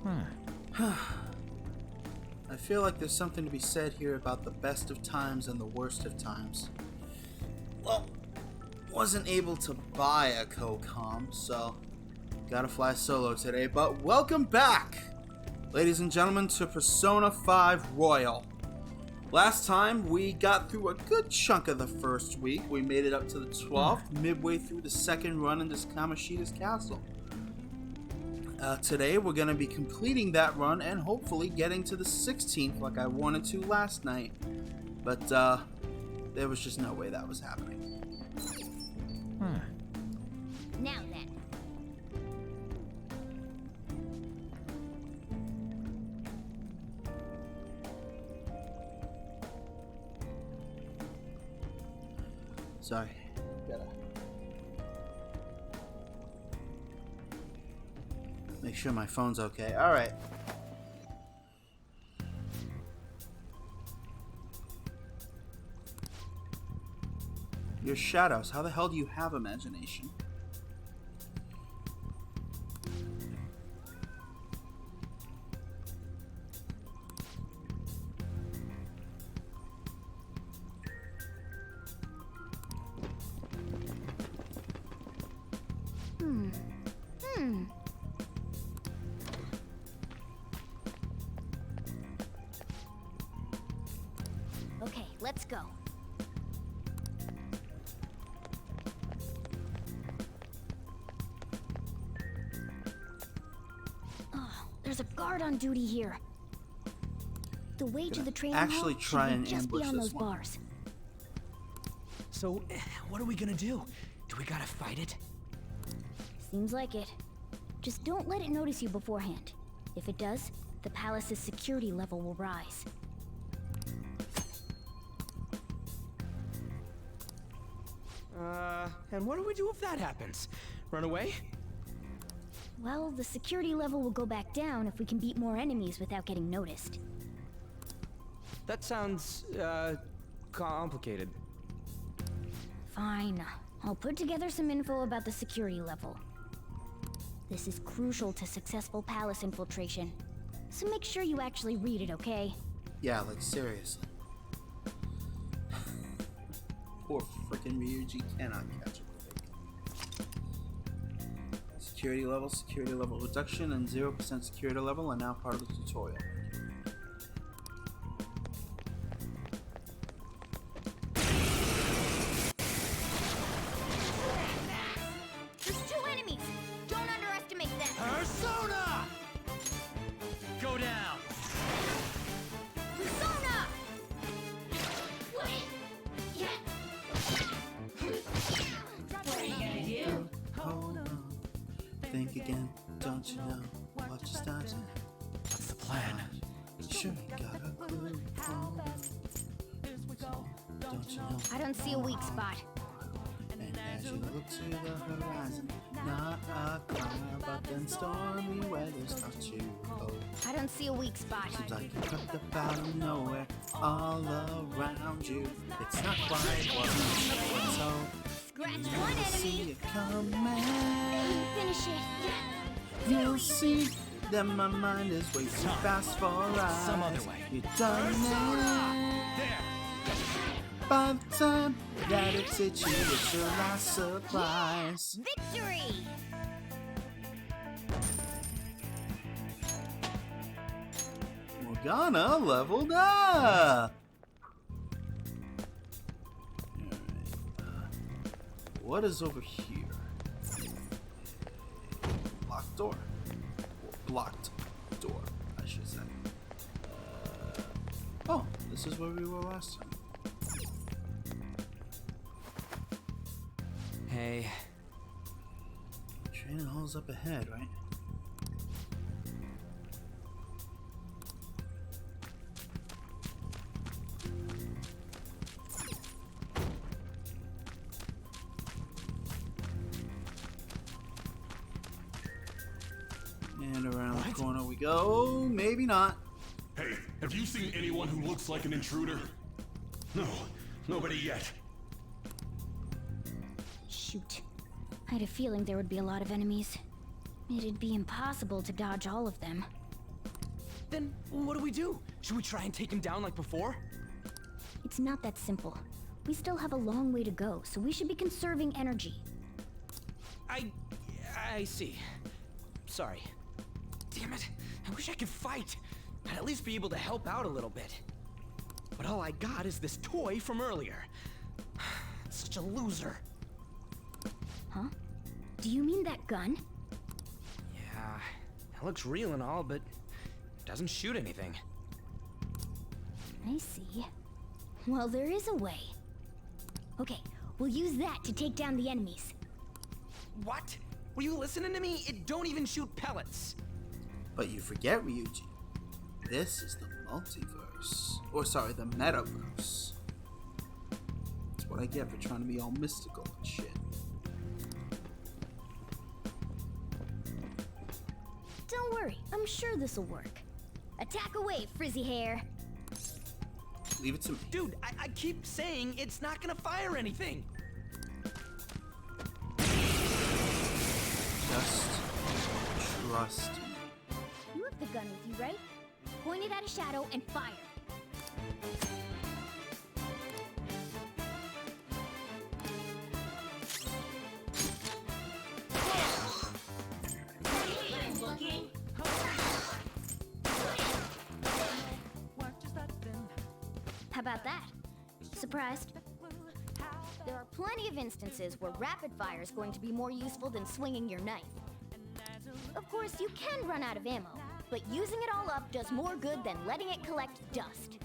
I feel like there's something to be said here about the best of times and the worst of times. Well, wasn't able to buy a co-com, so gotta fly solo today, but welcome back, ladies and gentlemen, to Persona 5 Royal. Last time, we got through a good chunk of the first week. We made it up to the 12th, midway through the second run into Kamoshida's castle. Today, we're going to be completing that run and hopefully getting to the 16th like I wanted to last night. But, there was just no way that was happening. Now then. Sorry, gotta make sure my phone's okay. Alright. Your shadows. How the hell do you have imagination? Okay, let's go. Oh, there's a guard on duty here. The way to the training actually hall try should and be just ambush beyond this those one. bars. So, what are we gonna do? Do we gotta fight it? Seems like it. Just don't let it notice you beforehand. If it does, the palace's security level will rise. And what do we do if that happens? Run away? Well, the security level will go back down if we can beat more enemies without getting noticed. That sounds, complicated. Fine. I'll put together some info about the security level. This is crucial to successful palace infiltration. So make sure you actually read it, okay? Yeah, like seriously. Poor freaking Ryuji cannot catch a break. Security level reduction, and 0% security level are now part of the tutorial. There's two enemies! Don't underestimate them! Persona! Go down! Persona! Hold on, think again, don't you know what you're starting? What's the plan? Sure, you got a clue. Hold on. Don't you know? I don't see a weak spot. And as you look to the horizon, not a cloud, but then stormy weather starts to blow. I don't see a weak spot. Seems like you crept up out of nowhere, all around you. It's not quite what you expected, so Scratch one see enemy! it coming. Finish it! You'll see that my mind is way too fast for eyes. Some other way. You're done it. There! By the time that it's hit you, it's your last surprise. Victory! Morgana leveled up! What is over here? Locked door. Blocked door, I should say. Oh, this is where we were last time. Hey, Training hall's up ahead, right? And around the corner we go. Maybe not. Hey, have you seen anyone who looks like an intruder? No, nobody yet. Shoot. I had a feeling there would be a lot of enemies. It'd be impossible to dodge all of them. Then what do we do? Should we try and take him down like before? It's not that simple. We still have a long way to go, so we should be conserving energy. I see. Sorry. Damn it. I wish I could fight. I'd at least be able to help out a little bit. But all I got is this toy from earlier. Such a loser. Huh? Do you mean that gun? Yeah, it looks real and all, but it doesn't shoot anything. I see. Well, there is a way. Okay, we'll use that to take down the enemies. What? Were you listening to me? It don't even shoot pellets. But you forget, Ryuji. This is the multiverse. Or sorry, the metaverse. That's what I get for trying to be all mystical and shit. Don't worry, I'm sure this'll work. Attack away, frizzy hair. Leave it to me. Dude, I keep saying it's not gonna fire anything. Just trust me. You have the gun with you, right? Point it at a shadow and fire. How about that? Surprised? There are plenty of instances where rapid fire is going to be more useful than swinging your knife. Of course, you can run out of ammo, but using it all up does more good than letting it collect dust.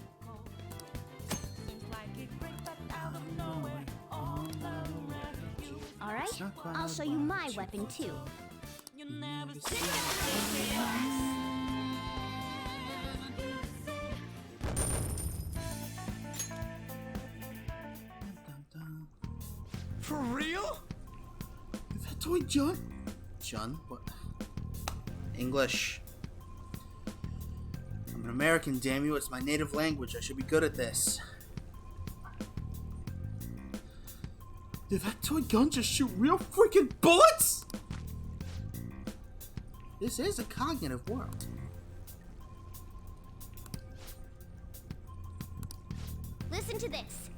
Alright, I'll show you my weapon too. For real? Is that toy John? John? What? English. I'm an American, damn you. It's my native language. I should be good at this. Did that toy gun just shoot real freaking bullets? This is a cognitive world. Listen to this.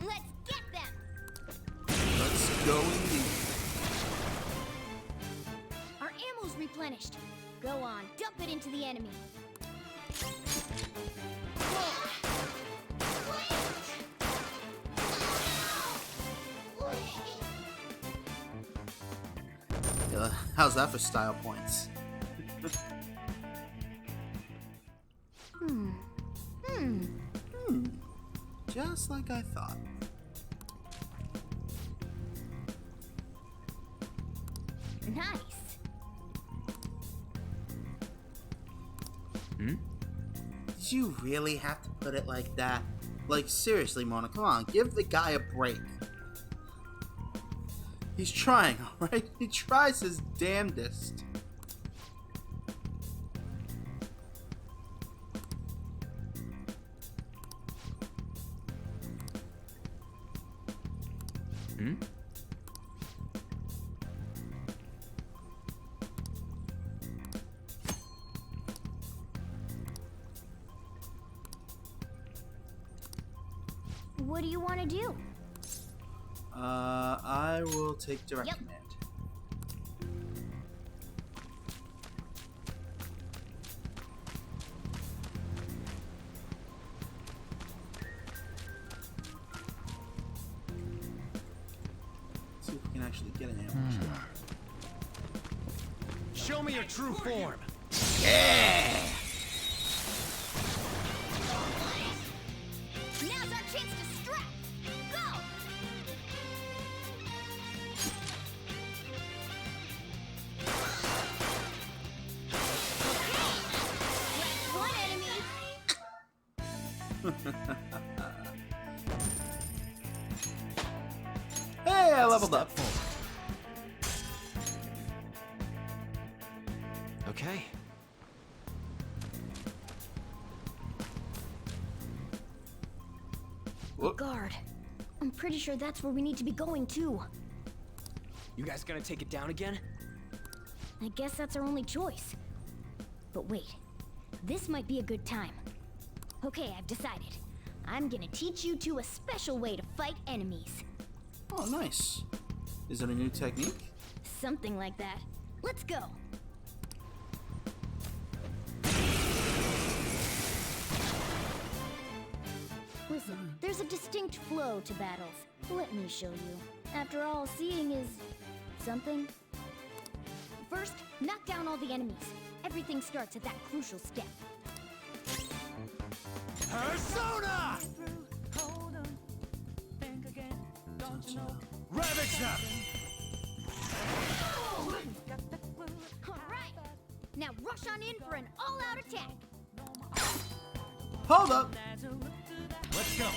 Let's get them! Let's go indeed. Our ammo's replenished. Go on, dump it into the enemy. How's that for style points? Just like I thought. Nice. Did you really have to put it like that? Like, seriously, Mona, come on, give the guy a break. He's trying, alright? He tries his damnedest. What do you want to do? I will take direct Yep. command. See if we can actually get an ambush. Show me your true form. Now's our chance to strike! Go! That's one enemy! Hey, I leveled up. Okay. Whoop. guard. I'm pretty sure that's where we need to be going too. You guys gonna take it down again? I guess that's our only choice. But wait, this might be a good time. Okay, I've decided. I'm gonna teach you two a special way to fight enemies. Oh, nice. Is it a new technique? Something like that. Let's go. Listen, there's a distinct flow to battles. Let me show you. After all, seeing is something. First, knock down all the enemies. Everything starts at that crucial step. Persona! Ravage them! Alright! Now rush on in for an all-out attack! Hold up. Let's go!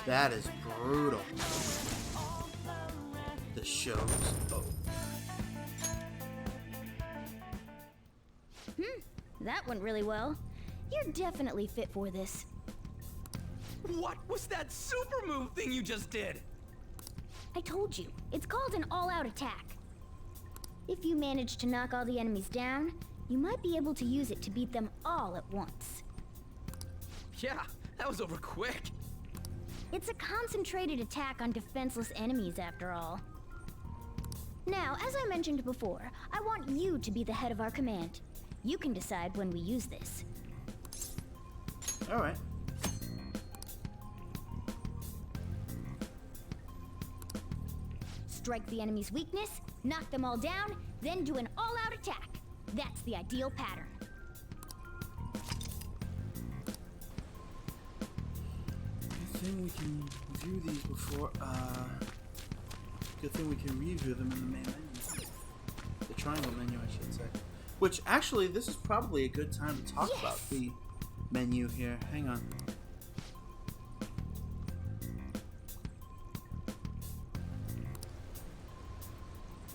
That is brutal. The shows. Oh. That went really well. You're definitely fit for this. What was that super move thing you just did? I told you, it's called an all-out attack. If you manage to knock all the enemies down, you might be able to use it to beat them all at once. Yeah, that was over quick. It's a concentrated attack on defenseless enemies, after all. Now, as I mentioned before, I want you to be the head of our command. You can decide when we use this. All right. Strike the enemy's weakness, knock them all down, then do an all-out attack. That's the ideal pattern. Good thing we can view these before. Good thing we can review them in the main menu. The triangle menu, I should say. Which, actually, this is probably a good time to talk about the menu here. Hang on.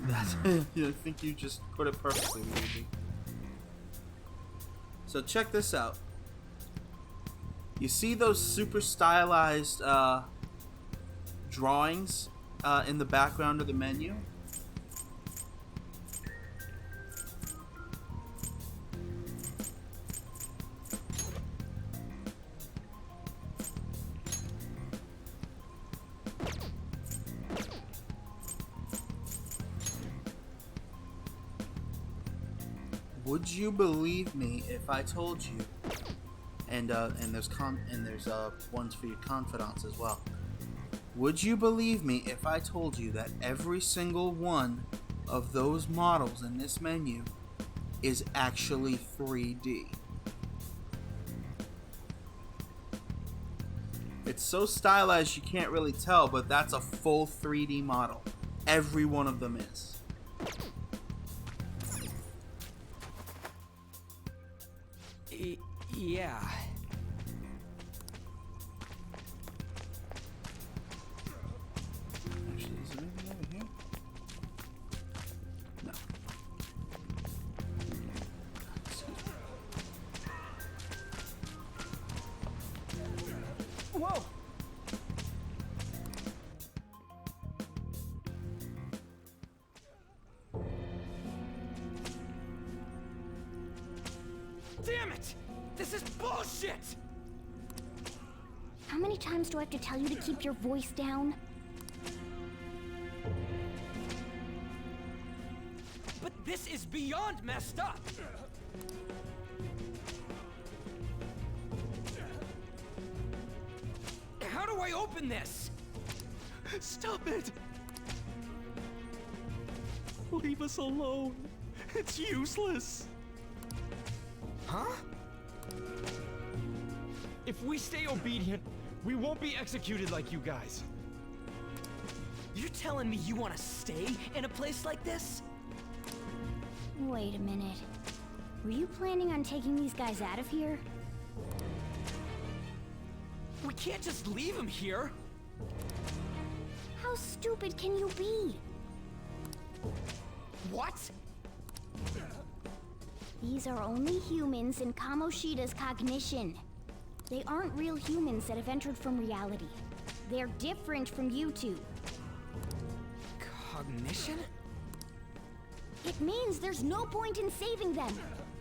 That's, I think you just put it perfectly, Luigi. So check this out. You see those super stylized drawings in the background of the menu? Would you believe me if I told you? And there's ones for your confidants as well. Would you believe me if I told you that every single one of those models in this menu is actually 3D? It's so stylized you can't really tell, but that's a full 3D model. Every one of them is. Yeah. Actually, is there anything over here? No. Whoa! Damn it! This is bullshit! How many times do I have to tell you to keep your voice down? But this is beyond messed up! How do I open this? Stop it! Leave us alone. It's useless. Huh? If we stay obedient, we won't be executed like you guys. You're telling me you want to stay in a place like this? Wait a minute. Were you planning on taking these guys out of here? We can't just leave him here. How stupid can you be? What? These are only humans in Kamoshida's cognition. They aren't real humans that have entered from reality. They're different from you two. Cognition? It means there's no point in saving them.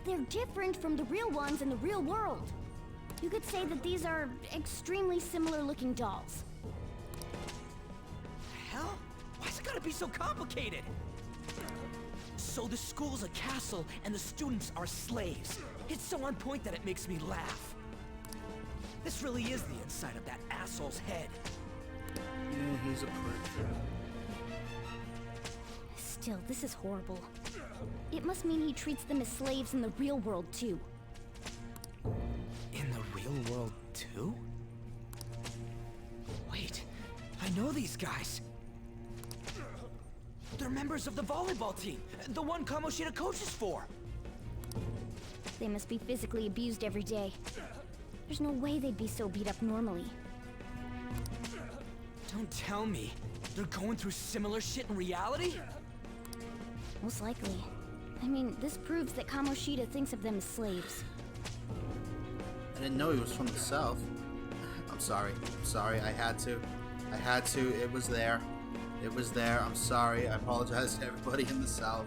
They're different from the real ones in the real world. You could say that these are extremely similar looking dolls. Hell? Why's it gotta be so complicated? So the school's a castle and the students are slaves. It's so on point that it makes me laugh. This really is the inside of that asshole's head. Yeah, he's a prick. Still, this is horrible. It must mean he treats them as slaves in the real world, too. In the real world, too? Wait, I know these guys. They're members of the volleyball team, the one Kamoshida coaches for. They must be physically abused every day. There's no way they'd be so beat up normally. Don't tell me. They're going through similar shit in reality? Most likely. I mean, this proves that Kamoshida thinks of them as slaves. I didn't know he was from the South. I'm sorry. I'm sorry. I had to. I had to. It was there. It was there. I'm sorry. I apologize to everybody in the South.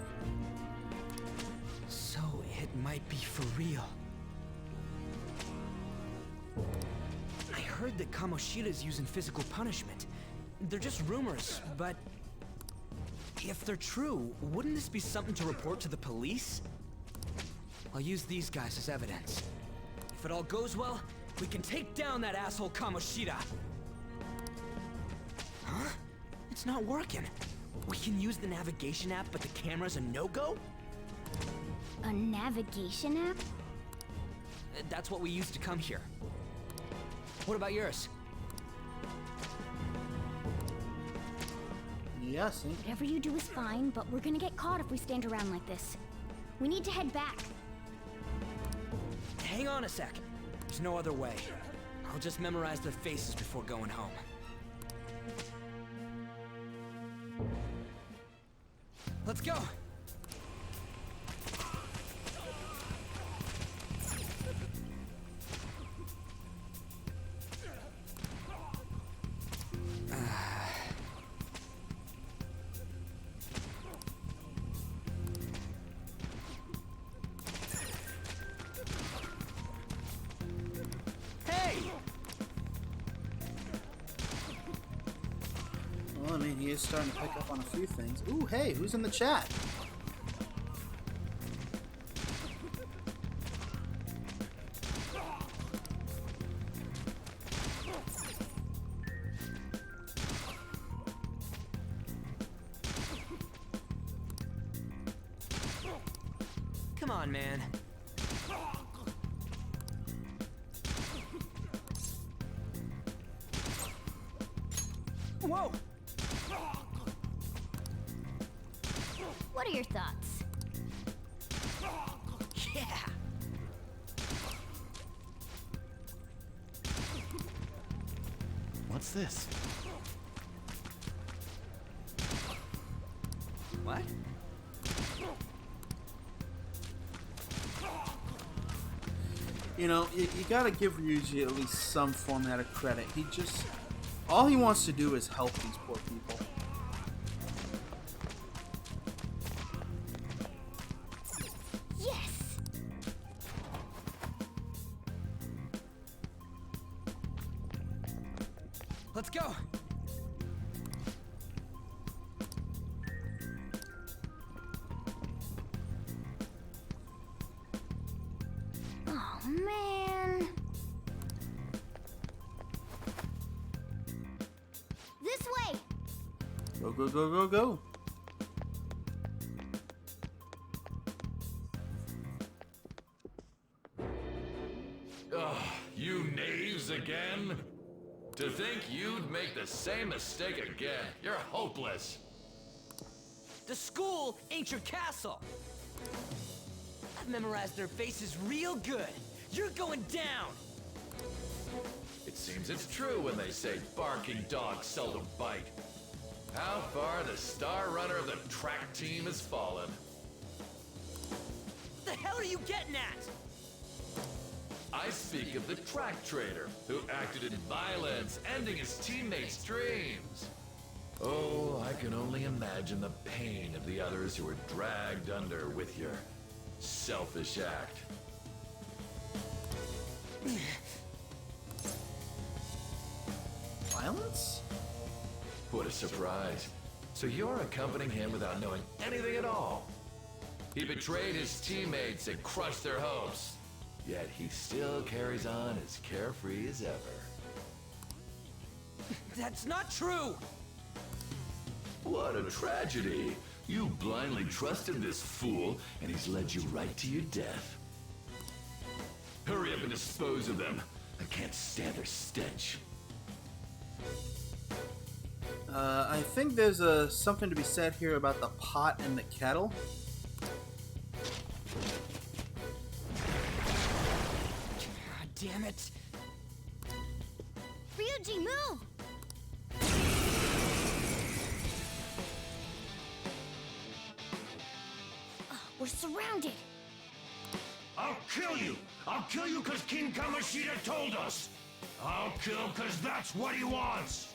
So it might be for real. I heard that Kamoshida's using physical punishment. They're just rumors, but if they're true, wouldn't this be something to report to the police? I'll use these guys as evidence. If it all goes well, we can take down that asshole Kamoshida. Huh? It's not working. We can use the navigation app, but the camera's a no-go? A navigation app? That's what we used to come here. What about yours? Yeah, see? Whatever you do is fine, but we're gonna get caught if we stand around like this. We need to head back. Hang on a sec. There's no other way. I'll just memorize their faces before going home. Let's go! Hey! Well, I mean, he is starting to pick up on a few things. Ooh, hey, who's in the chat? Come on, man. Whoa! What are your thoughts? Yeah! What's this? What? You know, you gotta give Ryuji at least some format of credit. He just... all he wants to do is help these poor people. Yes! Let's go! Oh, man. This way! Go, go, go, go, go. Ugh, you knaves again? To think you'd make the same mistake again. You're hopeless. The school ain't your castle! I've memorized their faces real good. You're going down! It seems it's true when they say barking dogs seldom bite. How far the star runner of the track team has fallen. What the hell are you you getting at? I speak of the track trader who acted in violence, ending his teammates' dreams. Oh, I can only imagine the pain of the others who were dragged under with your selfish act. Violence? What a surprise. So you're accompanying him without knowing anything at all. He betrayed his teammates and crushed their hopes. Yet he still carries on as carefree as ever. That's not true! What a tragedy. You blindly trusted this fool, and he's led you right to your death. Hurry up and dispose of them. I can't stand their stench. I think there's something to be said here about the pot and the kettle. God damn it. Ryuji, move! We're surrounded. I'll kill you! I'll kill you because King Kamoshida told us! I'll kill because that's what he wants!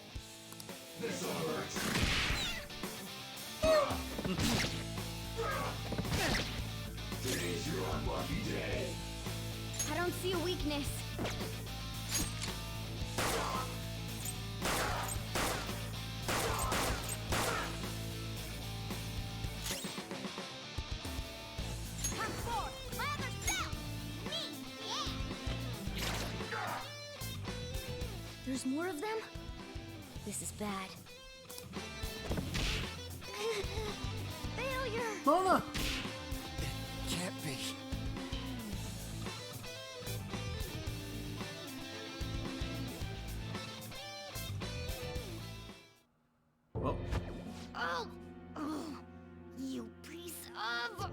This'll hurt. Today's your unlucky day. I don't see a weakness. Come forward! My other self! Me! Yeah! There's more of them? This is bad. Failure! Mona! Can't be. Oh, Oh, you piece of...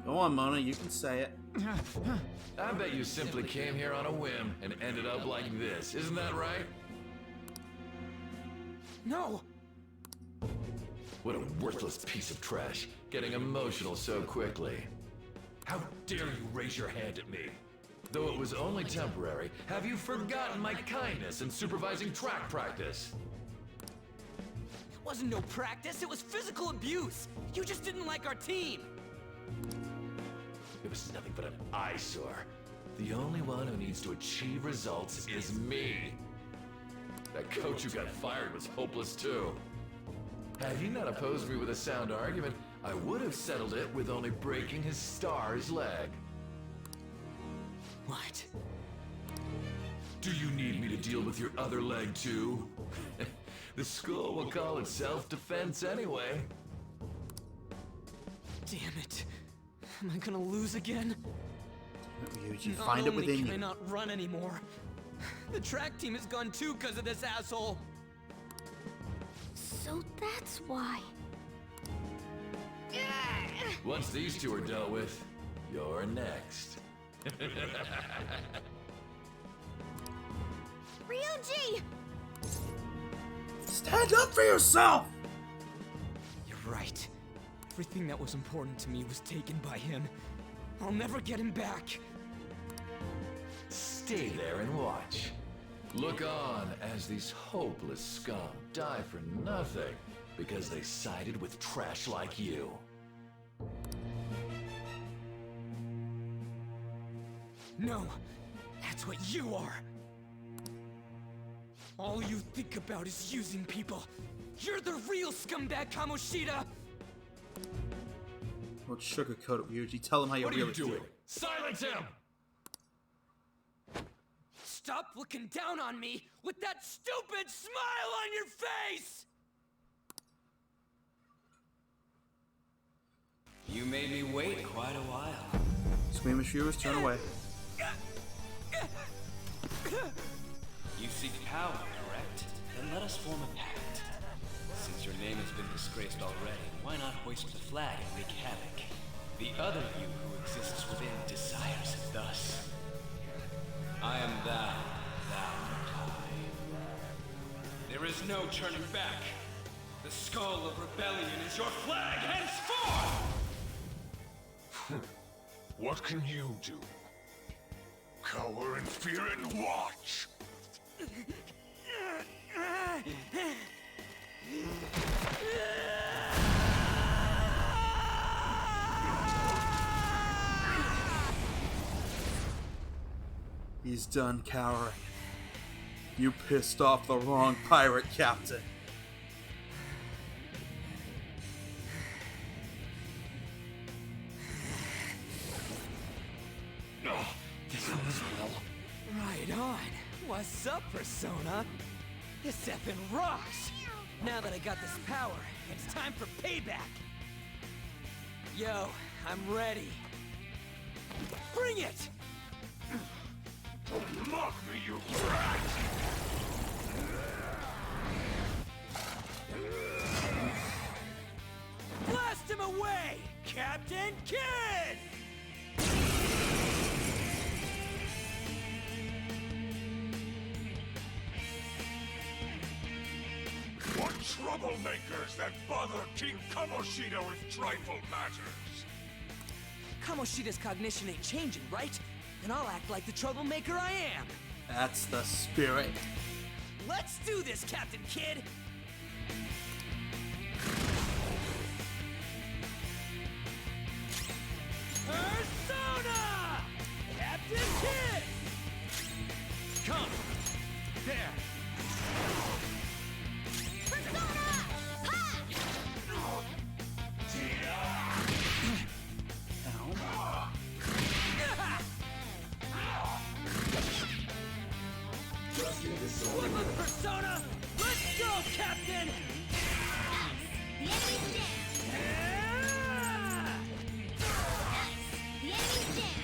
go on, Mona. You can say it. I bet you simply came here on a whim and ended up like this. Isn't that right? No! What a worthless piece of trash, getting emotional so quickly. How dare you raise your hand at me? Though it was only temporary, have you forgotten my kindness in supervising track practice? It wasn't no practice, it was physical abuse! You just didn't like our team! It was nothing but an eyesore. The only one who needs to achieve results is me. That coach who got fired was hopeless too. Had he not opposed me with a sound argument, I would have settled it with only breaking his star's leg. What? Do you need me to deal with your other leg too? The school will call it self-defense anyway. Damn it. Am I gonna lose again? Ryuji, Not find it only within can I you. not run anymore, the track team is gone too because of this asshole. So that's why. Once these two are dealt with, you're next. Ryuji! Stand up for yourself! You're right. Everything that was important to me was taken by him. I'll never get him back. Stay there and watch. Look on as these hopeless scum die for nothing because they sided with trash like you. No, that's what you are. All you think about is using people. You're the real scumbag, Kamoshida! Don't sugarcoat it, Ryuji. Tell him how you What are really you doing? feel. Silence him! Stop looking down on me with that stupid smile on your face! You made me wait quite a while. Squeamish viewers, turn away. You seek power, correct? Then let us form a pact. Since your name has been disgraced already, why not hoist the flag and wreak havoc? The other you who exists within desires it thus. I am thou, thou art I. There is no turning back. The skull of rebellion is your flag henceforth! What can you do? Cower in fear and watch! He's done cowering. You pissed off the wrong pirate captain. This goes well. Right on. What's up, Persona? This effing rocks. Now that I got this power, it's time for payback. Yo, I'm ready. Bring it! Mock me, you brat! Blast him away, Captain Kidd! What troublemakers that bother King Kamoshida with trifle matters? Kamoshida's cognition ain't changing, right? Then I'll act like the troublemaker I am. That's the spirit. Let's do this, Captain Kidd! Persona! Captain Kidd! Come! There! Persona! Ha! Look, Persona! Let's go, Captain! The enemy's down. Ah! The enemy's down.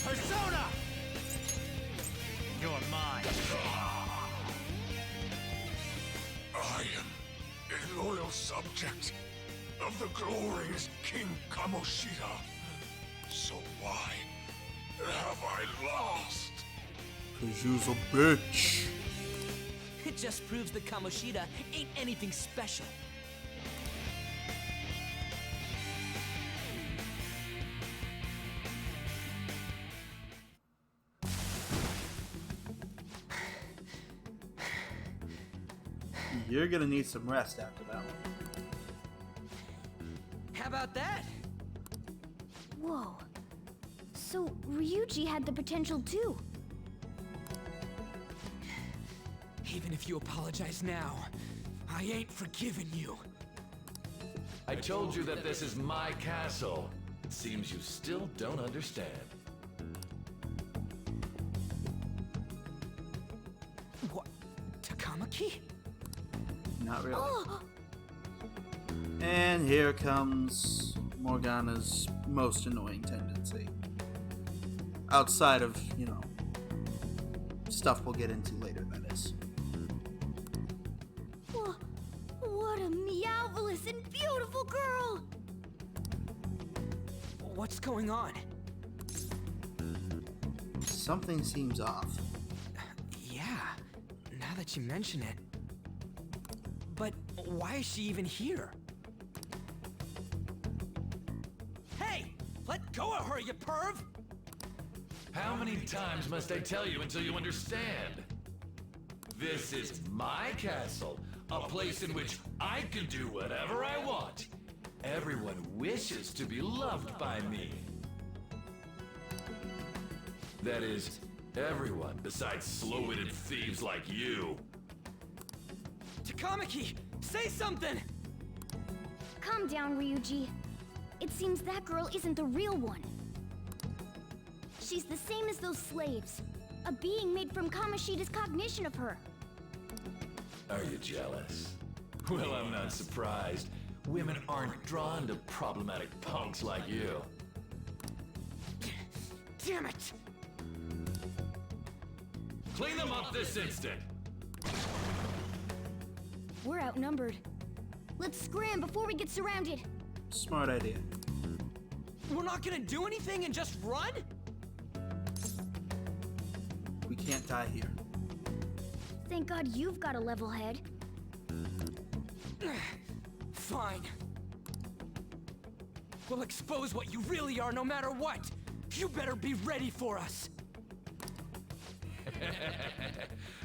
Persona! You're mine. I am a loyal subject of the glorious King Kamoshida. So why have I lost? 'Cause you's a bitch. It just proves that Kamoshida ain't anything special. You're gonna need some rest after that one. How about that? Whoa. So Ryuji had the potential too. Even if you apologize now, I ain't forgiving you. I told you that this is my castle. It seems you still don't understand. What? Takamaki? Not really. Oh, And here comes Morgana's most annoying tendency. Outside of, stuff we'll get into later, that is. what a meowvelous and beautiful girl! What's going on? Something seems off. Yeah, now that you mention it. But why is she even here? Hey! Let go of her, you perv! How many times must I tell you until you understand? This is my castle, a place in which I can do whatever I want. Everyone wishes to be loved by me. That is, everyone besides slow-witted thieves like you. Takamaki, say something! Calm down, Ryuji. It seems that girl isn't the real one. She's the same as those slaves. A being made from Kamoshida's cognition of her. Are you jealous? Well, I'm not surprised. Women aren't drawn to problematic punks like you. Damn it! Clean them up this instant! We're outnumbered. Let's scram before we get surrounded. Smart idea. We're not gonna do anything and just run? We can't die here. Thank God you've got a level head. Fine. We'll expose what you really are no matter what. You better be ready for us.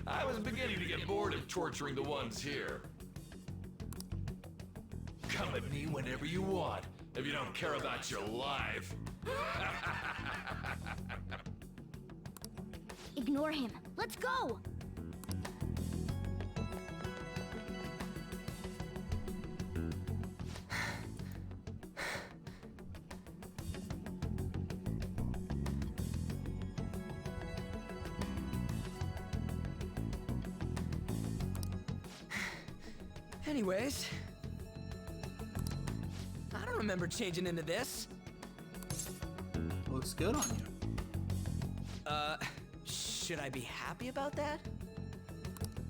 I was beginning to get bored of torturing the ones here. Come at me whenever you want, if you don't care about your life. Ignore him. Let's go! Anyways, I don't remember changing into this. Looks good on you. Should I be happy about that?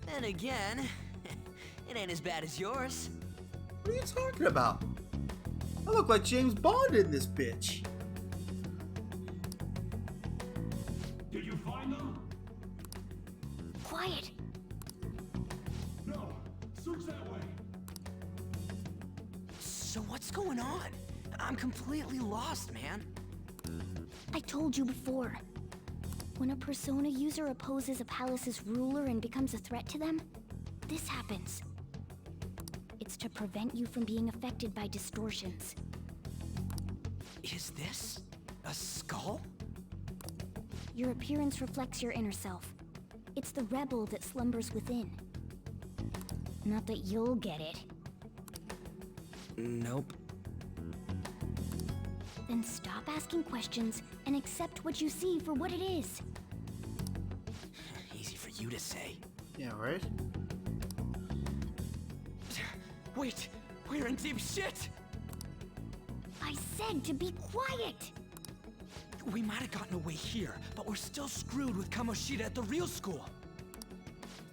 Then again, it ain't as bad as yours. What are you talking about? I look like James Bond in this bitch. Did you find them? Quiet. No. Search that way. So what's going on? I'm completely lost, man. I told you before. When a Persona user opposes a palace's ruler and becomes a threat to them, this happens. It's to prevent you from being affected by distortions. Is this a skull? Your appearance reflects your inner self. It's the rebel that slumbers within. Not that you'll get it. Nope. Then stop asking questions and accept what you see for what it is. Easy for you to say. Yeah, right? Wait, we're in deep shit! I said to be quiet! We might have gotten away here, but we're still screwed with Kamoshida at the real school.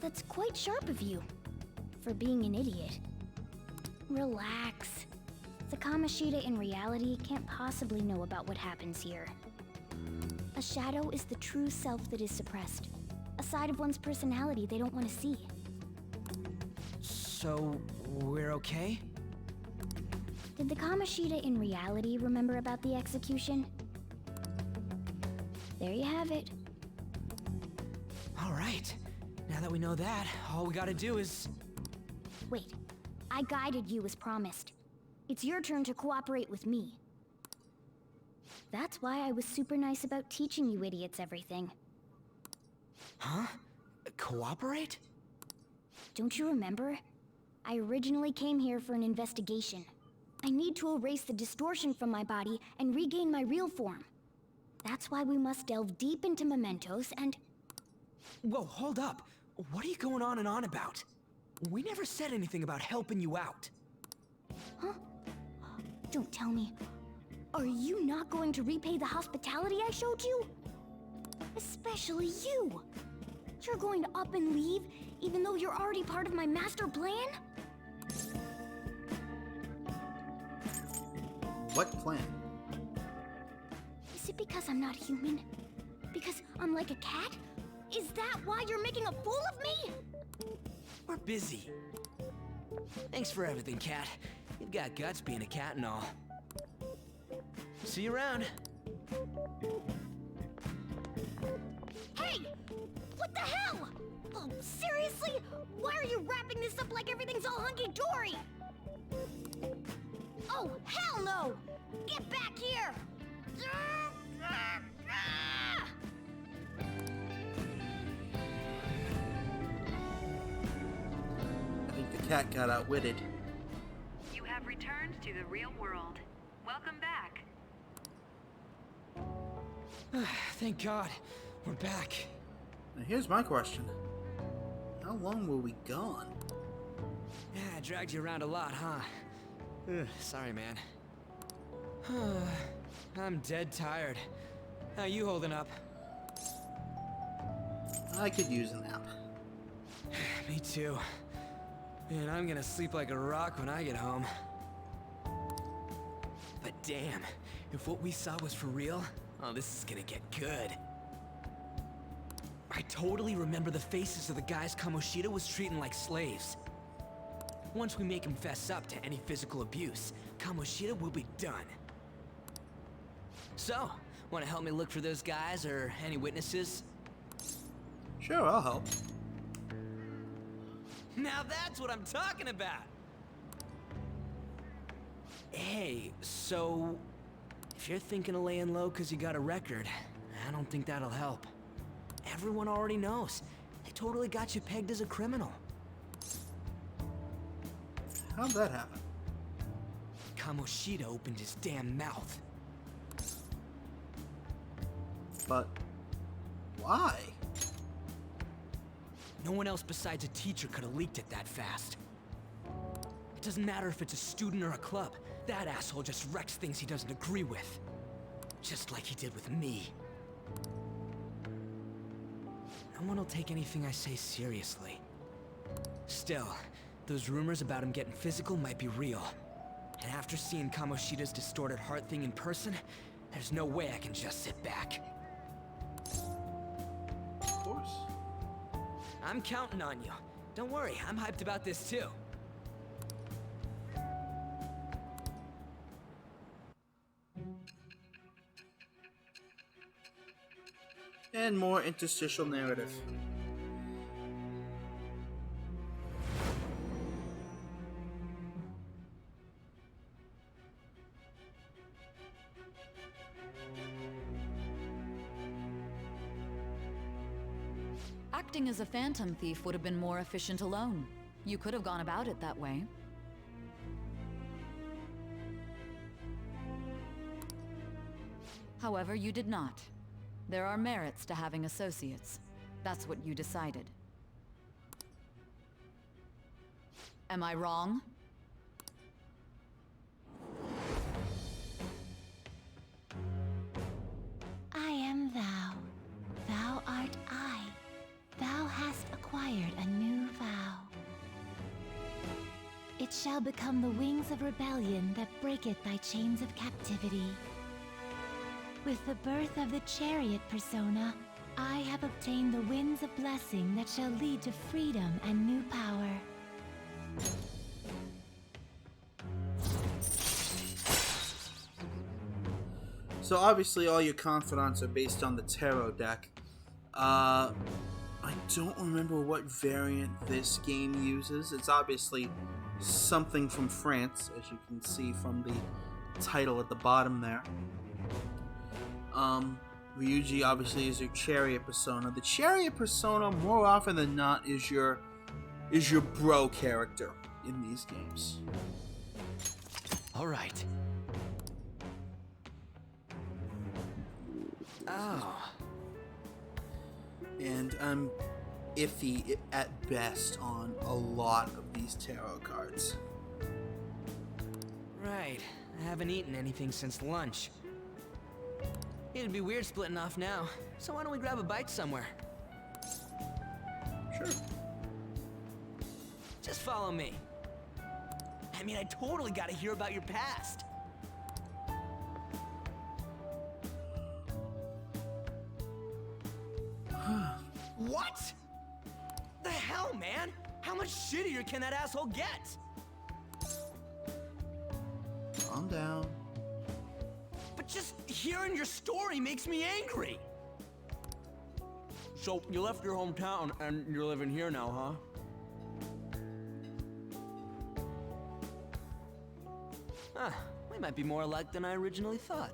That's quite sharp of you, for being an idiot. Relax. The Kamoshida in reality can't possibly know about what happens here. A shadow is the true self that is suppressed. A side of one's personality they don't want to see. So, we're okay? Did the Kamoshida in reality remember about the execution? There you have it. All right. Now that we know that, all we gotta do is... Wait, I guided you as promised. It's your turn to cooperate with me. That's why I was super nice about teaching you idiots everything. Huh? Cooperate? Don't you remember? I originally came here for an investigation. I need to erase the distortion from my body and regain my real form. That's why we must delve deep into mementos and... Whoa, hold up. What are you going on and on about? We never said anything about helping you out. Huh? Don't tell me. Are you not going to repay the hospitality I showed you? Especially you. You're going to up and leave, even though you're already part of my master plan? What plan? Is it because I'm not human? Because I'm like a cat? Is that why you're making a fool of me? We're busy. Thanks for everything, Cat. You've got guts being a cat and all. See you around. Hey! What the hell? Oh, seriously? Why are you wrapping this up like everything's all hunky-dory? Oh, hell no! Get back here! I think the cat got outwitted. You have returned to the real world. Welcome back. Thank God. We're back. Now here's my question. How long were we gone? Yeah, I dragged you around a lot, huh? Ugh, sorry, man. I'm dead tired. How you holding up? I could use a nap. Me too. And I'm gonna sleep like a rock when I get home. But damn, if what we saw was for real, oh, this is gonna get good. I totally remember the faces of the guys Kamoshida was treating like slaves. Once we make him fess up to any physical abuse, Kamoshida will be done. So, want to help me look for those guys or any witnesses? Sure, I'll help. Now that's what I'm talking about! Hey, so... if you're thinking of laying low because you got a record, I don't think that'll help. Everyone already knows. They totally got you pegged as a criminal. How'd that happen? Kamoshida opened his damn mouth. But why? No one else besides a teacher could have leaked it that fast. It doesn't matter if it's a student or a club. That asshole just wrecks things he doesn't agree with. Just like he did with me. No one will take anything I say seriously. Still, those rumors about him getting physical might be real. And after seeing Kamoshida's distorted heart thing in person, there's no way I can just sit back. Of course. I'm counting on you. Don't worry, I'm hyped about this too. And more interstitial narrative. Acting as a phantom thief would have been more efficient alone. You could have gone about it that way. However, you did not. There are merits to having associates. That's what you decided. Am I wrong? I am thou. Thou art I. Thou hast acquired a new vow. It shall become the wings of rebellion that breaketh thy chains of captivity. With the birth of the chariot persona, I have obtained the winds of blessing that shall lead to freedom and new power. So obviously all your confidants are based on the tarot deck. I don't remember what variant this game uses. It's obviously something from France, as you can see from the title at the bottom there. Ryuji obviously is your chariot persona. The chariot persona, more often than not, is your bro character in these games. All right. Oh. And I'm iffy at best on a lot of these tarot cards. Right. I haven't eaten anything since lunch. It'd be weird splitting off now, so why don't we grab a bite somewhere? Sure. Just follow me. I mean, I totally gotta hear about your past. What? The hell, man? How much shittier can that asshole get? Calm down. But just hearing your story makes me angry. So, you left your hometown and you're living here now, huh? We might be more alike than I originally thought.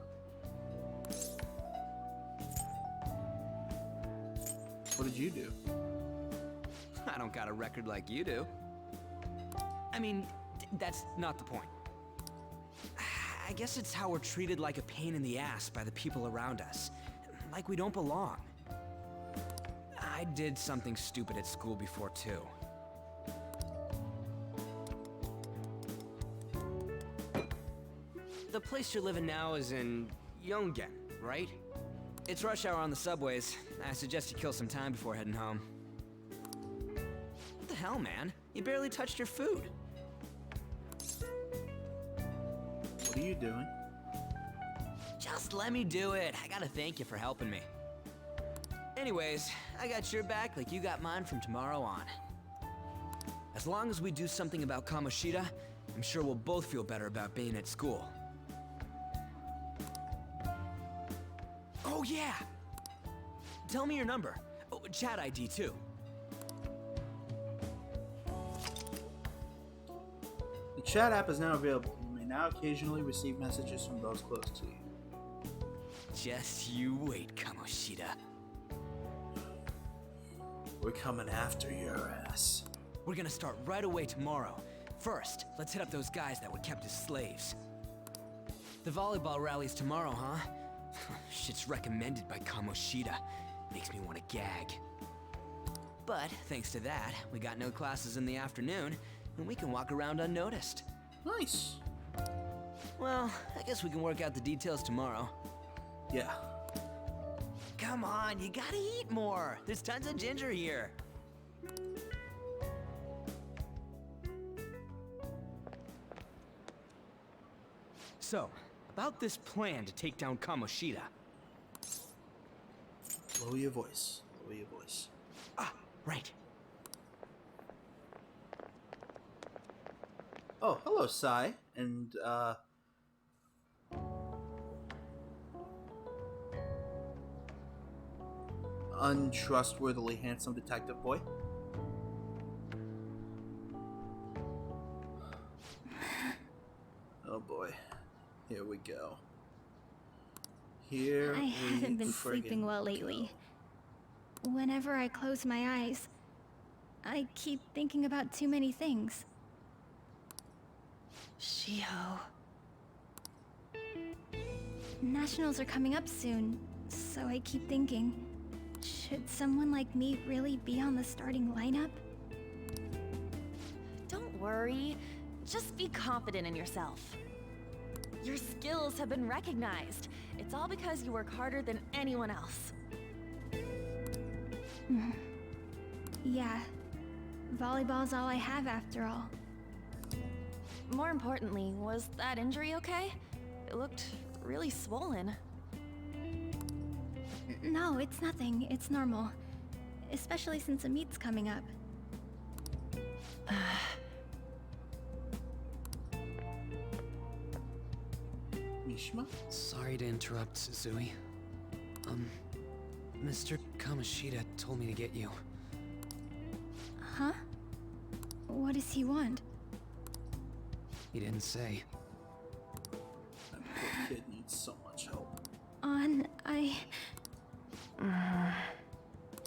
What did you do? I don't got a record like you do. I mean, that's not the point. I guess it's how we're treated like a pain in the ass by the people around us. Like we don't belong. I did something stupid at school before, too. The place you're living now is in Yongen, right? It's rush hour on the subways. I suggest you kill some time before heading home. What the hell, man? You barely touched your food. What are you doing? Just let me do it. I gotta thank you for helping me. Anyways, I got your back like you got mine from tomorrow on. As long as we do something about Kamoshida, I'm sure we'll both feel better about being at school. Oh yeah! Tell me your number. Oh, chat ID too. The chat app is now available. You may now occasionally receive messages from those close to you. Just you wait, Kamoshida. We're coming after your ass. We're gonna start right away tomorrow. First, let's hit up those guys that were kept as slaves. The volleyball rally's tomorrow, huh? Shit's recommended by Kamoshida. Makes me want to gag. But thanks to that, we got no classes in the afternoon, and we can walk around unnoticed. Nice. Well, I guess we can work out the details tomorrow. Yeah. Come on, you gotta eat more. There's tons of ginger here. So, about this plan to take down Kamoshida. Lower your voice. Lower your voice. Ah, right. Oh, hello, Sai. And, untrustworthily handsome detective boy. Oh boy. Here we go. Here I haven't been sleeping well lately. Whenever I close my eyes, I keep thinking about too many things. Shiho. Nationals are coming up soon, so I keep thinking, should someone like me really be on the starting lineup? Don't worry. Just be confident in yourself. Your skills have been recognized. It's all because you work harder than anyone else. Yeah. Volleyball's all I have after all. More importantly, was that injury okay? It looked really swollen. No, it's nothing. It's normal. Especially since a meet's coming up. Mishima? Sorry to interrupt, Suzui. Mr. Kamoshida told me to get you. Huh? What does he want? He didn't say. That poor kid needs so much help.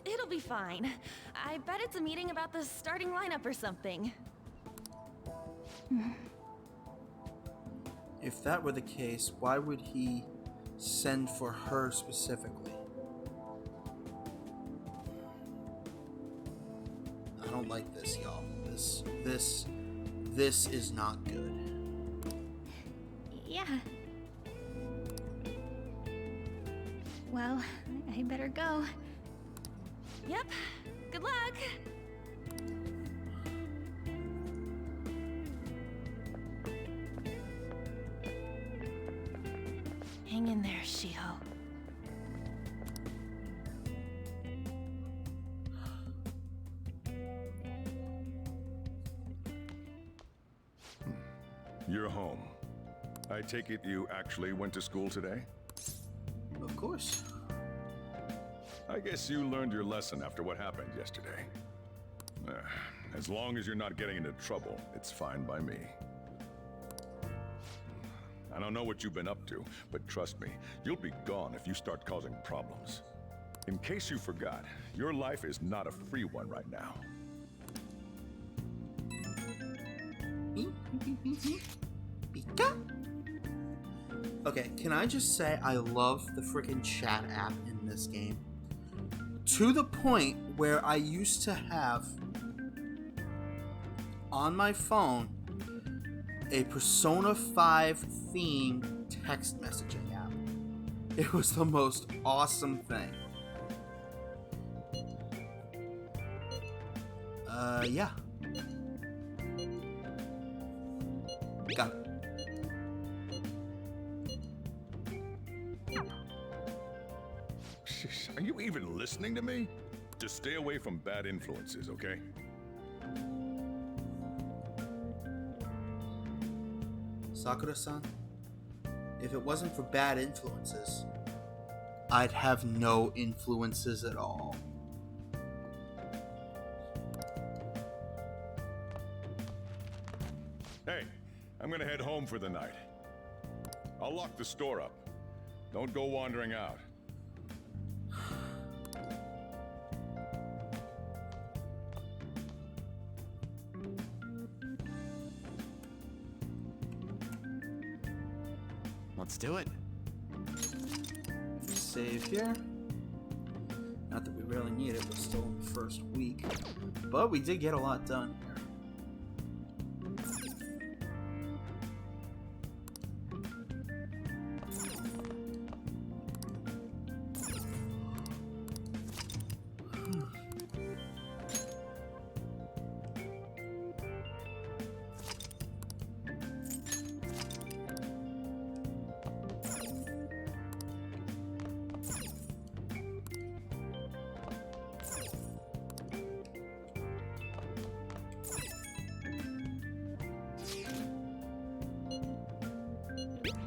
It'll be fine. I bet it's a meeting about the starting lineup or something. If that were the case, why would he send for her specifically? I don't like this, y'all. This is not good. Yeah. Well, I better go. Yep. Good luck. Hang in there, Shiho. You're home. I take it you actually went to school today? Of course. I guess you learned your lesson after what happened yesterday. As long as you're not getting into trouble, it's fine by me. I don't know what you've been up to, but trust me, you'll be gone if you start causing problems. In case you forgot, your life is not a free one right now. Okay, can I just say I love the freaking chat app in this game? To the point where I used to have on my phone a Persona 5 themed text messaging app. It was the most awesome thing. Yeah. Got it. Are you even listening to me? Just stay away from bad influences, okay? Sakura-san, if it wasn't for bad influences, I'd have no influences at all. Hey, I'm gonna head home for the night. I'll lock the store up. Don't go wandering out. Let's do it. Save here. Not that we really need it, we're still in the first week. But we did get a lot done here.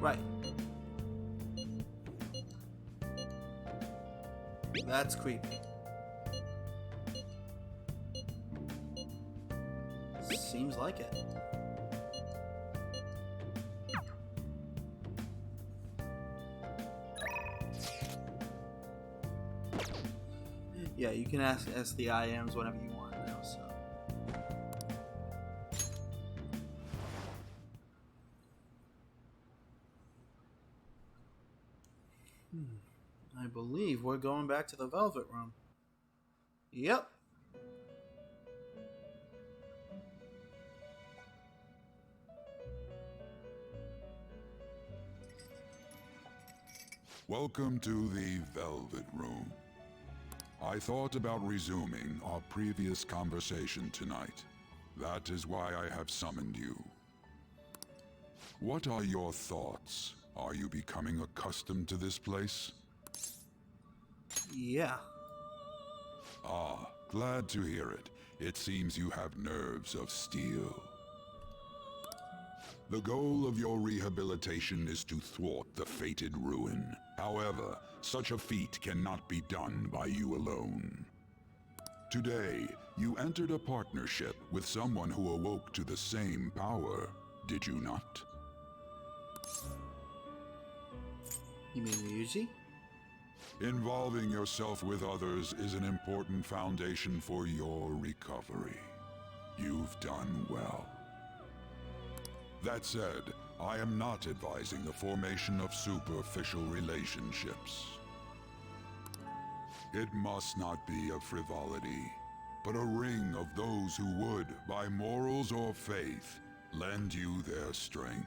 Right. That's creepy. Seems like it. Yeah, you can ask the IMs whenever you want now, so. I believe we're going back to the Velvet Room. Yep. Welcome to the Velvet Room. I thought about resuming our previous conversation tonight. That is why I have summoned you. What are your thoughts? Are you becoming accustomed to this place? Yeah. Ah, glad to hear it. It seems you have nerves of steel. The goal of your rehabilitation is to thwart the fated ruin. However, such a feat cannot be done by you alone. Today, you entered a partnership with someone who awoke to the same power, did you not? You mean Ryuji? Involving yourself with others is an important foundation for your recovery. You've done well. That said, I am not advising the formation of superficial relationships. It must not be a frivolity, but a ring of those who would, by morals or faith, lend you their strength.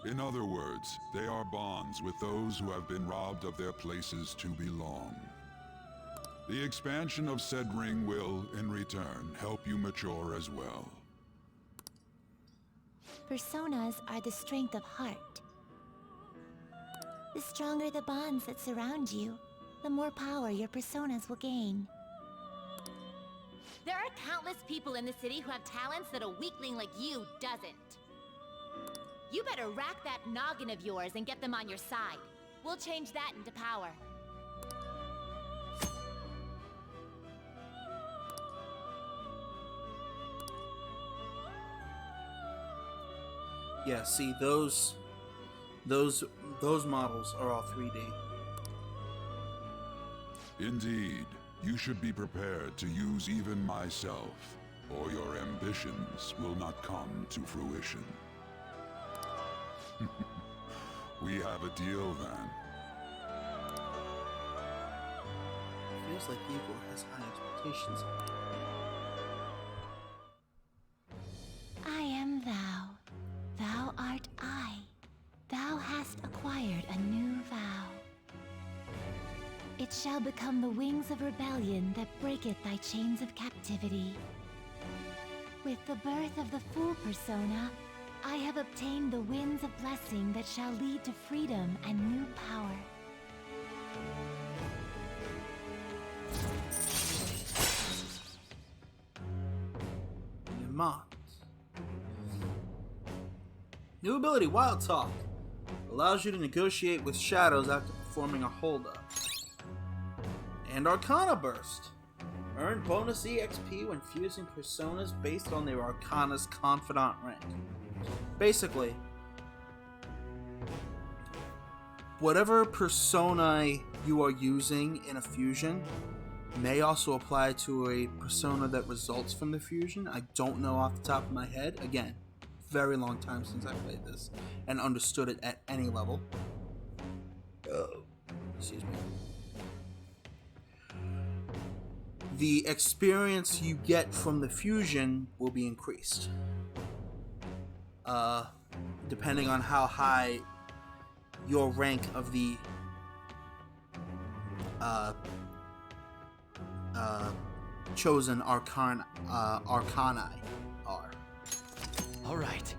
In other words, they are bonds with those who have been robbed of their places to belong. The expansion of said ring will, in return, help you mature as well. Personas are the strength of heart. The stronger the bonds that surround you, the more power your personas will gain. There are countless people in the city who have talents that a weakling like you doesn't. You better rack that noggin of yours and get them on your side. We'll change that into power. Yeah, see, those models are all 3D. Indeed, you should be prepared to use even myself, or your ambitions will not come to fruition. We have a deal then. Feels like Igor has high expectations of me. I am thou. Thou art I. Thou hast acquired a new vow. It shall become the wings of rebellion that breaketh thy chains of captivity. With the birth of the Fool persona, I have obtained the winds of blessing that shall lead to freedom and new power. New ability, Wild Talk. Allows you to negotiate with shadows after performing a holdup. And Arcana Burst. Earn bonus EXP when fusing personas based on their Arcana's Confidant rank. Basically, whatever persona you are using in a fusion may also apply to a persona that results from the fusion. I don't know off the top of my head. Again, very long time since I played this and understood it at any level. Excuse me. The experience you get from the fusion will be increased. Depending on how high your rank of the chosen arcani are. All right.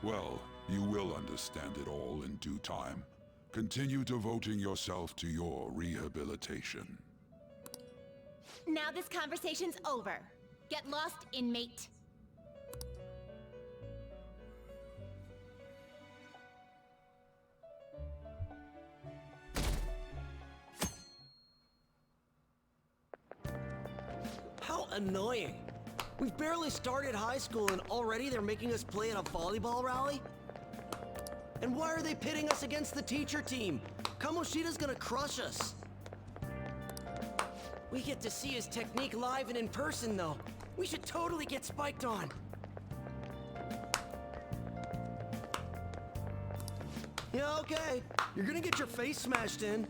Well, you will understand it all in due time. Continue devoting yourself to your rehabilitation. Now this conversation's over. Get lost, inmate. How annoying. We've barely started high school and already they're making us play in a volleyball rally? And why are they pitting us against the teacher team? Kamoshida's gonna crush us. We get to see his technique live and in person, though. We should totally get spiked on. Yeah, okay. You're gonna get your face smashed in.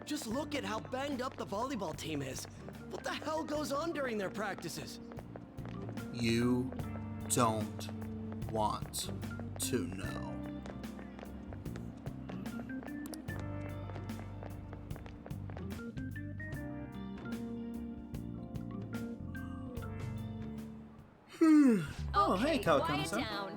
Just look at how banged up the volleyball team is. What the hell goes on during their practices? You don't want to know. Oh, Okay, hey, quiet Kawakami-san. down.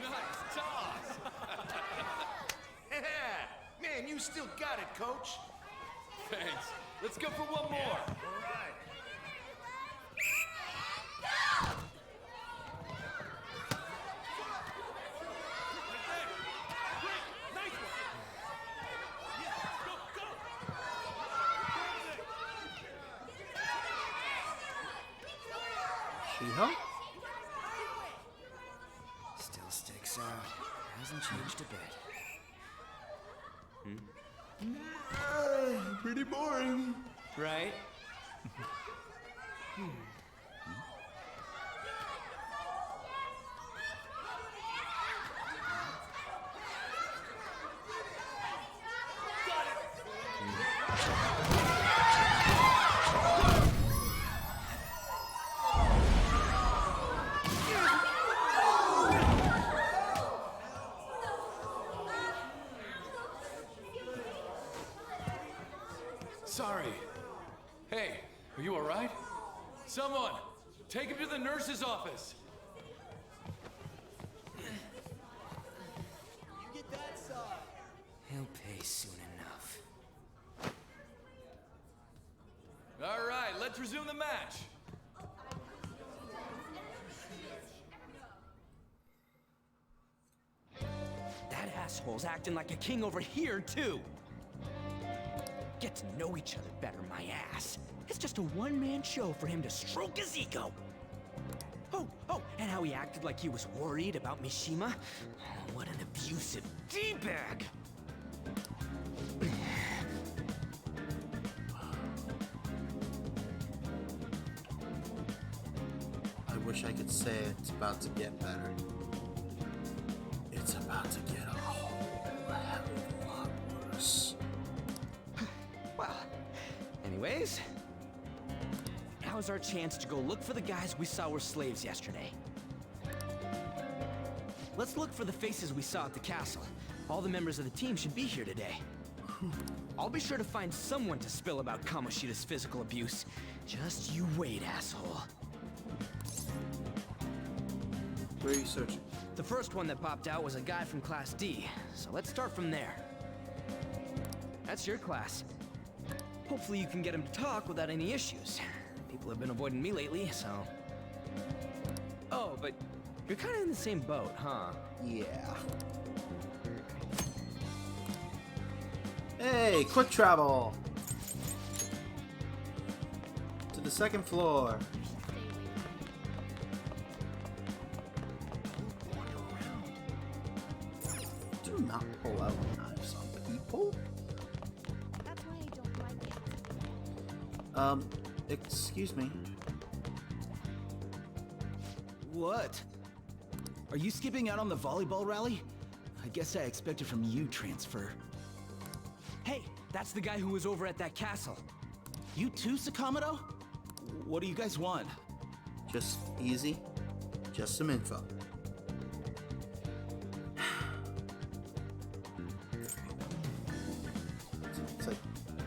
Nice toss! Man, you still got it, coach. Thanks. Let's go for one more. All right. Shiho? Still sticks out. Hasn't changed a bit. Pretty boring. Right? Sorry. Hey, are you alright? Someone, take him to the nurse's office. He'll pay soon enough. Alright, let's resume the match. That asshole's acting like a king over here, too. Get to know each other better, my ass. It's just a one-man show for him to stroke his ego. Oh, and how he acted like he was worried about Mishima. Oh, what an abusive D-bag. I wish I could say it's about to get better. It's about to get a whole hell of a lot worse. Well, anyways, now's our chance to go look for the guys we saw were slaves yesterday. Let's look for the faces we saw at the castle. All the members of the team should be here today. I'll be sure to find someone to spill about Kamoshida's physical abuse. Just you wait, asshole. Where are you searching? The first one that popped out was a guy from Class D, so let's start from there. That's your class. Hopefully you can get him to talk without any issues. People have been avoiding me lately, so... Oh, but you're kind of in the same boat, huh? Yeah. Hey, quick travel! To the second floor. Do not pull out knives on people. That's why I don't like it. Excuse me. What? Are you skipping out on the volleyball rally? I guess I expected from you, Transfer. Hey, that's the guy who was over at that castle. You too, Sakamoto? What do you guys want? Just easy. Just some info. It's like,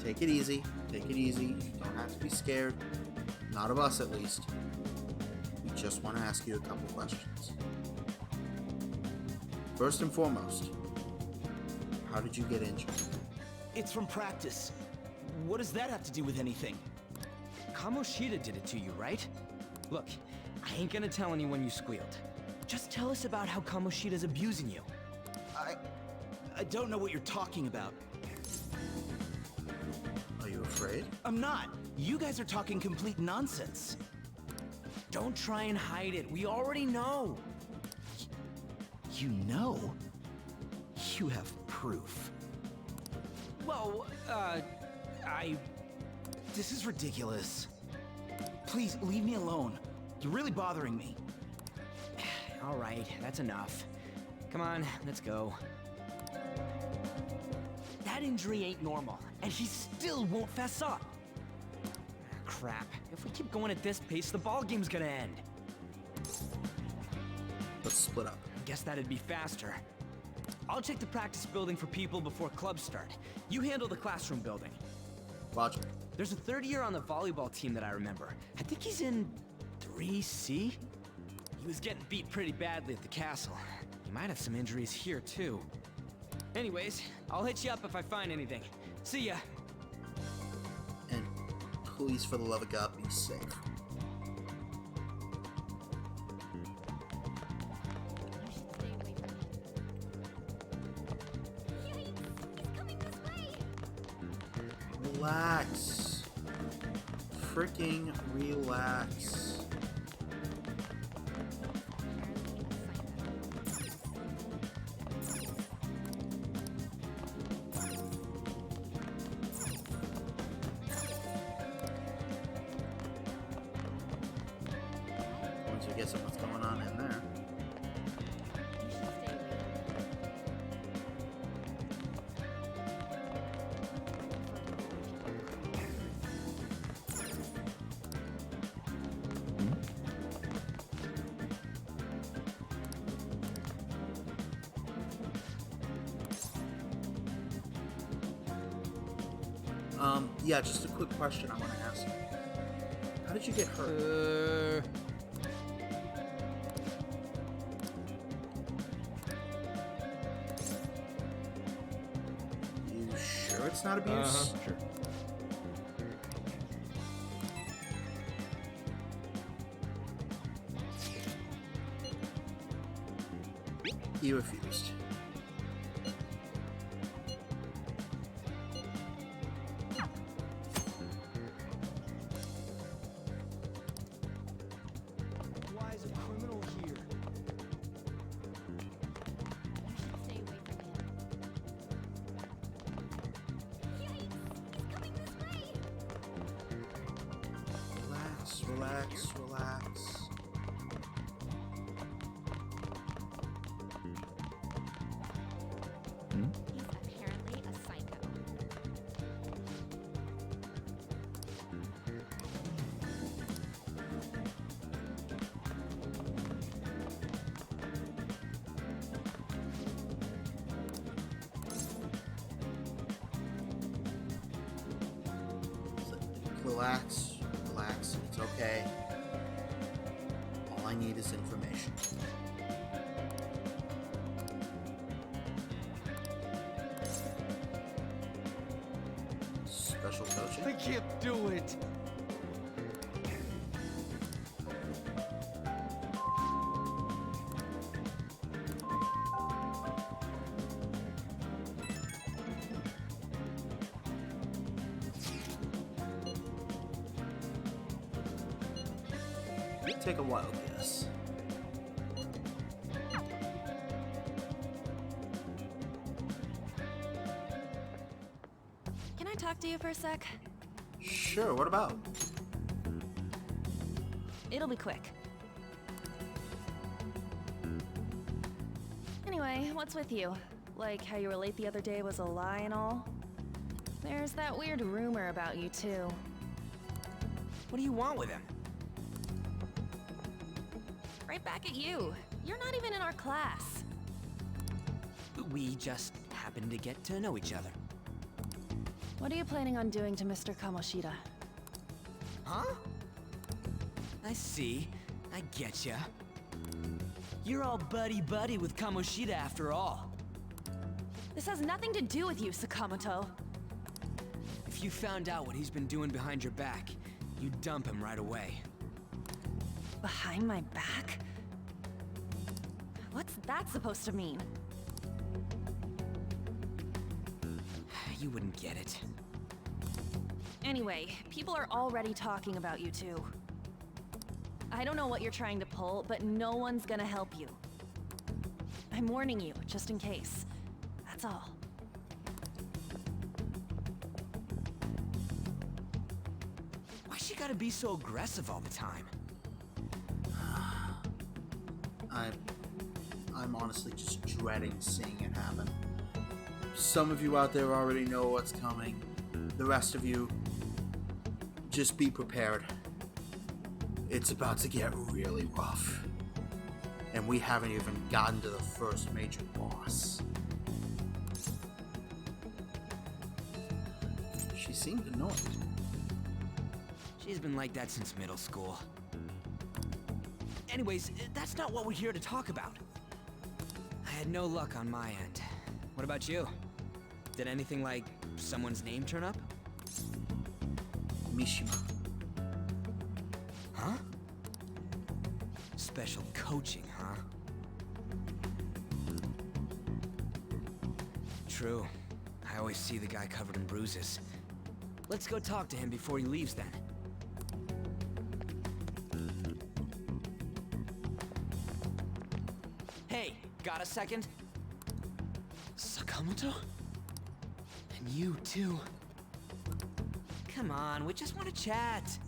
take it easy. Take it easy. You don't have to be scared. Not of us, at least. We just want to ask you a couple questions. First and foremost, how did you get injured? It's from practice. What does that have to do with anything? Kamoshida did it to you, right? Look, I ain't gonna tell anyone you squealed. Just tell us about how Kamoshida's abusing you. I don't know what you're talking about. Are you afraid? I'm not. You guys are talking complete nonsense. Don't try and hide it. We already know. You know? You have proof. Well, This is ridiculous. Please, leave me alone. You're really bothering me. All right, that's enough. Come on, let's go. That injury ain't normal, and he still won't fess up. Crap. If we keep going at this pace, the ball game's gonna end. Let's split up. Guess that'd be faster. I'll check the practice building for people before clubs start. You handle the classroom building. Roger. There's a third year on the volleyball team that I remember. I think he's in 3C? He was getting beat pretty badly at the castle. He might have some injuries here, too. Anyways, I'll hit you up if I find anything. See ya. And please, for the love of God, be safe. Relax. Freaking relax. Once we get some what's going on in there. Yeah, just a quick question I want to ask you. How did you get hurt? You sure it's not abuse? Sure. He refused. Relax, relax. He's apparently a psycho. Relax, relax. It's okay. All I need is information. Special coaching? I can't do it. Take a wild guess. Can I talk to you for a sec? Sure, what about? It'll be quick. Anyway, what's with you? Like how you were late the other day was a lie and all? There's that weird rumor about you too. What do you want with him? Right back at you. You're not even in our class. We just happened to get to know each other. What are you planning on doing to Mr. Kamoshida? Huh? I see. I getcha. You're all buddy-buddy with Kamoshida after all. This has nothing to do with you, Sakamoto. If you found out what he's been doing behind your back, you'd dump him right away. Behind my back? What's that supposed to mean? You wouldn't get it. Anyway, people are already talking about you two. I don't know what you're trying to pull, but no one's gonna help you. I'm warning you, just in case. That's all. Why she gotta be so aggressive all the time? I'm honestly just dreading seeing it happen. Some of you out there already know what's coming. The rest of you, just be prepared. It's about to get really rough. And we haven't even gotten to the first major boss. She seemed annoyed. She's been like that since middle school. Anyways, that's not what we're here to talk about. I had no luck on my end. What about you? Did anything like someone's name turn up? Mishima. Huh? Special coaching, huh? True. I always see the guy covered in bruises. Let's go talk to him before he leaves then. Hey, got a second? Sakamoto? And you too. Come on, we just want to chat.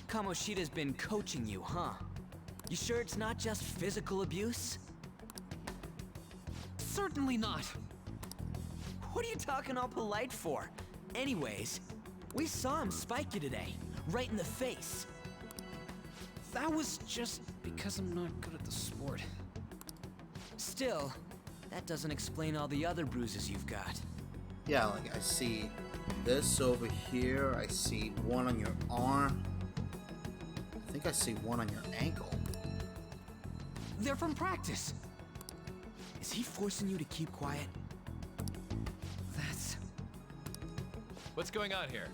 Kamoshida's been coaching you, huh? You sure it's not just physical abuse? Certainly not. What are you talking all polite for? Anyways, we saw him spike you today, right in the face. That was just because I'm not good at the sport. Still, that doesn't explain all the other bruises you've got. Yeah, like I see this over here. I see one on your arm. I think I see one on your ankle. They're from practice. Is he forcing you to keep quiet? That's... What's going on here?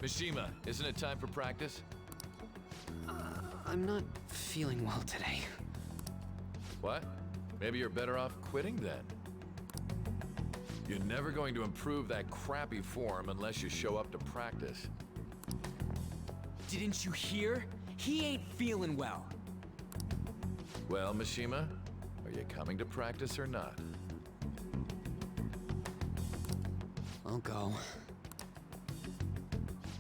Mishima, isn't it time for practice? I'm not feeling well today. What? Maybe you're better off quitting then. You're never going to improve that crappy form unless you show up to practice. Didn't you hear? He ain't feeling well. Well, Mishima, are you coming to practice or not? I'll go.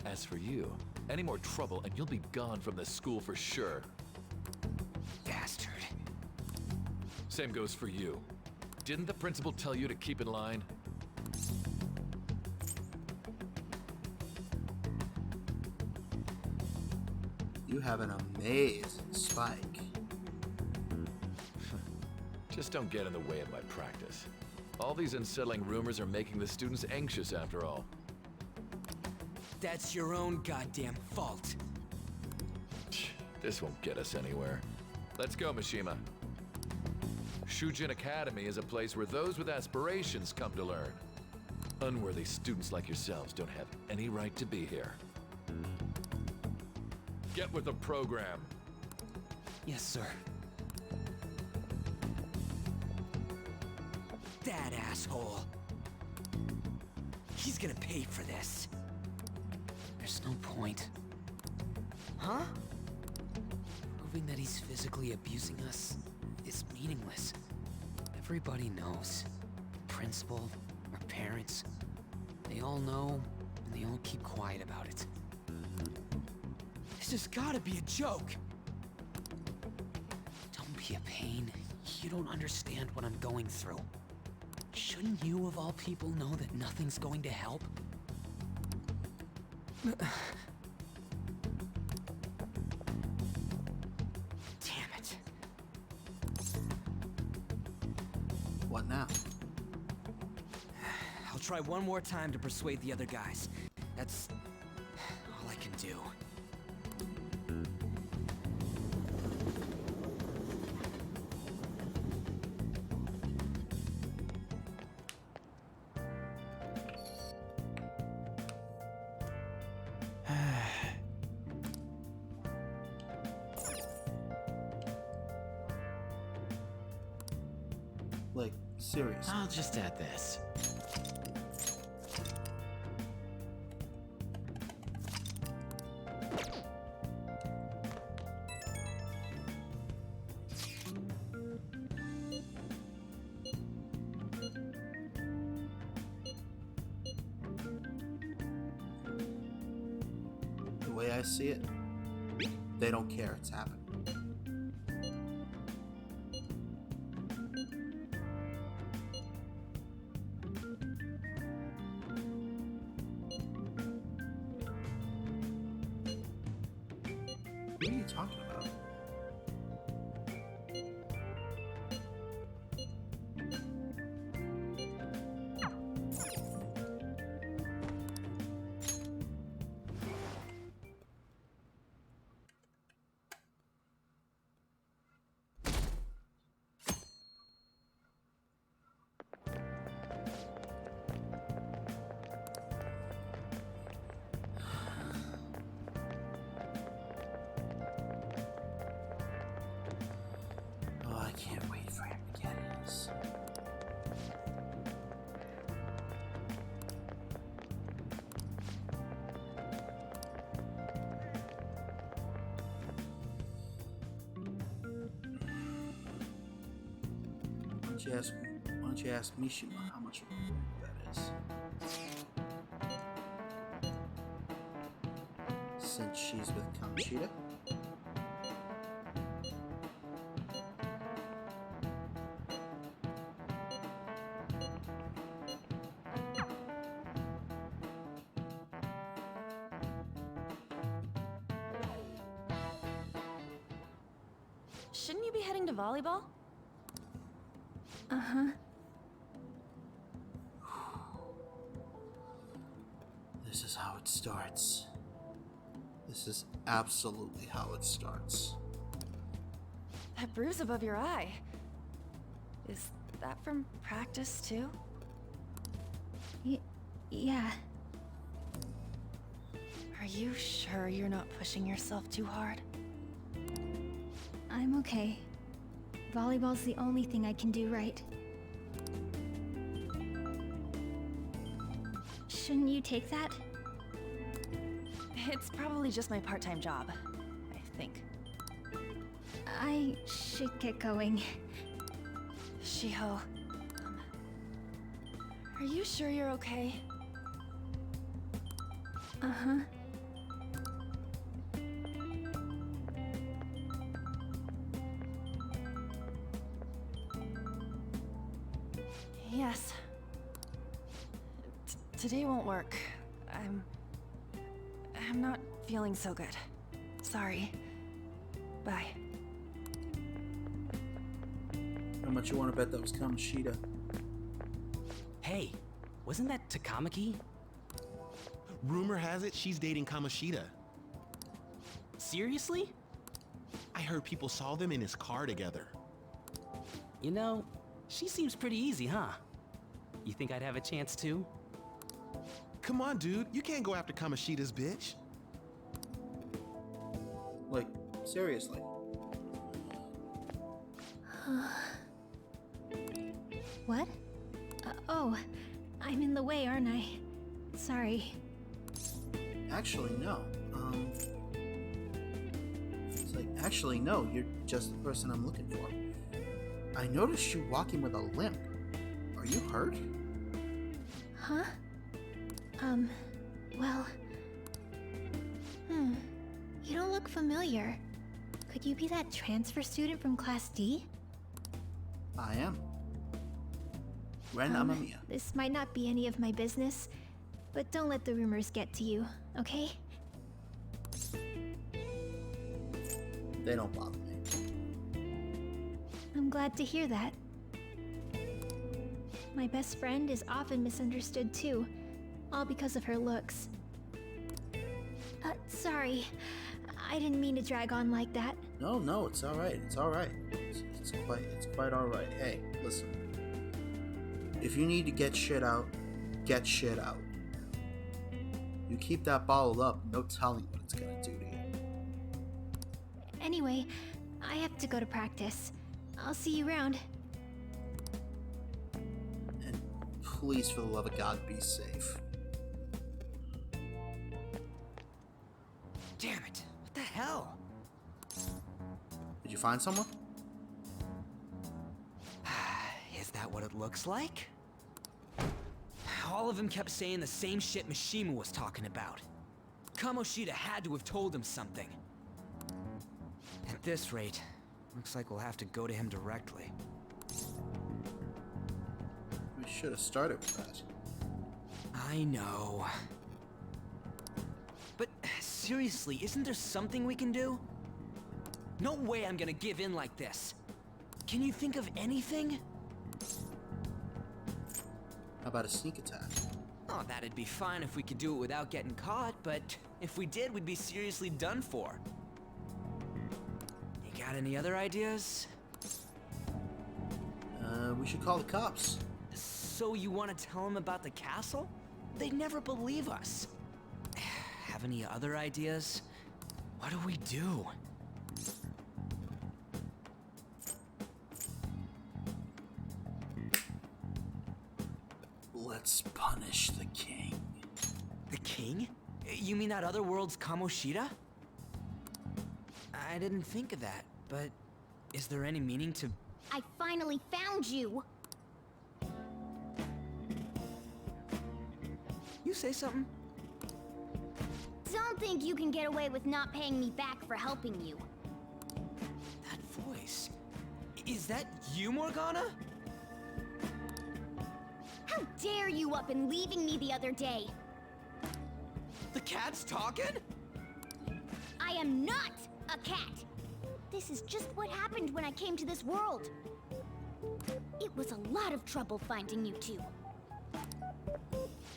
As for you, any more trouble and you'll be gone from this school for sure. Bastard. Same goes for you. Didn't the principal tell you to keep in line? You have an amazing spike. Just don't get in the way of my practice. All these unsettling rumors are making the students anxious after all. That's your own goddamn fault. This won't get us anywhere. Let's go, Mishima. Shujin Academy is a place where those with aspirations come to learn. Unworthy students like yourselves don't have any right to be here. Get with the program. Yes, sir. That asshole. He's gonna pay for this. There's no point. Huh? Proving that he's physically abusing us is meaningless. Everybody knows. The principal, our parents, they all know, and they all keep quiet about it. This has gotta be a joke! Don't be a pain. You don't understand what I'm going through. Shouldn't you, of all people, know that nothing's going to help? Damn it. What now? I'll try one more time to persuade the other guys. That's all I can do. Like, seriously. I'll just add this. The way I see it, they don't care it's happening. What are you talking about? Oh, I can't wait for him to get his. Why don't you ask Mishima how much that is? Since she's with Kamoshida? Shouldn't you be heading to volleyball? Uh-huh. This is how it starts. This is absolutely how it starts. That bruise above your eye. Is that from practice, too? Yeah. Are you sure you're not pushing yourself too hard? I'm okay. Volleyball's the only thing I can do right. Shouldn't you take that? It's probably just my part-time job, I think. I should get going. Shiho, are you sure you're okay? Uh-huh. Yes. Today won't work. I'm not feeling so good. Sorry. Bye. How much you want to bet that was Kamoshida? Hey, wasn't that Takamaki? Rumor has it she's dating Kamoshida. Seriously? I heard people saw them in his car together. You know, she seems pretty easy, huh? You think I'd have a chance too? Come on, dude. You can't go after Kamoshida's bitch. Like, seriously. What? Oh, I'm in the way, aren't I? Sorry. Actually, no. It's like, actually, no, you're just the person I'm looking for. I noticed you walking with a limp. Are you hurt? Huh? Well... You don't look familiar. Could you be that transfer student from Class D? I am. Ren Amamiya. This might not be any of my business, but don't let the rumors get to you, okay? They don't bother me. I'm glad to hear that. My best friend is often misunderstood too, all because of her looks. Sorry. I didn't mean to drag on like that. No, it's alright. It's alright. It's quite alright. Hey, listen. If you need to get shit out, get shit out. You keep that bottled up, no telling what it's gonna do to you. Anyway, I have to go to practice. I'll see you around. And please, for the love of God, be safe. Damn it! What the hell? Did you find someone? Is that what it looks like? All of them kept saying the same shit Mishima was talking about. Kamoshida had to have told him something. At this rate, looks like we'll have to go to him directly. We should have started with that. I know. But seriously, isn't there something we can do? No way I'm gonna give in like this. Can you think of anything? How about a sneak attack? Oh, that'd be fine if we could do it without getting caught, but if we did, we'd be seriously done for. You got any other ideas? We should call the cops. So you want to tell them about the castle? They'd never believe us. Have any other ideas? What do we do? Let's punish the king. The king? You mean that other world's Kamoshida? I didn't think of that, but is there any meaning to... I finally found you! You say something? Don't think you can get away with not paying me back for helping you. That voice... Is that you, Morgana? How dare you up and leaving me the other day? The cat's talking? I am not a cat! This is just what happened when I came to this world. It was a lot of trouble finding you two.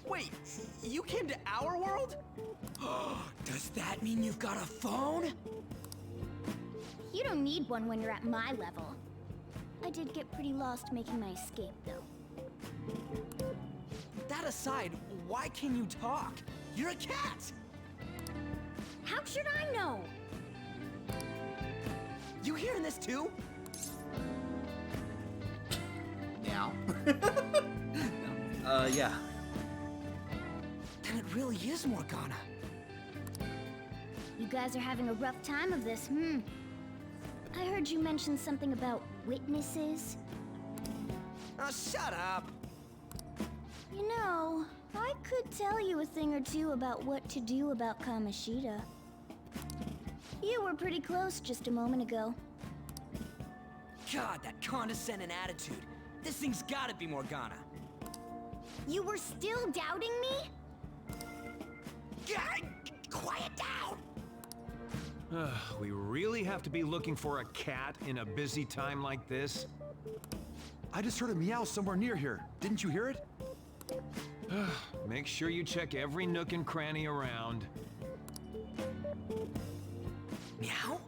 Wait, you came to our world? Does that mean you've got a phone? You don't need one when you're at my level. I did get pretty lost making my escape, though. That aside, why can you talk? You're a cat! How should I know? You hearing this too? Meow. Yeah. Then it really is Morgana. You guys are having a rough time of this, I heard you mention something about witnesses. Oh, shut up! You know, I could tell you a thing or two about what to do about Kamoshida. You were pretty close just a moment ago. God, that condescending attitude. This thing's gotta be Morgana. You were still doubting me? Quiet down! We really have to be looking for a cat in a busy time like this? I just heard a meow somewhere near here. Didn't you hear it? Make sure you check every nook and cranny around. Meow?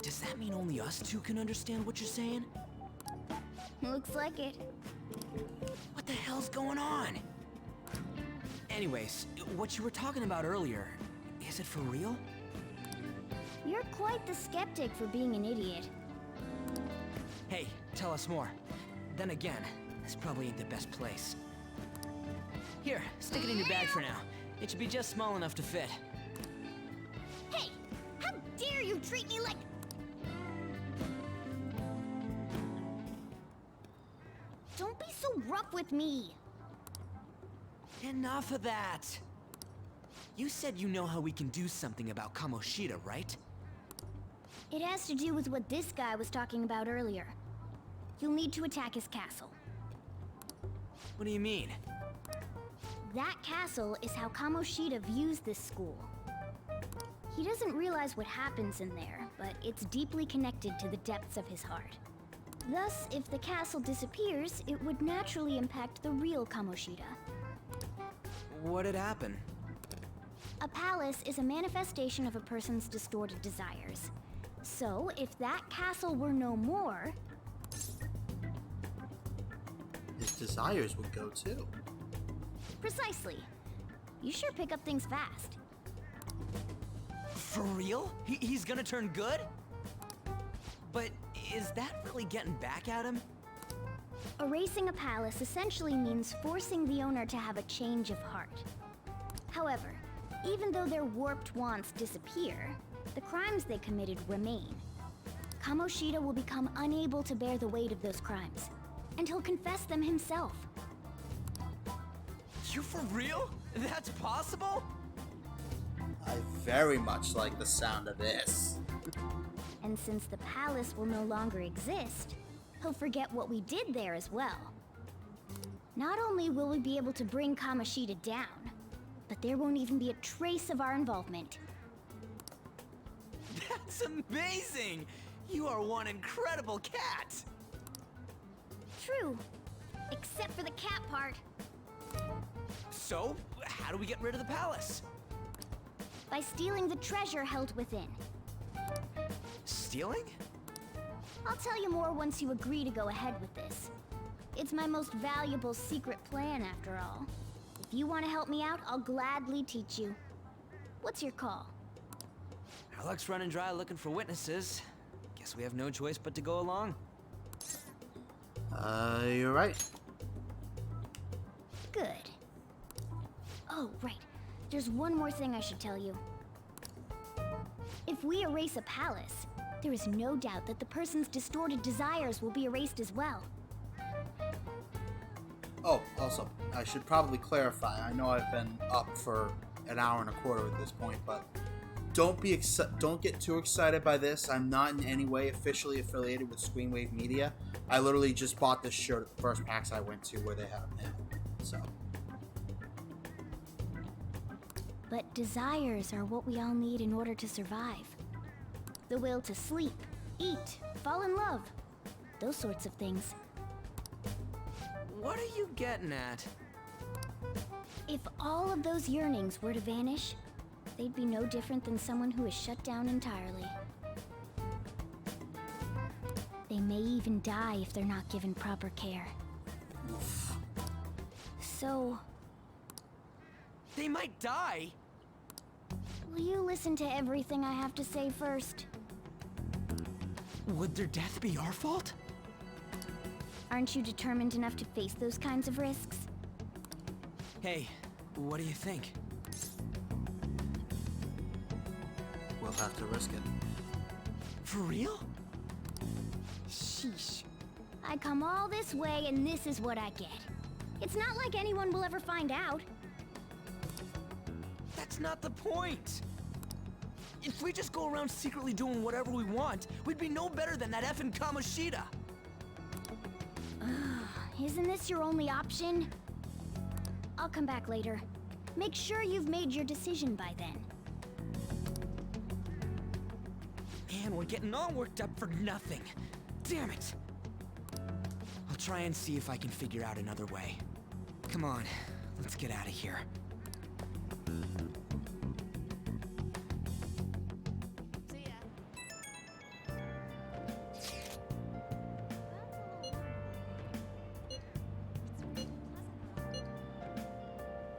Does that mean only us two can understand what you're saying? Looks like it. What the hell's going on? Anyways, what you were talking about earlier, is it for real? You're quite the skeptic for being an idiot. Hey, tell us more. Then again, this probably ain't the best place. Here, stick it in your bag for now. It should be just small enough to fit. Hey! How dare you treat me like... Don't be so rough with me! Enough of that! You said you know how we can do something about Kamoshida, right? It has to do with what this guy was talking about earlier. You'll need to attack his castle. What do you mean? That castle is how Kamoshida views this school. He doesn't realize what happens in there, but it's deeply connected to the depths of his heart. Thus, if the castle disappears, it would naturally impact the real Kamoshida. What'd happen? A palace is a manifestation of a person's distorted desires. So, if that castle were no more... his desires would go too. Precisely. You sure pick up things fast. For real? He's gonna turn good? But is that really getting back at him? Erasing a palace essentially means forcing the owner to have a change of heart. However, even though their warped wants disappear, the crimes they committed remain. Kamoshida will become unable to bear the weight of those crimes, and he'll confess them himself. You for real? That's possible? I very much like the sound of this. And since the palace will no longer exist, he'll forget what we did there as well. Not only will we be able to bring Kamoshida down, but there won't even be a trace of our involvement. That's amazing! You are one incredible cat! True. Except for the cat part. So, how do we get rid of the palace? By stealing the treasure held within. Stealing? I'll tell you more once you agree to go ahead with this. It's my most valuable secret plan, after all. If you want to help me out, I'll gladly teach you. What's your call? Our luck's running dry looking for witnesses. Guess we have no choice but to go along. You're right. Good. Oh, right. There's one more thing I should tell you. If we erase a palace, there is no doubt that the person's distorted desires will be erased as well. Oh, also, I should probably clarify. I know I've been up for an hour and a quarter at this point, but don't get too excited by this. I'm not in any way officially affiliated with Screenwave Media. I literally just bought this shirt at the first PAX I went to where they have it now. So. But desires are what we all need in order to survive. The will to sleep, eat, fall in love. Those sorts of things. What are you getting at? If all of those yearnings were to vanish, they'd be no different than someone who is shut down entirely. They may even die if they're not given proper care. Oof. So... They might die? Will you listen to everything I have to say first? Would their death be our fault? Aren't you determined enough to face those kinds of risks? Hey, what do you think? We'll have to risk it. For real? Sheesh. I come all this way and this is what I get. It's not like anyone will ever find out. That's not the point! If we just go around secretly doing whatever we want, we'd be no better than that effing Kamoshida! Isn't this your only option? I'll come back later. Make sure you've made your decision by then. Man, we're getting all worked up for nothing. Damn it! I'll try and see if I can figure out another way. Come on, let's get out of here.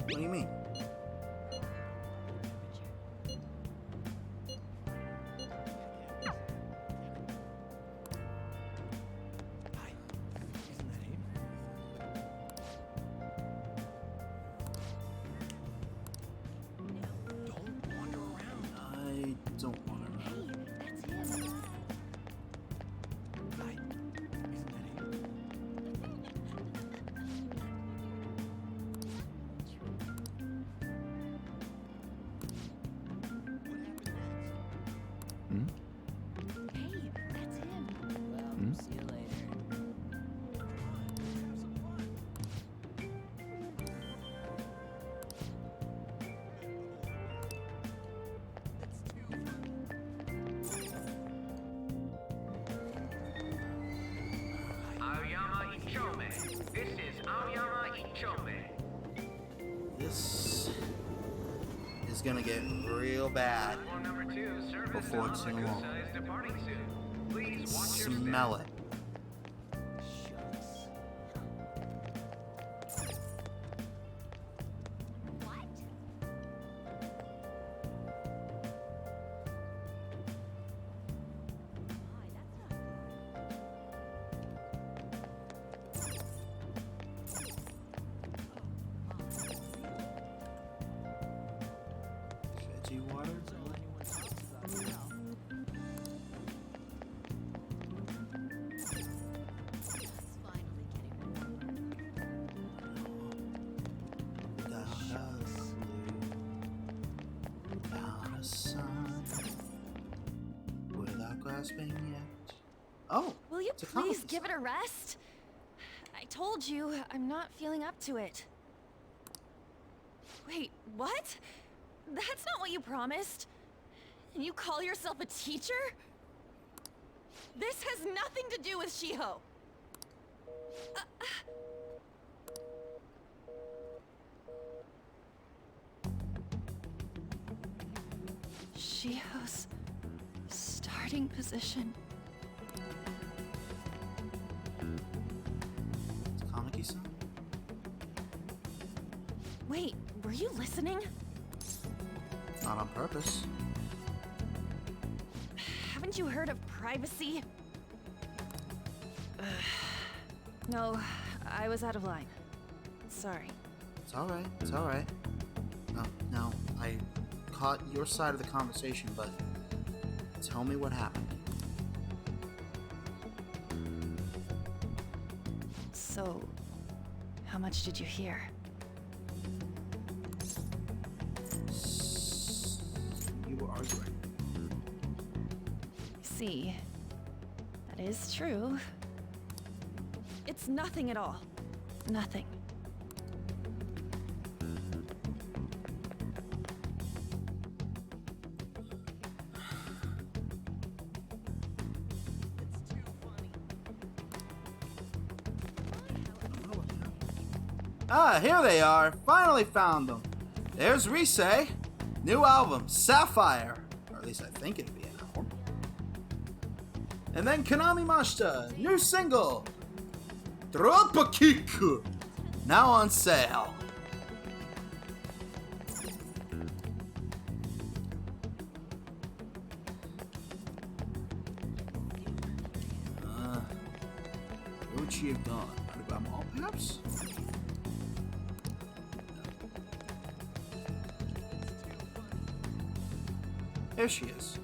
What do you mean? I don't wander around. See you later. Aoyama Ichome. This is Aoyama Ichome. This is gonna get real bad before too long. Smell it. Veggie water? Without grasping yet. Oh, Will you it's a please comic give it a rest? I told you, I'm not feeling up to it. Wait, what? That's not what you promised. And you call yourself a teacher? This has nothing to do with Shiho. Shiho's starting position. It's Kaneki-san? Wait, were you listening? Not on purpose. Haven't you heard of privacy? No, I was out of line. Sorry. It's alright, it's alright. Now, I caught your side of the conversation, but tell me what happened. So, how much did you hear? You were arguing. See, that is true. It's nothing at all. Nothing. Ah, here they are. Finally found them. There's Rise. New album, Sapphire. Or at least I think it'd be an album. And then Konami Mashita, new single, Dropkick, now on sale. Where would she have gone? Underground Mall, perhaps? There she is.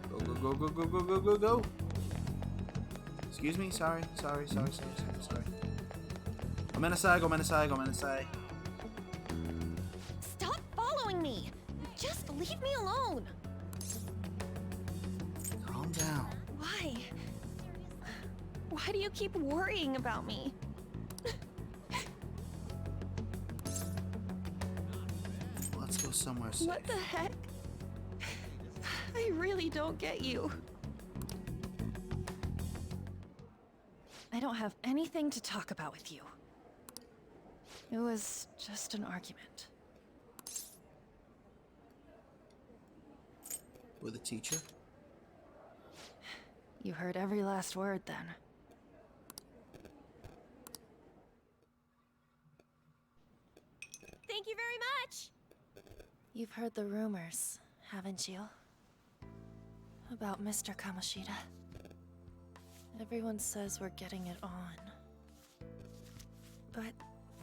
Go, go, go, go, go, go, go, go, go. Excuse me, sorry. Go Menasai. Stop following me! Just leave me alone! Calm down. Why? Why do you keep worrying about me? Let's go somewhere safe. What the heck? I really don't get you. I don't have anything to talk about with you. It was just an argument. With a teacher? You heard every last word then. Thank you very much! You've heard the rumors, haven't you? About Mr. Kamoshida. Everyone says we're getting it on. But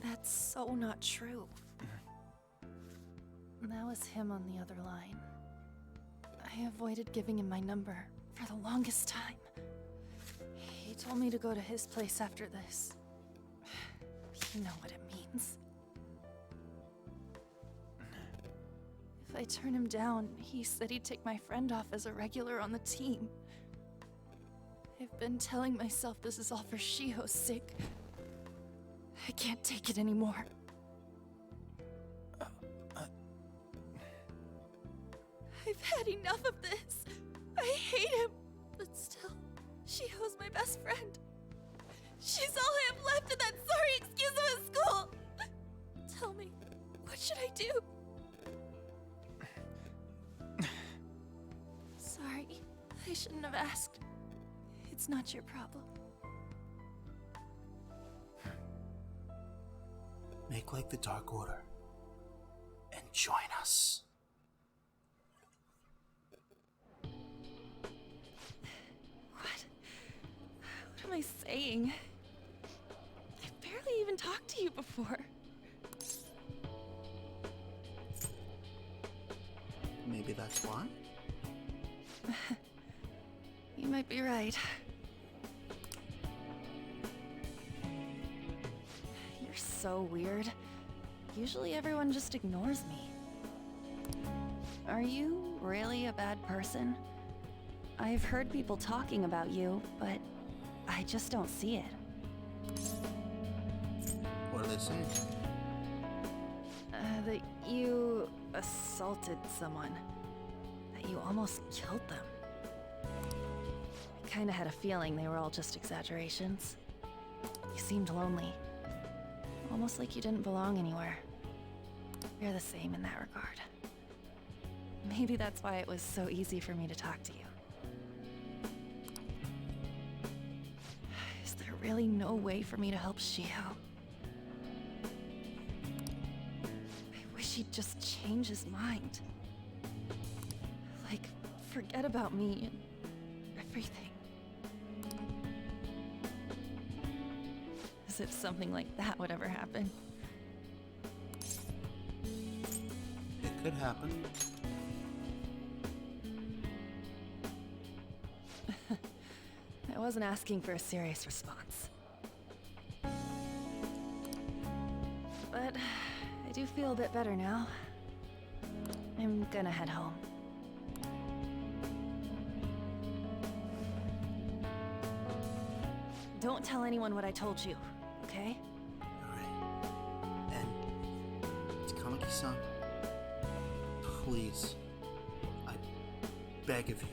that's so not true. That was him on the other line. I avoided giving him my number for the longest time. He told me to go to his place after this. You know what it means. If I turn him down, he said he'd take my friend off as a regular on the team. I've been telling myself this is all for Shiho's sake. I can't take it anymore. I've had enough of this. I hate him. But still, Shiho's my best friend. She's all I have left in that sorry excuse of a school. Tell me, what should I do? Sorry, I shouldn't have asked. It's not your problem. Make like the Dark Order and join us. What am I saying? I've barely even talked to you before. Maybe that's why? You might be right. You're so weird. Usually everyone just ignores me. Are you really a bad person? I've heard people talking about you, but I just don't see it. What are they saying? That you assaulted someone. That you almost killed them. I kinda had a feeling they were all just exaggerations. You seemed lonely. Almost like you didn't belong anywhere. You're the same in that regard. Maybe that's why it was so easy for me to talk to you. Is there really no way for me to help Shiho? I wish he'd just change his mind. Like, forget about me and everything. As if something like that would ever happen. It could happen. I wasn't asking for a serious response. But I do feel a bit better now. I'm gonna head home. Don't tell anyone what I told you, okay? Alright. And Takamaki-san, please, I beg of you,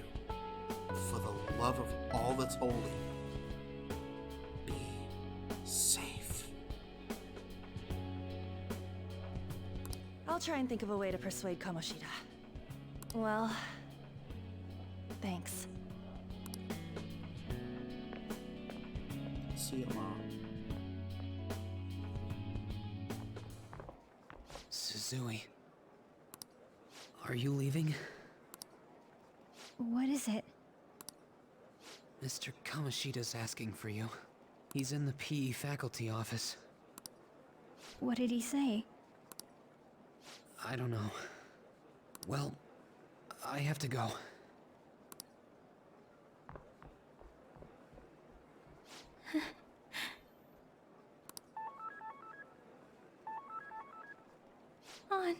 for the love of all that's holy, be safe. I'll try and think of a way to persuade Kamoshida. Well, thanks. See you, Mom. Suzui. Are you leaving? What is it? Mr. Kamoshida's asking for you. He's in the PE faculty office. What did he say? I don't know. Well, I have to go. On.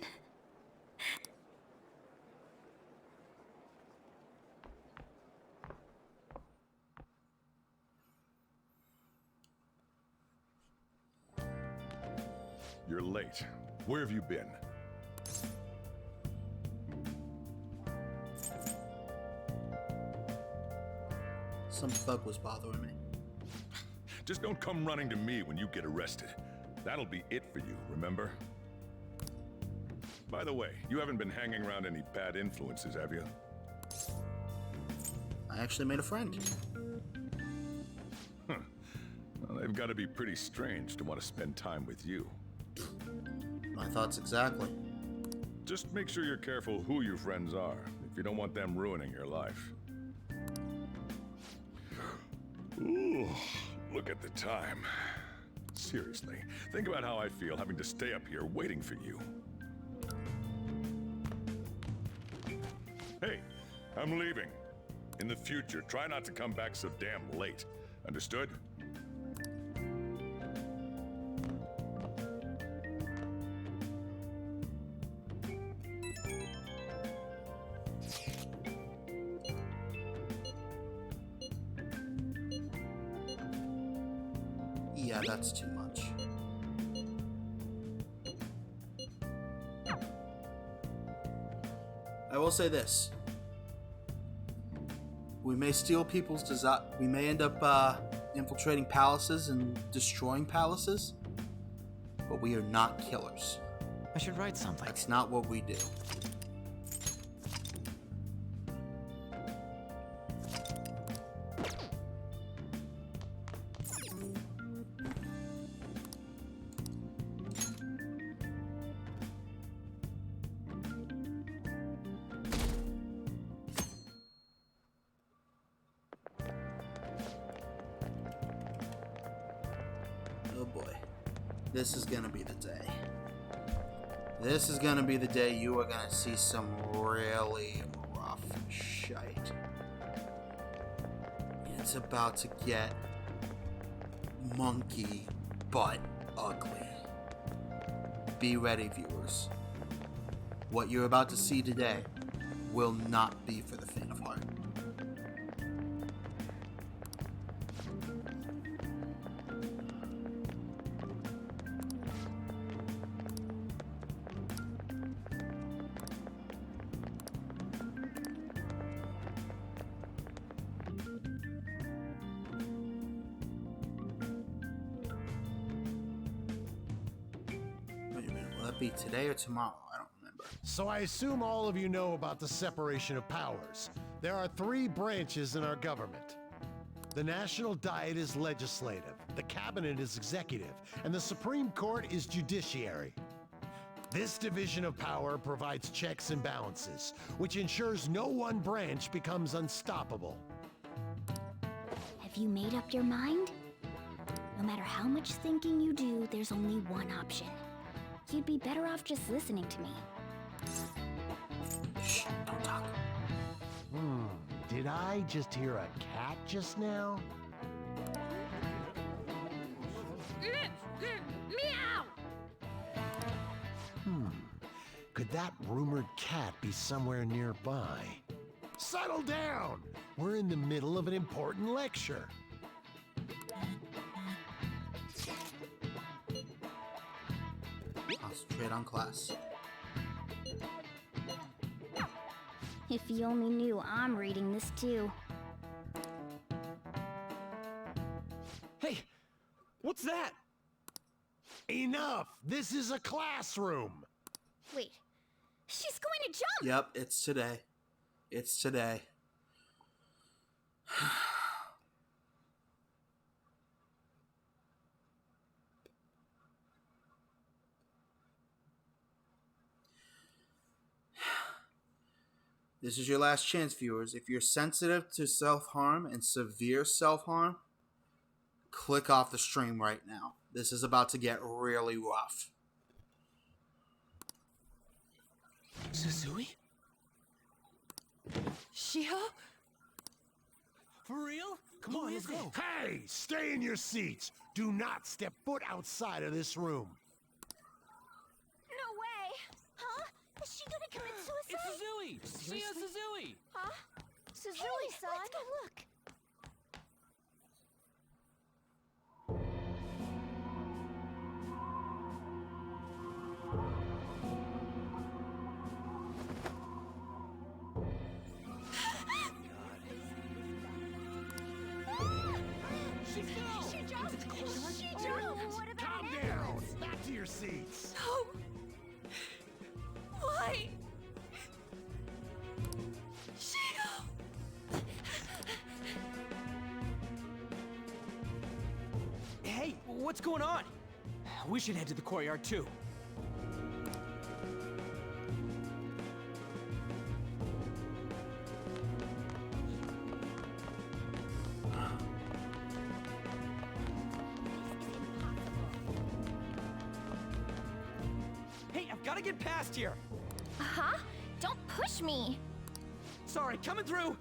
you're late. Where have you been? Some thug was bothering me. Just don't come running to me when you get arrested. That'll be it for you, remember? By the way, you haven't been hanging around any bad influences, have you? I actually made a friend. Huh. Well, they've got to be pretty strange to want to spend time with you. My thoughts exactly. Just make sure you're careful who your friends are, if you don't want them ruining your life. Ooh, look at the time. Seriously, think about how I feel having to stay up here waiting for you. Hey, I'm leaving. In the future, try not to come back so damn late. Understood? Yeah, that's too much. I will say this. We may steal people's desire. We may end up infiltrating palaces and destroying palaces, but we are not killers. I should write something. That's not what we do. Oh boy. This is gonna be the day. This is gonna be the day you are gonna see some really rough shite. It's about to get monkey butt ugly. Be ready, viewers. What you're about to see today will not be for the faint of heart. Wait a minute, will that be today or tomorrow? I don't remember. So I assume all of you know about the separation of powers. There are 3 branches in our government. The National Diet is legislative, the Cabinet is executive, and the Supreme Court is judiciary. This division of power provides checks and balances, which ensures no one branch becomes unstoppable. Have you made up your mind? No matter how much thinking you do, there's only one option. You'd be better off just listening to me. Shh, don't talk. Did I just hear a cat just now? Meow! Could that rumored cat be somewhere nearby? Settle down! We're in the middle of an important lecture. Concentrate on class. If you only knew I'm reading this too. Hey, what's that? Enough! This is a classroom! Wait, she's going to jump! Yep, it's today. It's today. This is your last chance, viewers. If you're sensitive to self-harm and severe self-harm, click off the stream right now. This is about to get really rough. Suzui? Shio? For real? Come on, let's go. Hey, stay in your seats. Do not step foot outside of this room. No way! Huh? Is she gonna commit suicide? It's Suzui! Shia Suzui! Huh? Suzui-san? Let's go look. She jumped! What about Calm down! Back to your seats! No! Why? Shio! Hey, what's going on? We should head to the courtyard too. Hey, I've got to get past here. Huh? Don't push me. Sorry, coming through.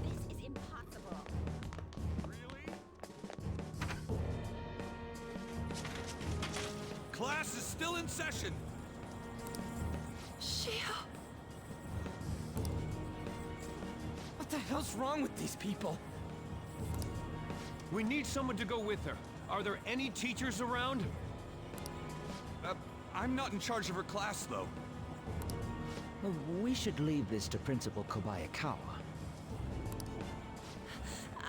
This is impossible. Class is still in session. Shio! What the hell's wrong with these people? We need someone to go with her. Are there any teachers around? I'm not in charge of her class, though. We should leave this to Principal Kobayakawa.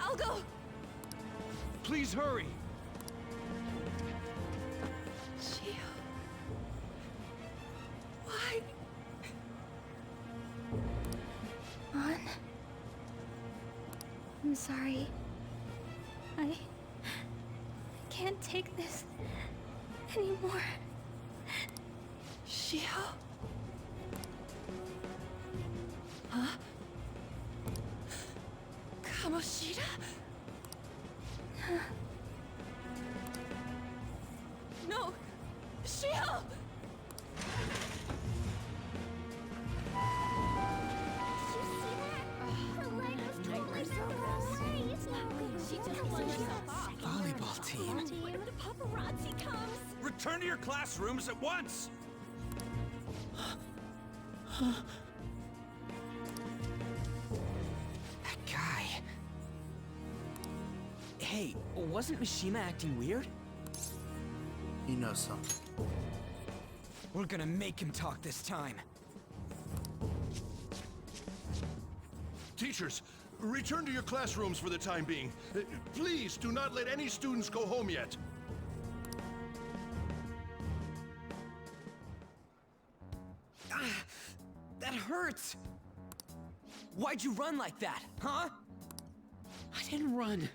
I'll go! Please hurry! Shio... Why? On... I'm sorry. I can't take this anymore. Shio? Huh? Kamoshida? No! Shio! Volleyball team. When the paparazzi comes! Return to your classrooms at once! That guy. Hey, wasn't Mishima acting weird? He knows something. We're gonna make him talk this time. Teachers, return to your classrooms for the time being. Please do not let any students go home yet. That hurts! Why'd you run like that, huh? I didn't run.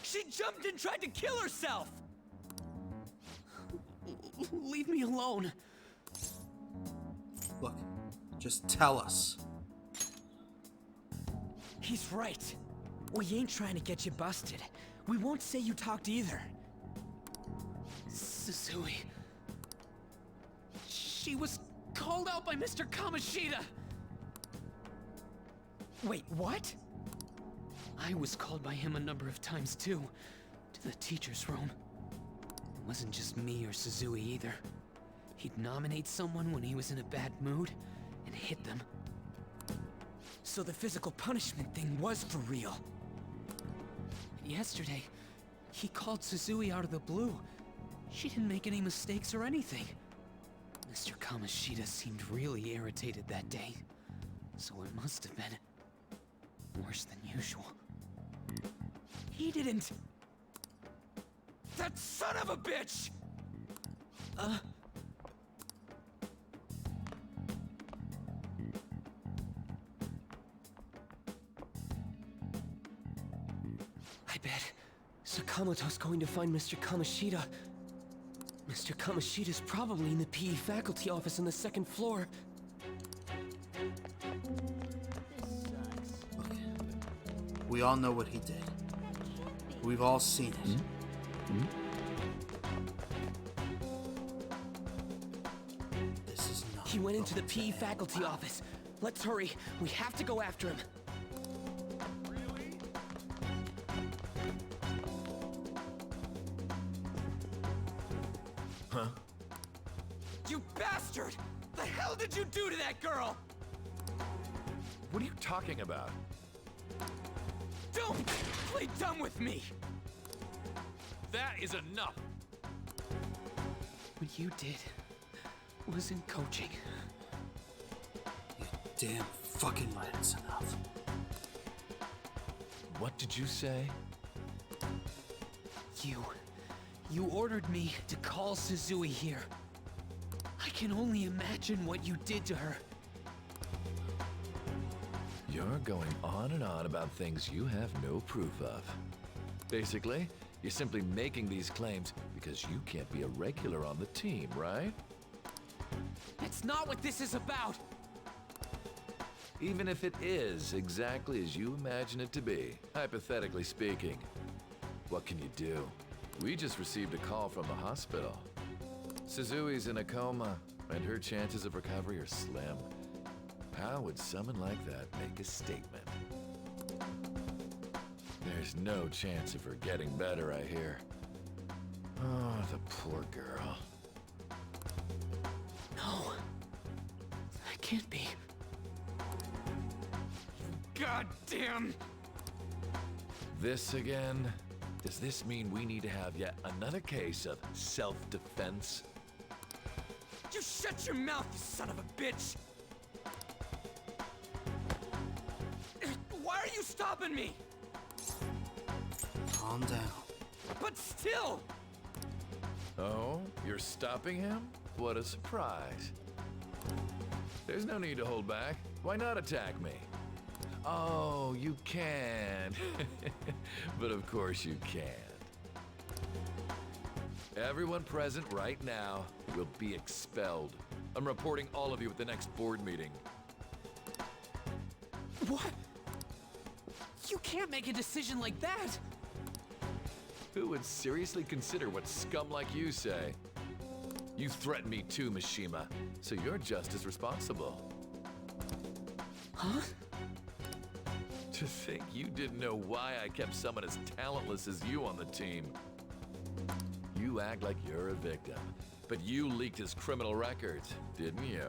She jumped and tried to kill herself! Leave me alone. Look, just tell us. He's right. We ain't trying to get you busted. We won't say you talked either. Susui. She was called out by Mr. Kamoshida! Wait, what? I was called by him a number of times too, to the teacher's room. It wasn't just me or Susui either. He'd nominate someone when he was in a bad mood, and hit them. So the physical punishment thing was for real. And yesterday, he called Susui out of the blue. She didn't make any mistakes or anything. Mr. Kamoshida seemed really irritated that day, so it must have been worse than usual. He didn't... That son of a bitch! I bet Sakamoto's going to find Mr. Kamoshida. Mr. Kamoshida's probably in the PE faculty office on the second floor. We all know what he did. We've all seen it. This is not... He went into the PE faculty office. Let's hurry. We have to go after him. Huh? You bastard! The hell did you do to that girl? What are you talking about? Don't play dumb with me! That is enough! What you did was in coaching. You damn fucking right it's enough. What did you say? You ordered me to call Suzui here. I can only imagine what you did to her. You're going on and on about things you have no proof of. Basically, you're simply making these claims because you can't be a regular on the team, right? That's not what this is about! Even if it is exactly as you imagine it to be, hypothetically speaking, what can you do? We just received a call from the hospital. Suzui's in a coma, and her chances of recovery are slim. How would someone like that make a statement? There's no chance of her getting better, I hear. Oh, the poor girl. No. That can't be. Goddamn! This again? Does this mean we need to have yet another case of self-defense? You shut your mouth, you son of a bitch! Why are you stopping me? Calm down. But still! Oh, you're stopping him? What a surprise. There's no need to hold back. Why not attack me? Oh, you can. But of course you can't. Everyone present right now will be expelled. I'm reporting all of you at the next board meeting. What? You can't make a decision like that! Who would seriously consider what scum like you say? You threatened me too, Mishima, so you're just as responsible. Huh? To think you didn't know why I kept someone as talentless as you on the team. You act like you're a victim, but you leaked his criminal records, didn't you?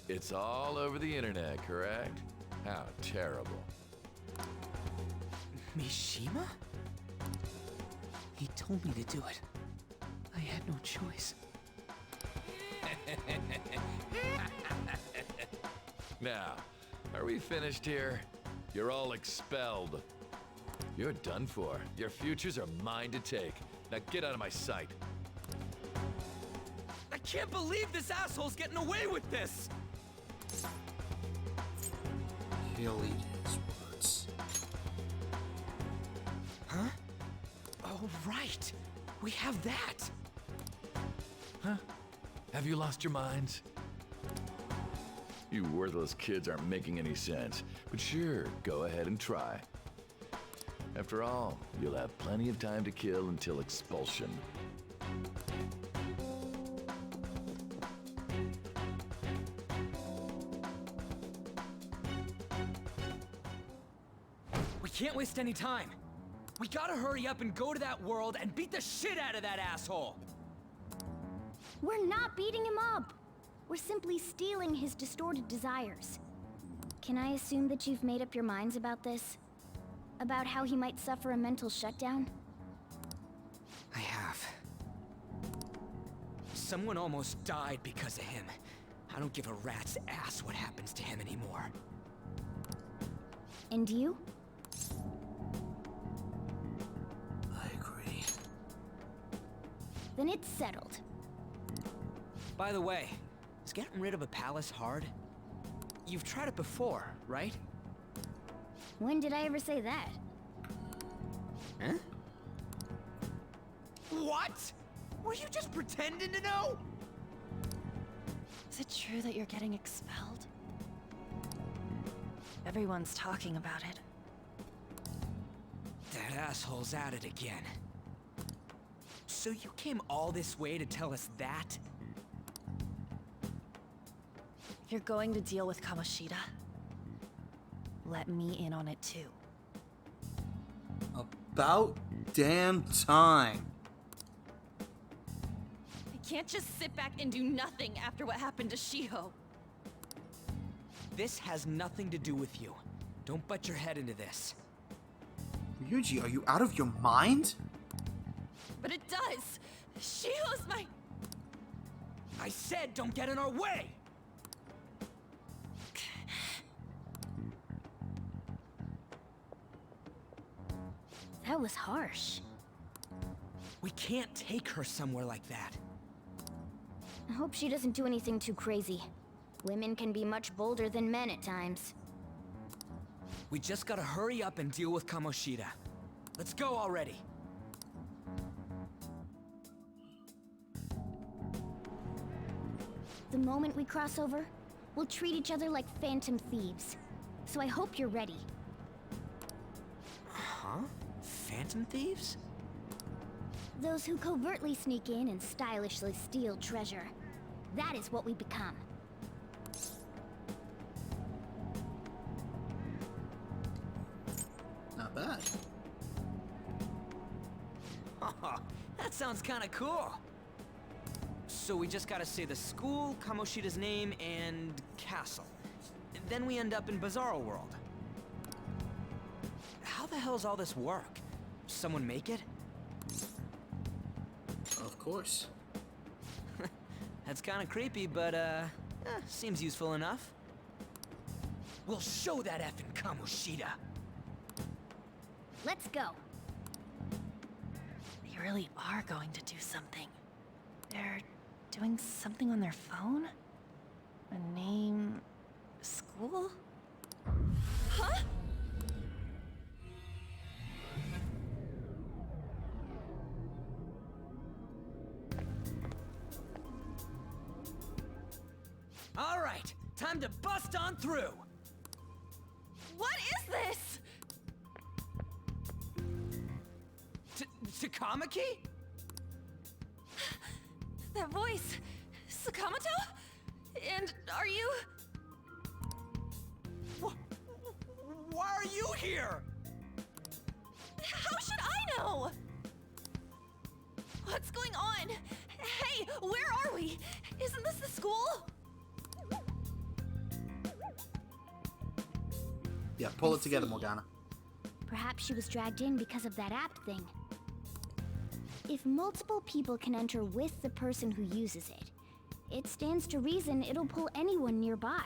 It's all over the internet, correct? How terrible. Mishima? He told me to do it. I had no choice. Now, are we finished here? You're all expelled. You're done for. Your futures are mine to take. Now get out of my sight. I can't believe this asshole's getting away with this! He'll eat his words. Huh? Oh, right. We have that. Huh? Have you lost your minds? You worthless kids aren't making any sense, but sure, go ahead and try. After all, you'll have plenty of time to kill until expulsion. We can't waste any time. We gotta hurry up and go to that world and beat the shit out of that asshole! We're not beating him up. We're simply stealing his distorted desires. Can I assume that you've made up your minds about this? About how he might suffer a mental shutdown? I have. Someone almost died because of him. I don't give a rat's ass what happens to him anymore. And you? I agree. Then it's settled. By the way, is getting rid of a palace hard? You've tried it before, right? When did I ever say that? Huh? What? Were you just pretending to know? Is it true that you're getting expelled? Everyone's talking about it. That asshole's at it again. So you came all this way to tell us that? If you're going to deal with Kamoshida, let me in on it too. About damn time. I can't just sit back and do nothing after what happened to Shiho. This has nothing to do with you. Don't butt your head into this. Ryuji, are you out of your mind? But it does! Shiho's my... I said don't get in our way! That was harsh. We can't take her somewhere like that. I hope she doesn't do anything too crazy. Women can be much bolder than men at times. We just gotta hurry up and deal with Kamoshida. Let's go already. The moment we cross over, we'll treat each other like phantom thieves. So I hope you're ready. Huh? Phantom thieves? Those who covertly sneak in and stylishly steal treasure. That is what we become. Not bad. That sounds kinda cool. So we just gotta say the school, Kamoshida's name, and castle. Then we end up in Bizarro World. How the hell's all this work? Someone make it? Of course. That's kinda creepy, but seems useful enough. We'll show that effing Kamoshida. Let's go. They really are going to do something. They're doing something on their phone? A name... school? Huh? All right, time to bust on through. What is this? Takamaki? That voice... Sakamoto? And are you... Why are you here? How should I know? What's going on? Hey, where are we? Isn't this the school? Yeah, pull it together, Morgana. Perhaps she was dragged in because of that app thing. If multiple people can enter with the person who uses it, it stands to reason it'll pull anyone nearby.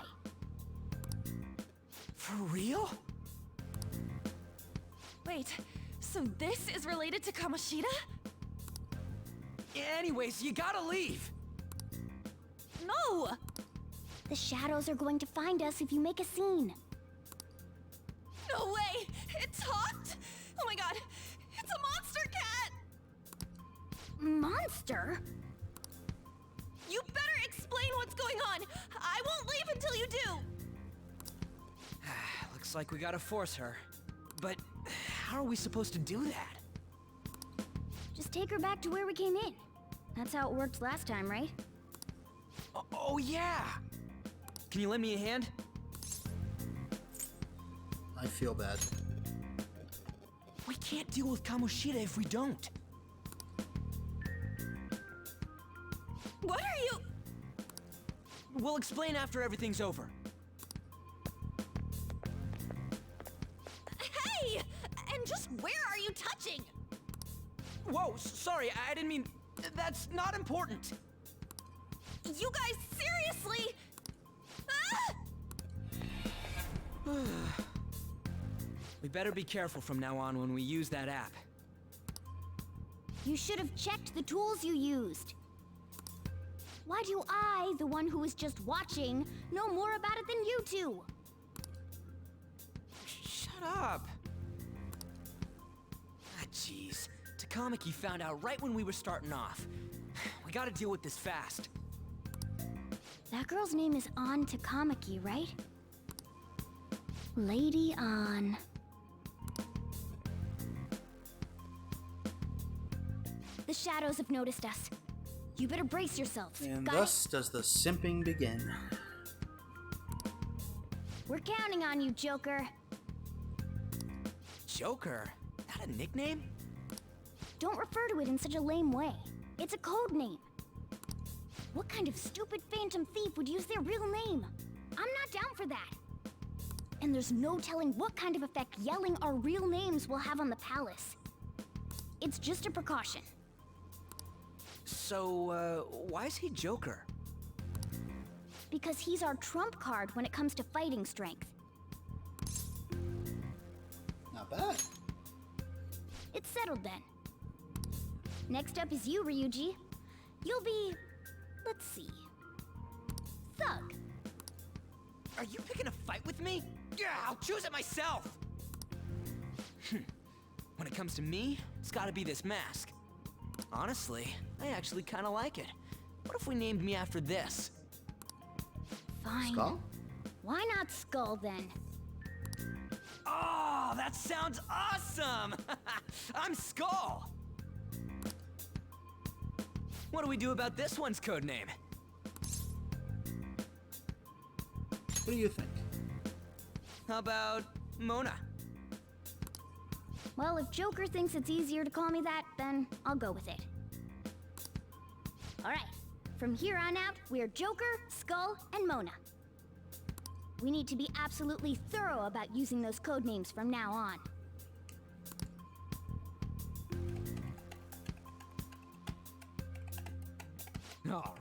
For real? Wait, so this is related to Kamoshida? Anyways, you gotta leave. No! The shadows are going to find us if you make a scene. No way! It talked? Oh my god! It's a monster cat! Monster? You better explain what's going on! I won't leave until you do! Looks like we gotta force her. But how are we supposed to do that? Just take her back to where we came in. That's how it worked last time, right? Oh yeah! Can you lend me a hand? I feel bad. We can't deal with Kamoshida if we don't. What are you... We'll explain after everything's over. Hey! And just where are you touching? Whoa, sorry, I didn't mean... That's not important. You guys, seriously? Ah! We better be careful from now on when we use that app. You should have checked the tools you used. Why do I, the one who was just watching, know more about it than you two? Shut up. Ah, jeez. Takamaki found out right when we were starting off. We gotta deal with this fast. That girl's name is An Takamaki, right? Lady An. The shadows have noticed us. You better brace yourselves. And Got thus it? does the simping begin. We're counting on you, Joker. Joker? That a nickname? Don't refer to it in such a lame way. It's a code name. What kind of stupid phantom thief would use their real name? I'm not down for that. And there's no telling what kind of effect yelling our real names will have on the palace. It's just a precaution. So, why is he Joker? because he's our trump card when it comes to fighting strength. Not bad. It's settled then. Next up is you, Ryuji. You'll be... let's see... Thug. Are you picking a fight with me? Yeah, I'll choose it myself! When it comes to me, it's gotta be this mask. Honestly, I actually kinda like it. What if we named me after this? Fine. Skull? Why not Skull then? Oh, that sounds awesome! I'm Skull! What do we do about this one's codename? What do you think? How about Mona? Well, if Joker thinks it's easier to call me that, then I'll go with it. Alright, from here on out, we're Joker, Skull, and Mona. We need to be absolutely thorough about using those codenames from now on.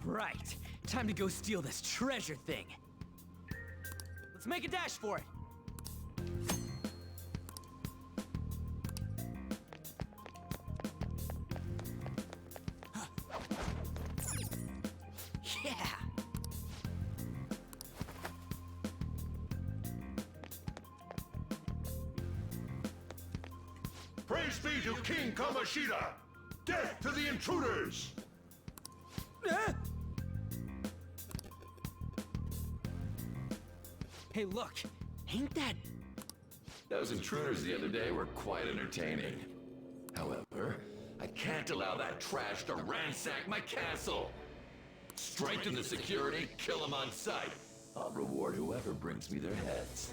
Alright, time to go steal this treasure thing. Let's make a dash for it. Yeah! Praise be to King Kamoshida! Death to the intruders! Hey, look! Ain't that... Those intruders the other day were quite entertaining. However, I can't allow that trash to ransack my castle! Strengthen the security, kill them on sight. I'll reward whoever brings me their heads.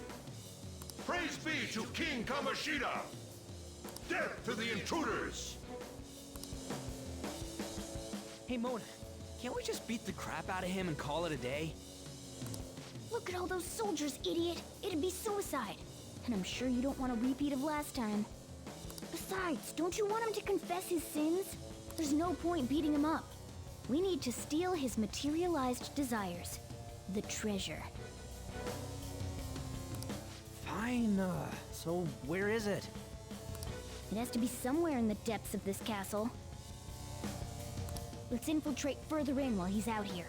Praise be to King Kamoshida! Death to the intruders! Hey, Mona, can't we just beat the crap out of him and call it a day? Look at all those soldiers, idiot! It'd be suicide. And I'm sure you don't want a repeat of last time. Besides, don't you want him to confess his sins? There's no point beating him up. We need to steal his materialized desires. The treasure. Fine, so where is it? It has to be somewhere in the depths of this castle. Let's infiltrate further in while he's out here.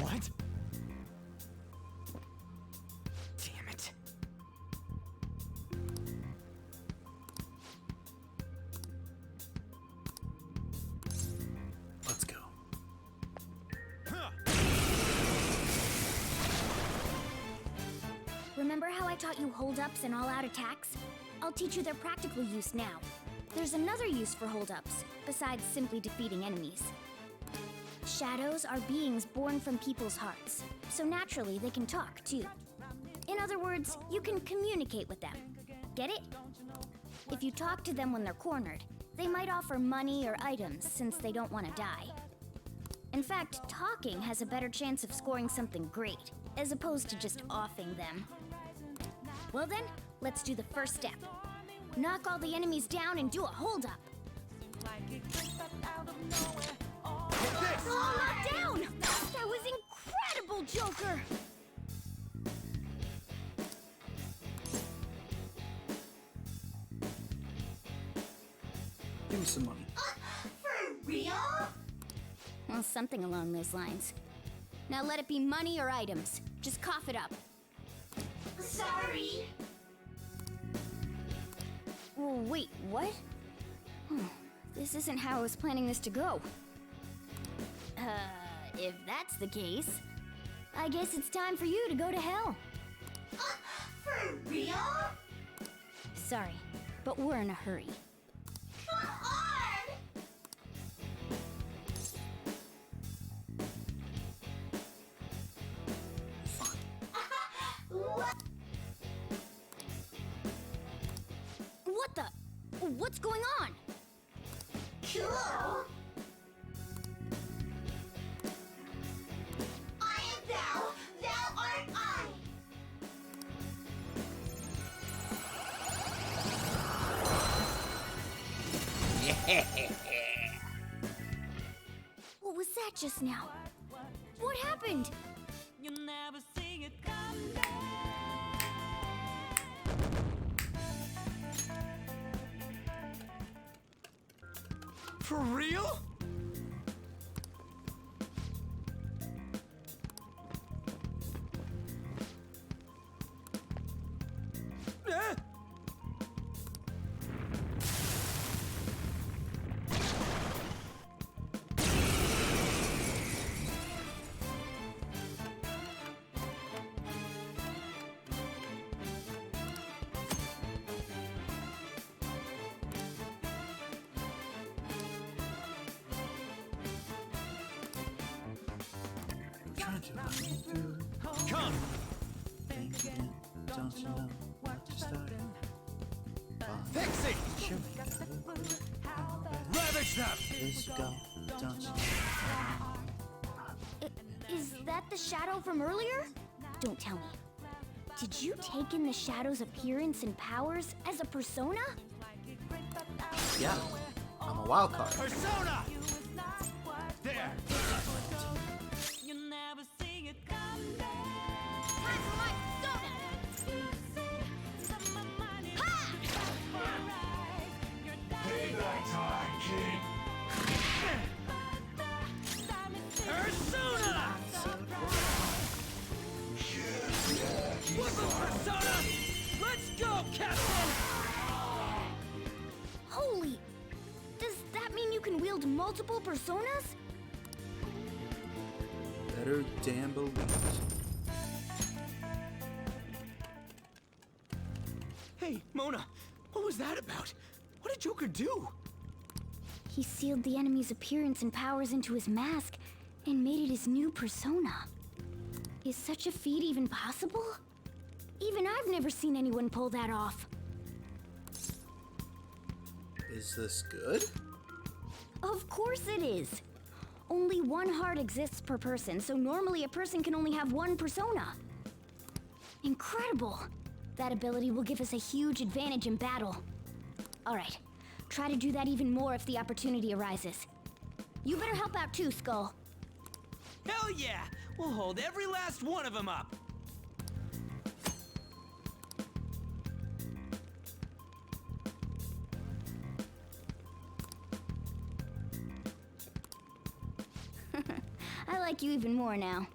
What? Damn it. Let's go. Remember how I taught you hold-ups and all-out attacks? I'll teach you their practical use now. There's another use for hold-ups, besides simply defeating enemies. Shadows are beings born from people's hearts, so naturally they can talk, too. In other words, you can communicate with them. Get it? If you talk to them when they're cornered, they might offer money or items since they don't want to die. In fact, talking has a better chance of scoring something great, as opposed to just offing them. Well then, let's do the first step. Knock all the enemies down and do a hold-up. All knocked down! That was incredible, Joker! Give me some money. For real? Well, something along those lines. Now let it be money or items. Just cough it up. Sorry. Oh, wait, what? This isn't how I was planning this to go. If that's the case, I guess it's time for you to go to hell. For real? Sorry, but we're in a hurry. Come on! What the? What's going on? Cool. I am thou, thou art I. Yeah. What was that just now? What happened? For real? Come! Don't you know what you started? Fix it! Ravage them! Let's go, don't you Is that the shadow from earlier? Don't tell me. Did you take in the shadow's appearance and powers as a persona? Yeah, I'm a wild card. Persona! There! Payback time, King. Persona! What's up, Persona? Let's go, Captain! Holy! Does that mean you can wield multiple personas? Better damn believe it. Hey, Mona, what was that about? What did Joker do? He sealed the enemy's appearance and powers into his mask and made it his new persona. Is such a feat even possible? Even I've never seen anyone pull that off. Is this good? Of course it is. Only one heart exists per person, so normally a person can only have one persona. Incredible! That ability will give us a huge advantage in battle. Alright, try to do that even more if the opportunity arises. You better help out too, Skull. Hell yeah! We'll hold every last one of them up! I like you even more now.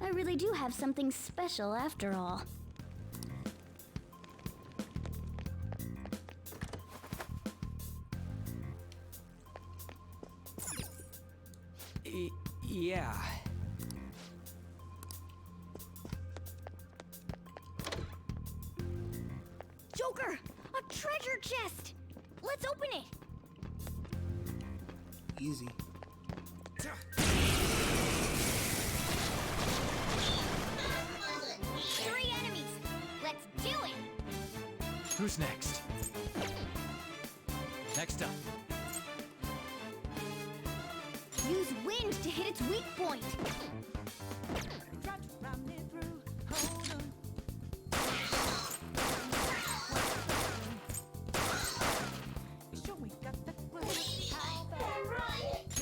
I really do have something special after all. Yeah. Joker! A treasure chest! Let's open it! Easy. 3 enemies! Let's do it! Who's next? Next up. Use wind to hit its weak point!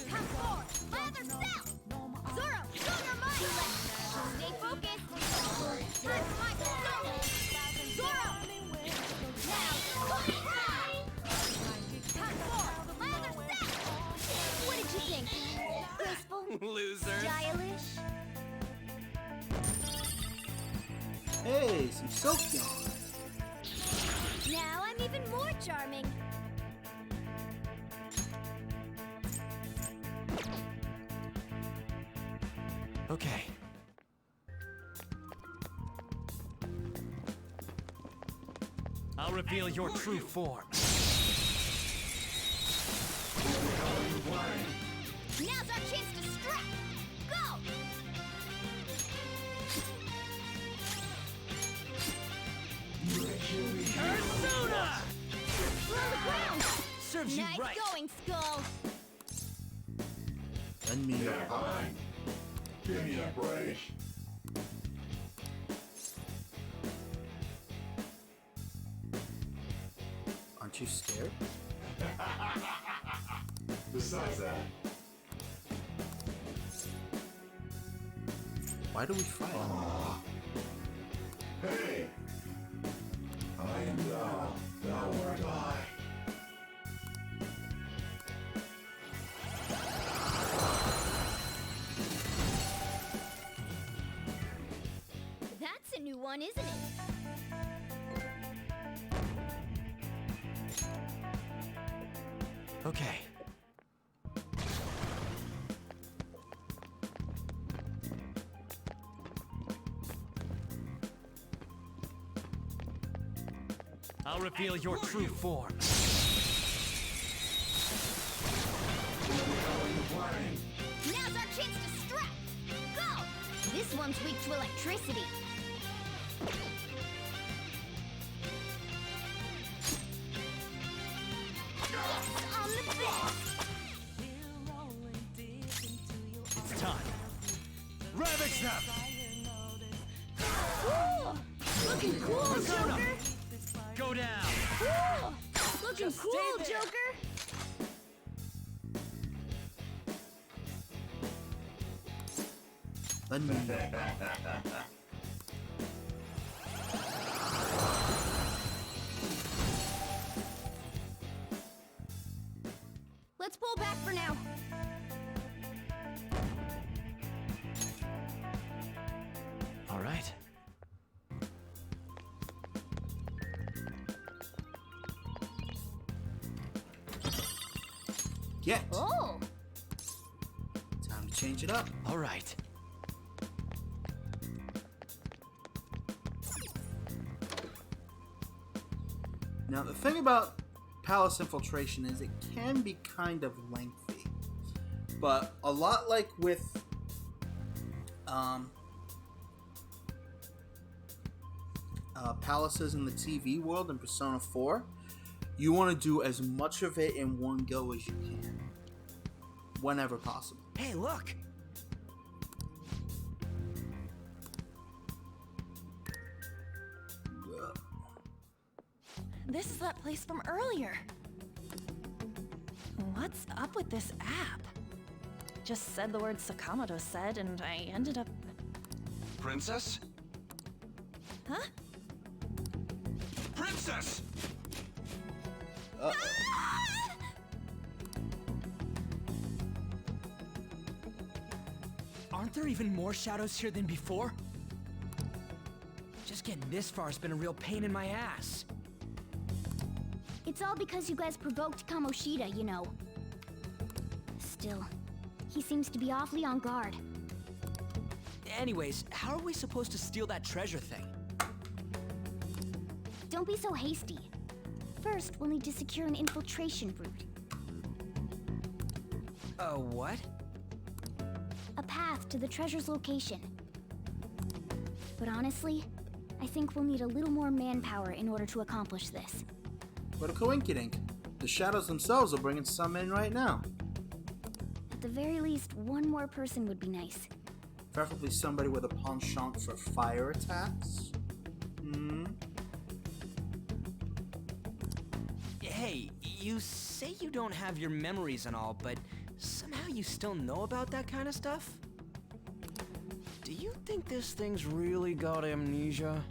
Come forward! Father Cell! Zoro, show your might! Stay focused! Time for my persona! Zoro! Now, come forward! Father Cell! What did you think? Graceful? Loser. Stylish? Hey, some silk gum. Now I'm even more charming. Okay. I'll reveal your true form. Now's our chance to strike! Go! Persona! Slow the ground! Serves you nice right. going, Skull! Lend me your Fine. Give me a break. Aren't you scared? Besides that, Why do we fight? hey! I am thou, thou art I. That's a new one, isn't it? Okay. I'll reveal your true form. Now's our chance to strike! Go! This one's weak to electricity. Yes, on the best! It's time. Ravage them! Ooh, looking cool, Persona! Joker! Go down! Ooh, looking Just cool, stay there. Joker! Let me. Let's pull back for now. All right. Get. Oh! Time to change it up. All right. Now, the thing about palace infiltration is it can be kind of lengthy. But a lot like with palaces in the TV world in Persona 4, you want to do as much of it in one go as you can. Whenever possible. Hey, look! This is that place from earlier. What's up with this app? Just said the word Sakamoto said, and I ended up... Princess? Huh? Princess! Aren't there even more shadows here than before? Just getting this far has been a real pain in my ass. It's all because you guys provoked Kamoshida, you know. Still, he seems to be awfully on guard. Anyways, how are we supposed to steal that treasure thing? Don't be so hasty. First, we'll need to secure an infiltration route. What? A path to the treasure's location. But honestly, I think we'll need a little more manpower in order to accomplish this. Go to Coinkydink. The shadows themselves are bringing some in right now. At the very least, one more person would be nice. Preferably somebody with a penchant for fire attacks. Hey, you say you don't have your memories and all, but somehow you still know about that kind of stuff? Do you think this thing's really got amnesia?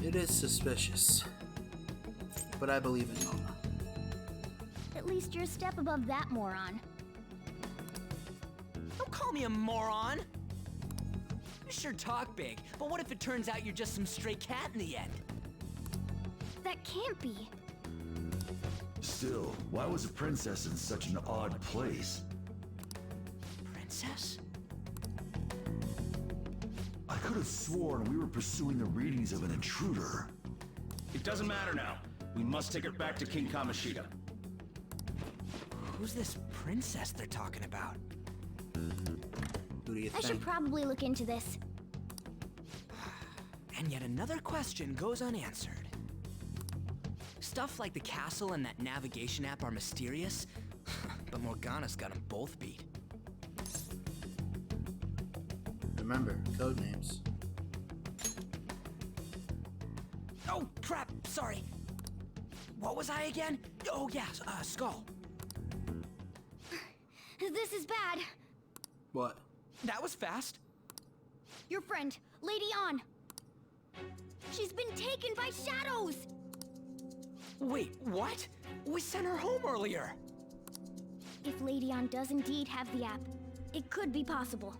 It is suspicious. But I believe in Mona. At least you're a step above that moron. Don't call me a moron! You sure talk big, but what if it turns out you're just some stray cat in the end? That can't be. Still, why was a princess in such an odd place? Princess? I could have sworn we were pursuing the readings of an intruder. It doesn't matter now. We must take her back to King Kamoshida. Who's this princess they're talking about? Who do you I should probably look into this. And yet another question goes unanswered. Stuff like the castle and that navigation app are mysterious, but Morgana's got them both beat. remember code names. Oh, crap! Sorry. What was I again? Oh, yeah, Skull. This is bad. What? That was fast. Your friend, Lady On. She's been taken by shadows! Wait, what? We sent her home earlier. If Lady On does indeed have the app, it could be possible.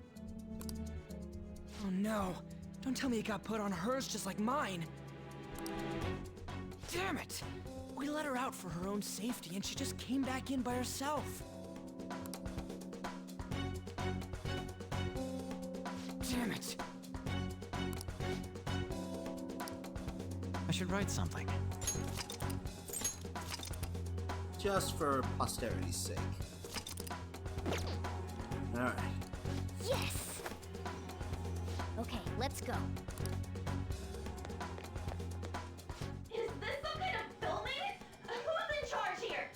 Oh no. Don't tell me it got put on hers just like mine. Damn it! We let her out for her own safety and she just came back in by herself. Damn it. I should write something. Just for posterity's sake. Alright. Yes! Okay, let's go. Is this some kind of filming? Who's in charge here?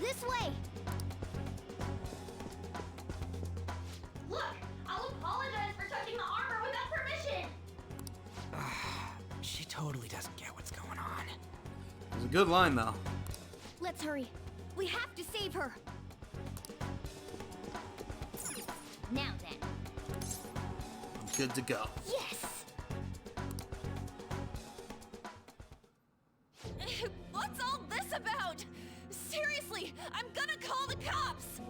This way! Look, I'll apologize for touching the armor without permission. She totally doesn't get what's going on. It was a good line, though. Let's hurry. We have to save her. Now then. I'm good to go. Yes! What's all this about? Seriously, I'm gonna call the cops!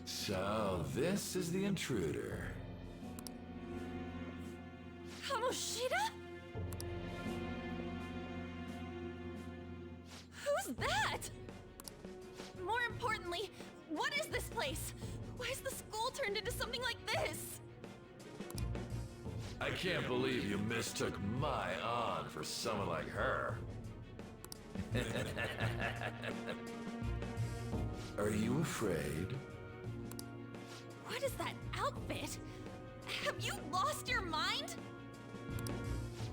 So, this is the intruder. Kamoshida? Who's that? More importantly, what is this place? Why is the school turned into something like this? I can't believe you mistook my An for someone like her. Are you afraid? What is that outfit? Have you lost your mind?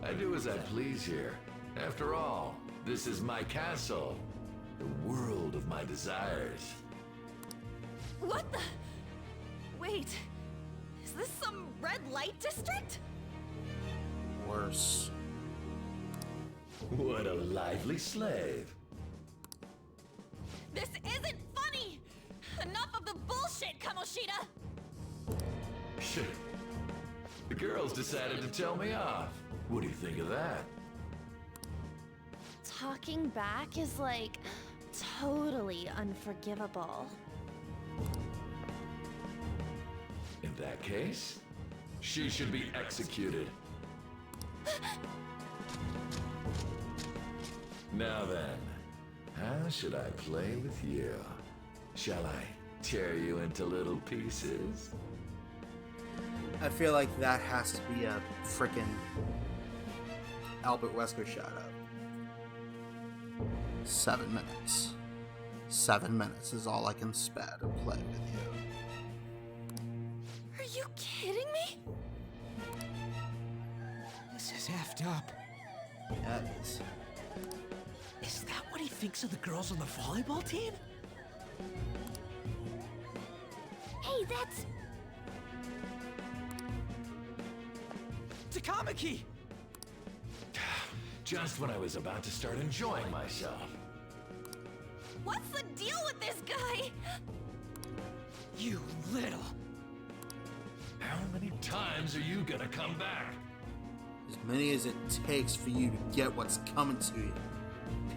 I do as I please here. After all, this is my castle. The world of my desires. What the? Wait, is this some red light district? Worse. What a lively slave. This isn't funny! Enough of the bullshit, Kamoshida! Shit. The girls decided to tell me off. What do you think of that? Talking back is like totally unforgivable. In that case, she should be executed. Now then, how should I play with you? Shall I tear you into little pieces? I feel like that has to be a frickin' Albert Wesker shout out. 7 minutes. 7 minutes is all I can spare to play with you. Are you kidding me? This is effed up. Yeah, it is. Is that what he thinks of the girls on the volleyball team? Hey, that's... Takamaki! Just when I was about to start enjoying myself. What's the deal with this guy? You little... How many times are you gonna come back? As many as it takes for you to get what's coming to you.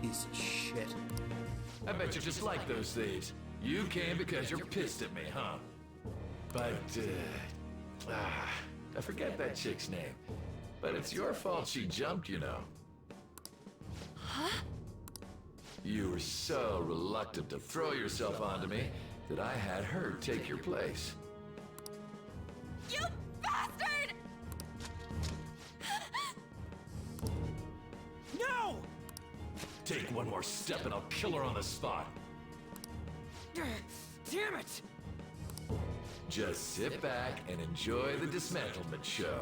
Piece of shit. I bet you just like those thieves. You came because you're pissed at me, huh? But, I forget that chick's name. But it's your fault she jumped, you know. Huh? You were so reluctant to throw yourself onto me that I had her take your place. You bastard! No! Take one more step and I'll kill her on the spot. Damn it! Just sit back and enjoy the dismantlement show.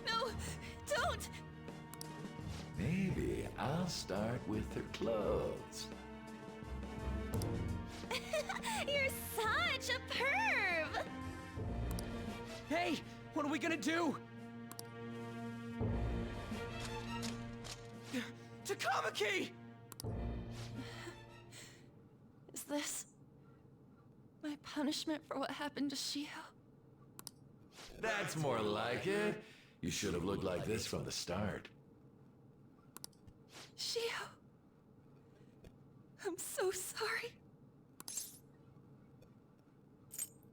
No, don't! Maybe I'll start with her clothes. You're such a perv! Hey, what are we gonna do? Takamaki! Is this my punishment for what happened to Shio? That's more like it. You should have looked like this from the start. Shio, I'm so sorry.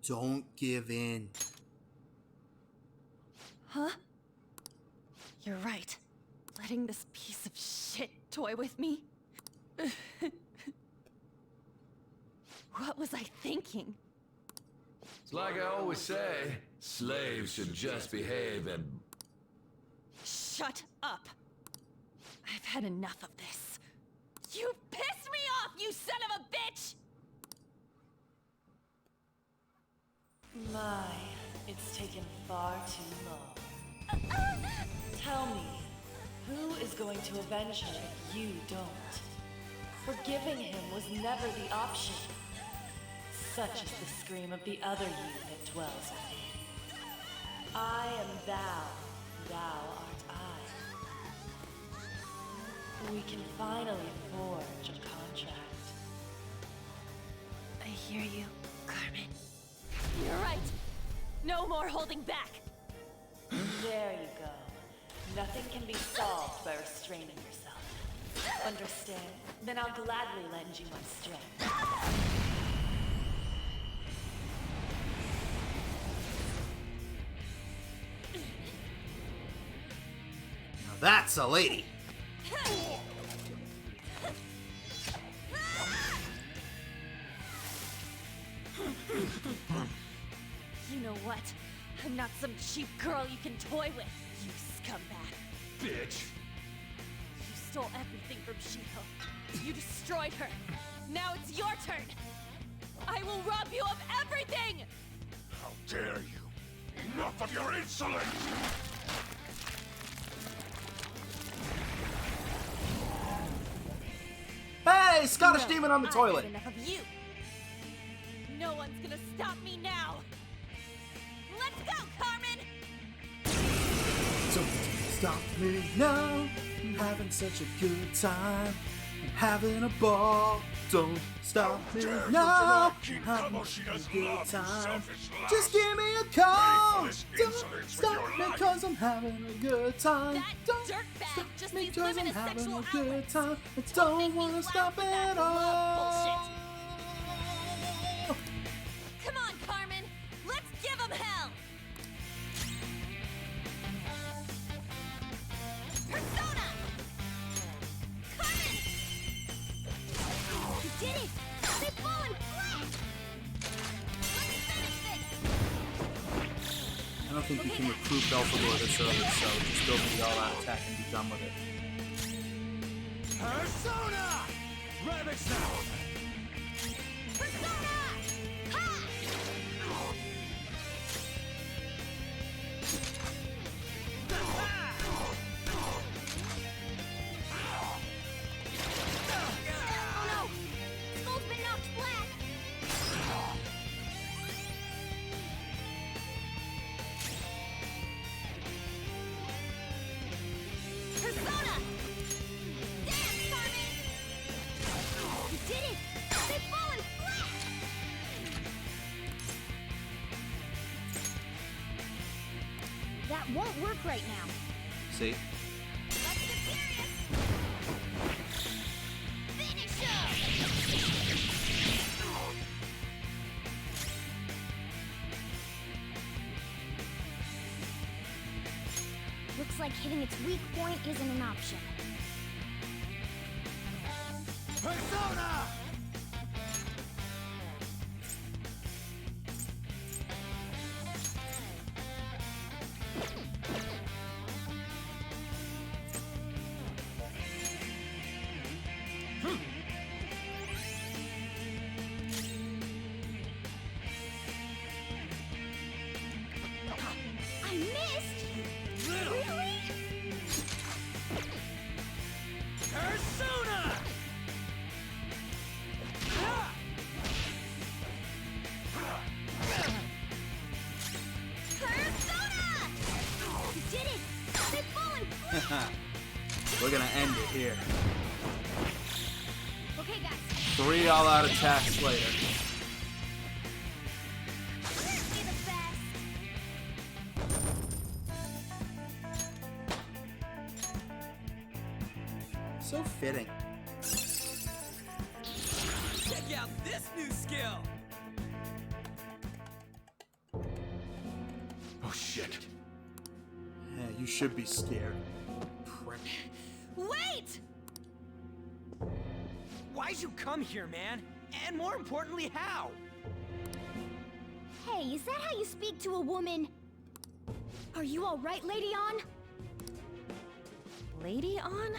Don't give in. Huh? You're right. Letting this piece of shit toy with me? What was I thinking? It's like I always say, slaves should just behave and... Shut up! I've had enough of this. You pissed me off, you son of a bitch! My, it's taken far too long. Tell me, who is going to avenge her if you don't? Forgiving him was never the option. Such is the scream of the other you that dwells within. I am thou, thou art I. We can finally forge a contract. I hear you, Carmen. You're right. No more holding back. There you go. Nothing can be solved by restraining yourself. Understand? Then I'll gladly lend you my strength. Now that's a lady. You know what? I'm not some cheap girl you can toy with, you scumbag. Bitch! You stole everything from Shiko. You destroyed her. Now it's your turn. I will rob you of everything! How dare you! Enough of your insolence! Hey, Scottish demon on the toilet. I've had enough of you. No one's gonna stop me now. Let's go, Carmen! Don't stop me now. I'm having such a good time. I'm having a ball. Don't stop me now. I'm having a good time. Just give me a call. Don't stop me cause I'm having a good time. Don't stop me cause I'm having a good time. I don't wanna stop at all. Come on, Carmen! Let's give them hell! Persona! Carmen! You did it! They've fallen flat! Let's finish this! I don't think you can recruit Belphegor this early, so just go for the all-out attack and be done with it. Persona! Ravage now! Persona! Ha! Oh no! Skull's been knocked flat! Persona! Dance, Carmen! You did it! They've fallen flat! That won't work right now. See? Let's get serious! Finish him! Looks like hitting its weak point isn't an option. Persona! I missed? Really? We're gonna end it here. Okay, guys. 3 all-out attacks later. Be the best. So fitting. Check out this new skill! Oh shit. Yeah, you should be scared. Prick. Wait! Why'd you come here, man? And more importantly, how? Hey, is that how you speak to a woman? Are you all right, Lady On? Lady On?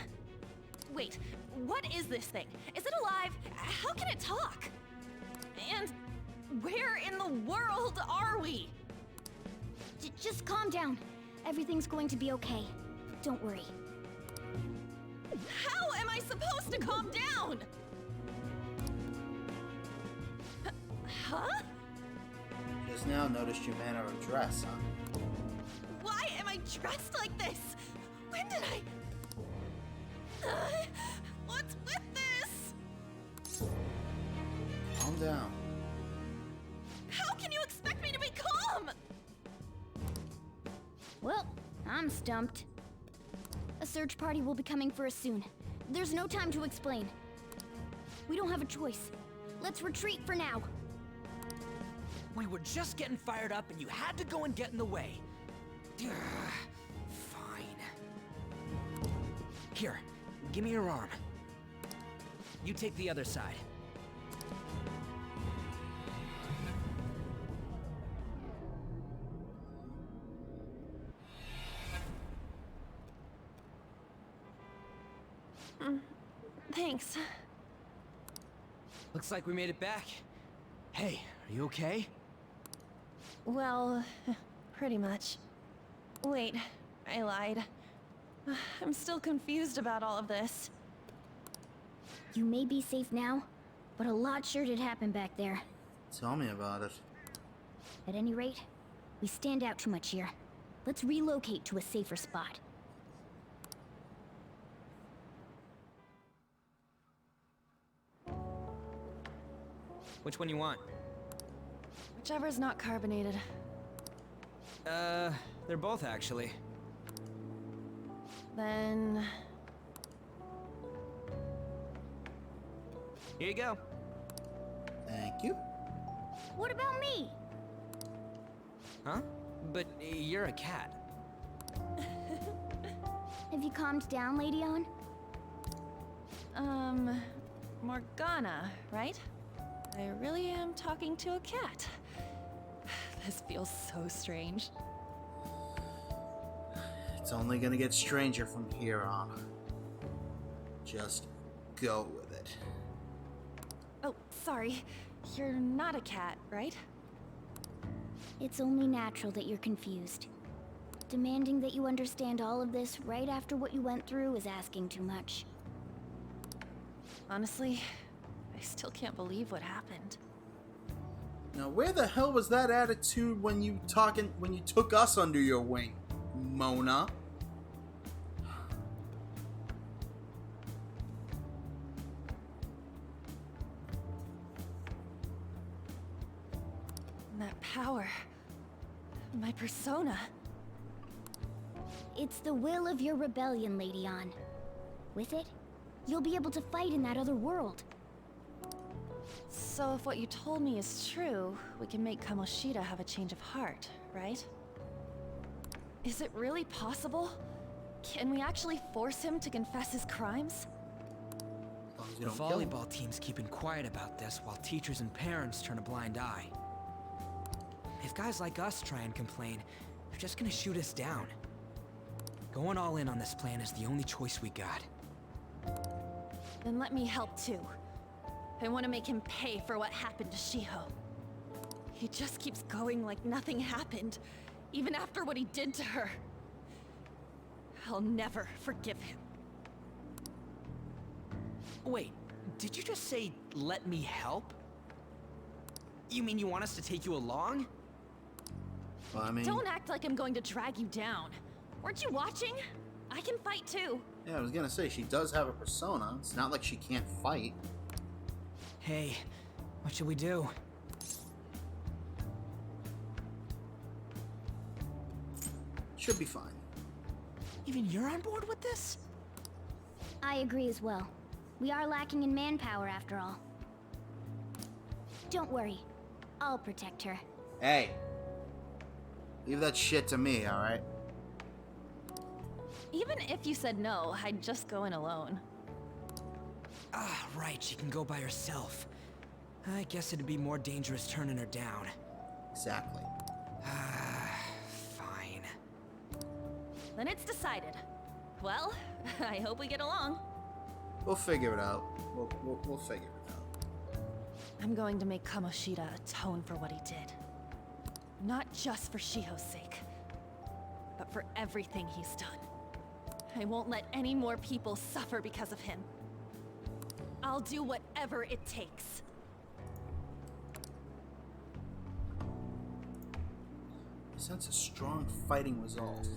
Wait, what is this thing? Is it alive? How can it talk? And where in the world are we? Just calm down. Everything's going to be okay. Don't worry. How am I supposed to calm down? Huh? Just now noticed your manner of dress, huh? Why am I dressed like this? When did I... what's with this? Calm down. How can you expect me to be calm? Well, I'm stumped. A search party will be coming for us soon. There's no time to explain. We don't have a choice. Let's retreat for now. We were just getting fired up and you had to go and get in the way. Fine. Here, give me your arm. You take the other side. Thanks. Looks like we made it back. Hey, are you okay? Well, pretty much. Wait, I lied. I'm still confused about all of this. You may be safe now, but a lot sure did happen back there. Tell me about it. At any rate, we stand out too much here. Let's relocate to a safer spot. Which one you want? Whichever's not carbonated. They're both actually. Then... Here you go. Thank you. What about me? Huh? But you're a cat. Have you calmed down, Lady On? Morgana, right? I really am talking to a cat. This feels so strange. It's only gonna get stranger from here on. Just go with it. Oh, sorry. You're not a cat, right? It's only natural that you're confused. Demanding that you understand all of this right after what you went through is asking too much. Honestly, I still can't believe what happened. Now, where the hell was that attitude when you took us under your wing, Mona? That power. My persona. It's the will of your rebellion, Lady On. With it, you'll be able to fight in that other world. So if what you told me is true, we can make Kamoshida have a change of heart, right? Is it really possible? Can we actually force him to confess his crimes? The volleyball team's keeping quiet about this while teachers and parents turn a blind eye. If guys like us try and complain, they're just gonna shoot us down. Going all in on this plan is the only choice we got. Then let me help too. I want to make him pay for what happened to Shiho. He just keeps going like nothing happened, even after what he did to her. I'll never forgive him. Wait, did you just say, let me help? You mean you want us to take you along? Well, I mean... Don't act like I'm going to drag you down. Weren't you watching? I can fight too. Yeah, I was gonna say, she does have a persona. It's not like she can't fight. Hey, what should we do? Should be fine. Even you're on board with this? I agree as well. We are lacking in manpower after all. Don't worry. I'll protect her. Hey. Leave that shit to me, alright? Even if you said no, I'd just go in alone. Ah, right, she can go by herself. I guess it'd be more dangerous turning her down. Exactly. Fine. Then it's decided. Well, I hope we get along. We'll figure it out. We'll figure it out. I'm going to make Kamoshida atone for what he did. Not just for Shiho's sake, but for everything he's done. I won't let any more people suffer because of him. I'll do whatever it takes. I sense a strong fighting resolve.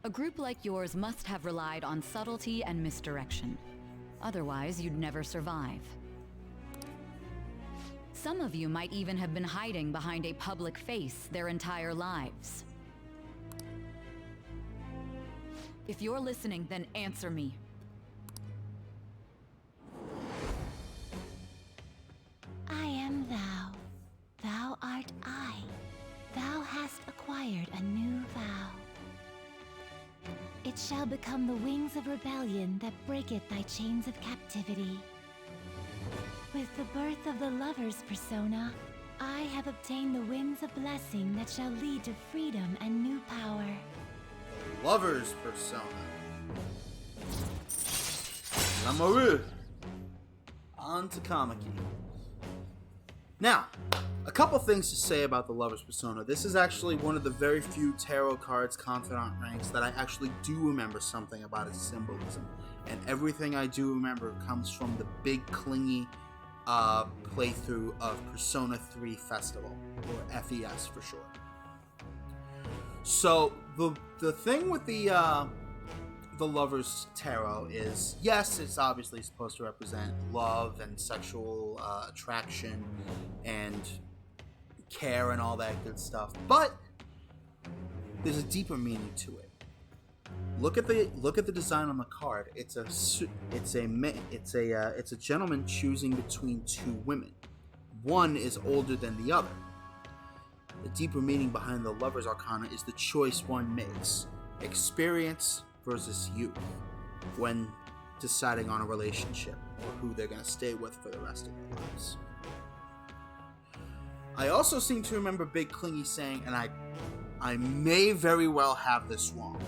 A group like yours must have relied on subtlety and misdirection. Otherwise, you'd never survive. Some of you might even have been hiding behind a public face their entire lives. If you're listening, then answer me. I am thou. Thou art I. Thou hast acquired a new vow. It shall become the wings of rebellion that breaketh thy chains of captivity. With the birth of the lover's persona, I have obtained the winds of blessing that shall lead to freedom and new power. Lover's persona. Lamoureux. On to Kamiki. Now, a couple things to say about the Lover's Persona. This is actually one of the very few tarot cards Confidant ranks that I actually do remember something about its symbolism. And everything I do remember comes from the big clingy playthrough of Persona 3 Festival, or FES for short. So, the thing with the Lover's Tarot is, yes, it's obviously supposed to represent love and sexual attraction and care and all that good stuff, but there's a deeper meaning to it. Look at the design on the card. It's a gentleman choosing between two women. One is older than the other. The deeper meaning behind the Lover's Arcana is the choice one makes: experience versus youth, when deciding on a relationship or who they're going to stay with for the rest of their lives. I also seem to remember Big Clingy saying, and I may very well have this wrong.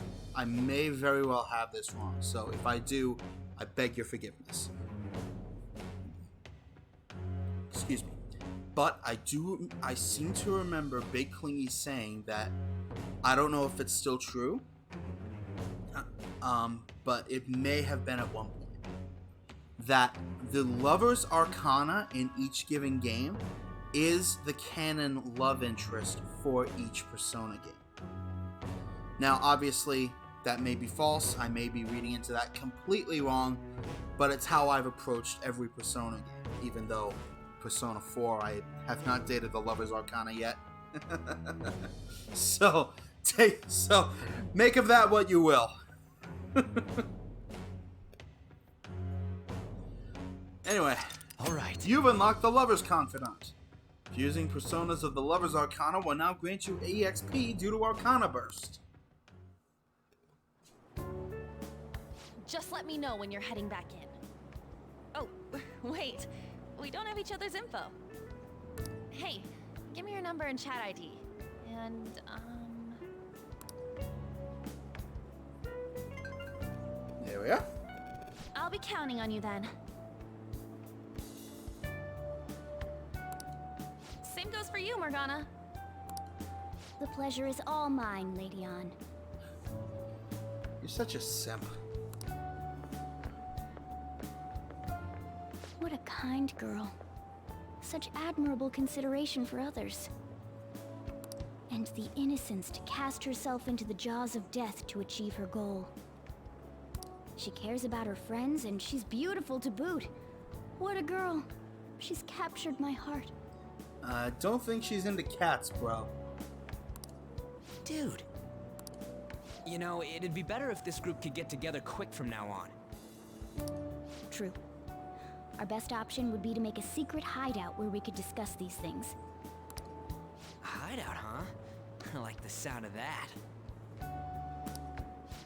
So if I do, I beg your forgiveness. Excuse me. But I seem to remember Big Clingy saying that, I don't know if it's still true, but it may have been at one point, that the Lover's Arcana in each given game is the canon love interest for each Persona game. Now, obviously, that may be false. I may be reading into that completely wrong, but it's how I've approached every Persona game, even though Persona 4, I have not dated the Lover's Arcana yet. So make of that what you will. Anyway, alright. You've unlocked the Lover's Confidant. Fusing personas of the Lover's Arcana will now grant you EXP due to Arcana Burst. Just let me know when you're heading back in. Oh, wait. We don't have each other's info. Hey, give me your number and chat ID. And, There we are. I'll be counting on you then. Same goes for you, Morgana. The pleasure is all mine, Lady Ann. You're such a simp. What a kind girl. Such admirable consideration for others. And the innocence to cast herself into the jaws of death to achieve her goal. She cares about her friends, and she's beautiful to boot. What a girl. She's captured my heart. I don't think she's into cats, bro. Dude. You know, it'd be better if this group could get together quick from now on. True. Our best option would be to make a secret hideout where we could discuss these things. Hideout, huh? I like the sound of that.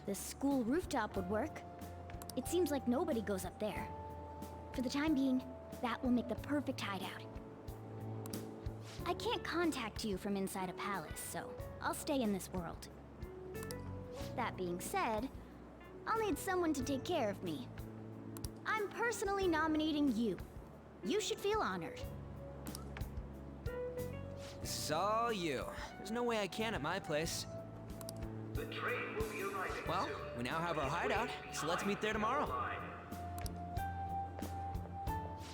The school rooftop would work. It seems like nobody goes up there. For the time being, that will make the perfect hideout. I can't contact you from inside a palace, so I'll stay in this world. That being said, I'll need someone to take care of me. I'm personally nominating you. You should feel honored. This is all you. There's no way I can at my place. The train will be arriving Well, soon. we now have our hideout, so let's meet there tomorrow.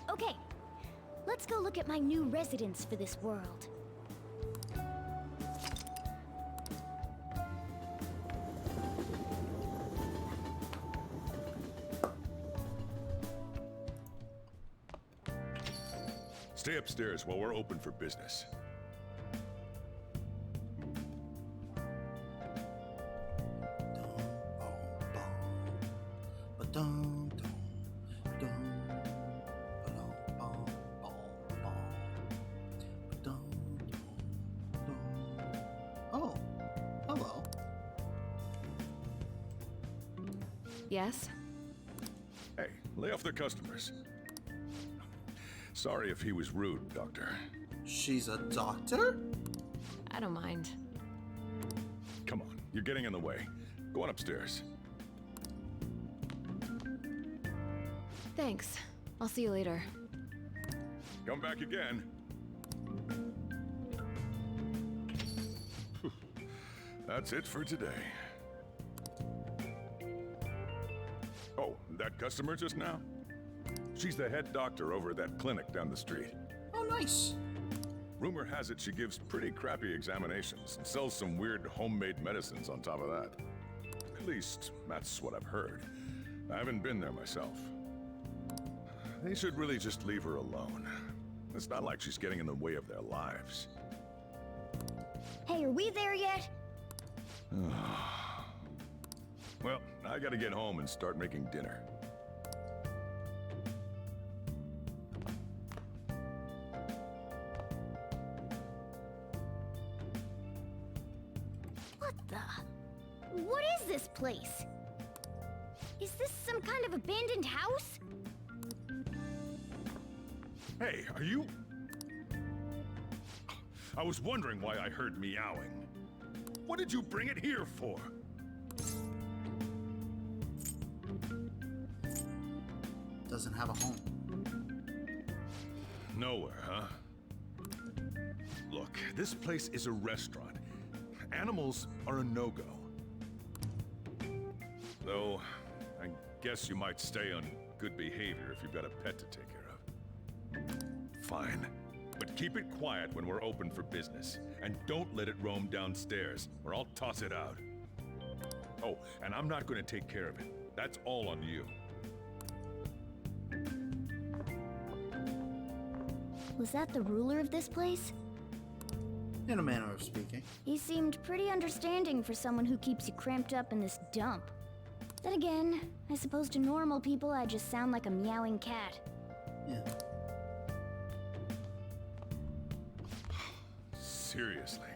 Okay, let's go look at my new residence for this world. Stay upstairs while we're open for business. Oh, hello. Yes? Hey, lay off the customers. Sorry if he was rude, Doctor. She's a doctor? I don't mind. Come on, you're getting in the way. Go on upstairs. Thanks. I'll see you later. Come back again. That's it for today. Oh, that customer just now? She's the head doctor over at that clinic down the street. Oh, nice. Rumor has it she gives pretty crappy examinations and sells some weird homemade medicines on top of that. At least, that's what I've heard. I haven't been there myself. They should really just leave her alone. It's not like she's getting in the way of their lives. Hey, are we there yet? Well, I gotta get home and start making dinner. What the? What is this place? Is this some kind of abandoned house? Hey, are you... I was wondering why I heard meowing. What did you bring it here for? Doesn't have a home. Nowhere, huh? Look, this place is a restaurant. Animals are a no-go. Though, I guess you might stay on good behavior if you've got a pet to take care of. Fine. But keep it quiet when we're open for business. And don't let it roam downstairs, or I'll toss it out. Oh, and I'm not going to take care of it. That's all on you. Was that the ruler of this place? In a manner of speaking. He seemed pretty understanding for someone who keeps you cramped up in this dump. Then again, I suppose to normal people I just sound like a meowing cat. Yeah. Seriously,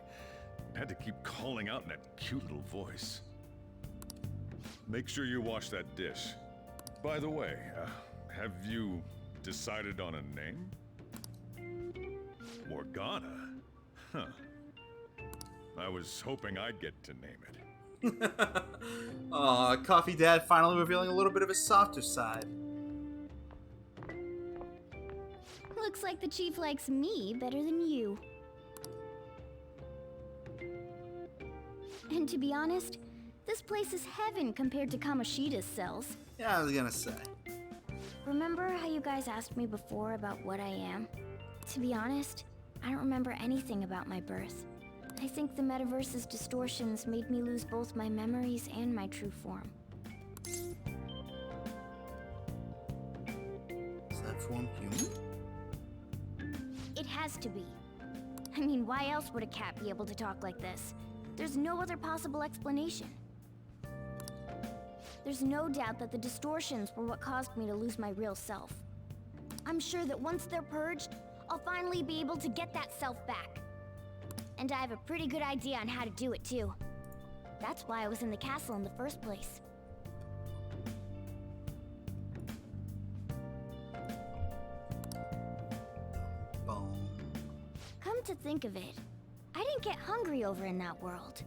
I had to keep calling out in that cute little voice. Make sure you wash that dish. By the way, have you decided on a name? Morgana? Huh. I was hoping I'd get to name it. Aw, Coffee Dad finally revealing a little bit of his softer side. Looks like the chief likes me better than you. And to be honest, This place is heaven compared to Kamoshida's cells. Yeah, I was gonna say. Remember how you guys asked me before about what I am? To be honest, I don't remember anything about my birth. I think the metaverse's distortions made me lose both my memories and my true form. Is that form human? It has to be. I mean, why else would a cat be able to talk like this? There's no other possible explanation. There's no doubt that the distortions were what caused me to lose my real self. I'm sure that once they're purged, I'll finally be able to get that self back. And I have a pretty good idea on how to do it too. That's why I was in the castle in the first place. Come to think of it, I didn't get hungry over in that world.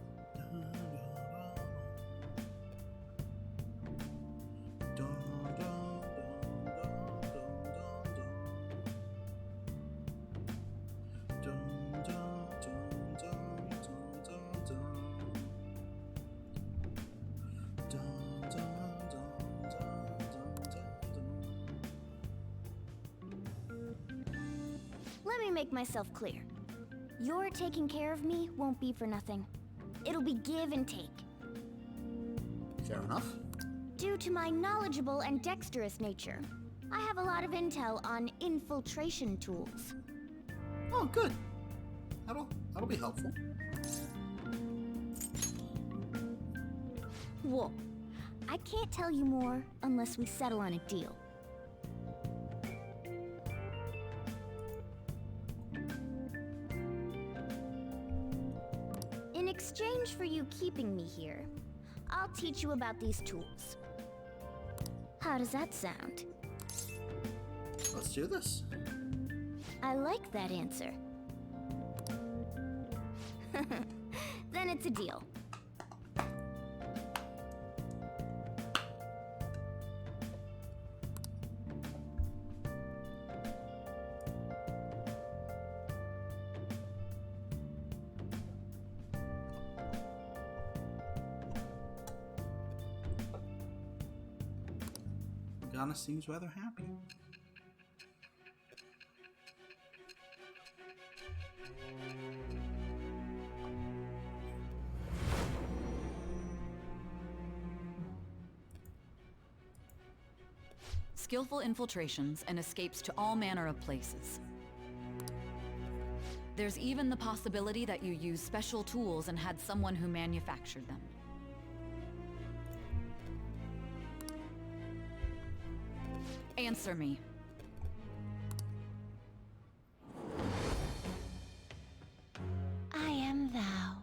Let me make myself clear. Your taking care of me won't be for nothing. It'll be give and take. Fair enough. Due to my knowledgeable and dexterous nature, I have a lot of intel on infiltration tools. Oh, good. That'll be helpful. Whoa. I can't tell you more unless we settle on a deal. In exchange for you keeping me here, I'll teach you about these tools. How does that sound? Let's do this. I like that answer. Then it's a deal. Ghana seems rather happy. Skillful infiltrations and escapes to all manner of places. There's even the possibility that you used special tools and had someone who manufactured them. Answer me. I am thou.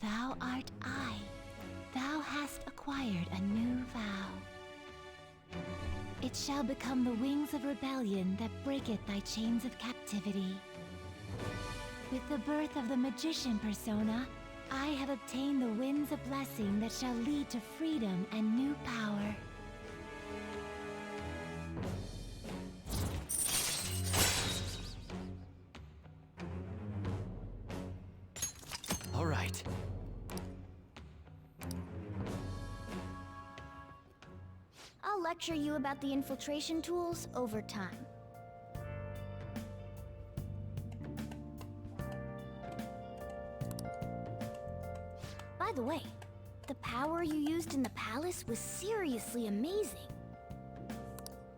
Thou art I. Thou hast acquired a new vow. It shall become the wings of rebellion that breaketh thy chains of captivity. With the birth of the magician persona, I have obtained the winds of blessing that shall lead to freedom and new power. All right. I'll lecture you about the infiltration tools over time. By the way, the power you used in the palace was seriously amazing.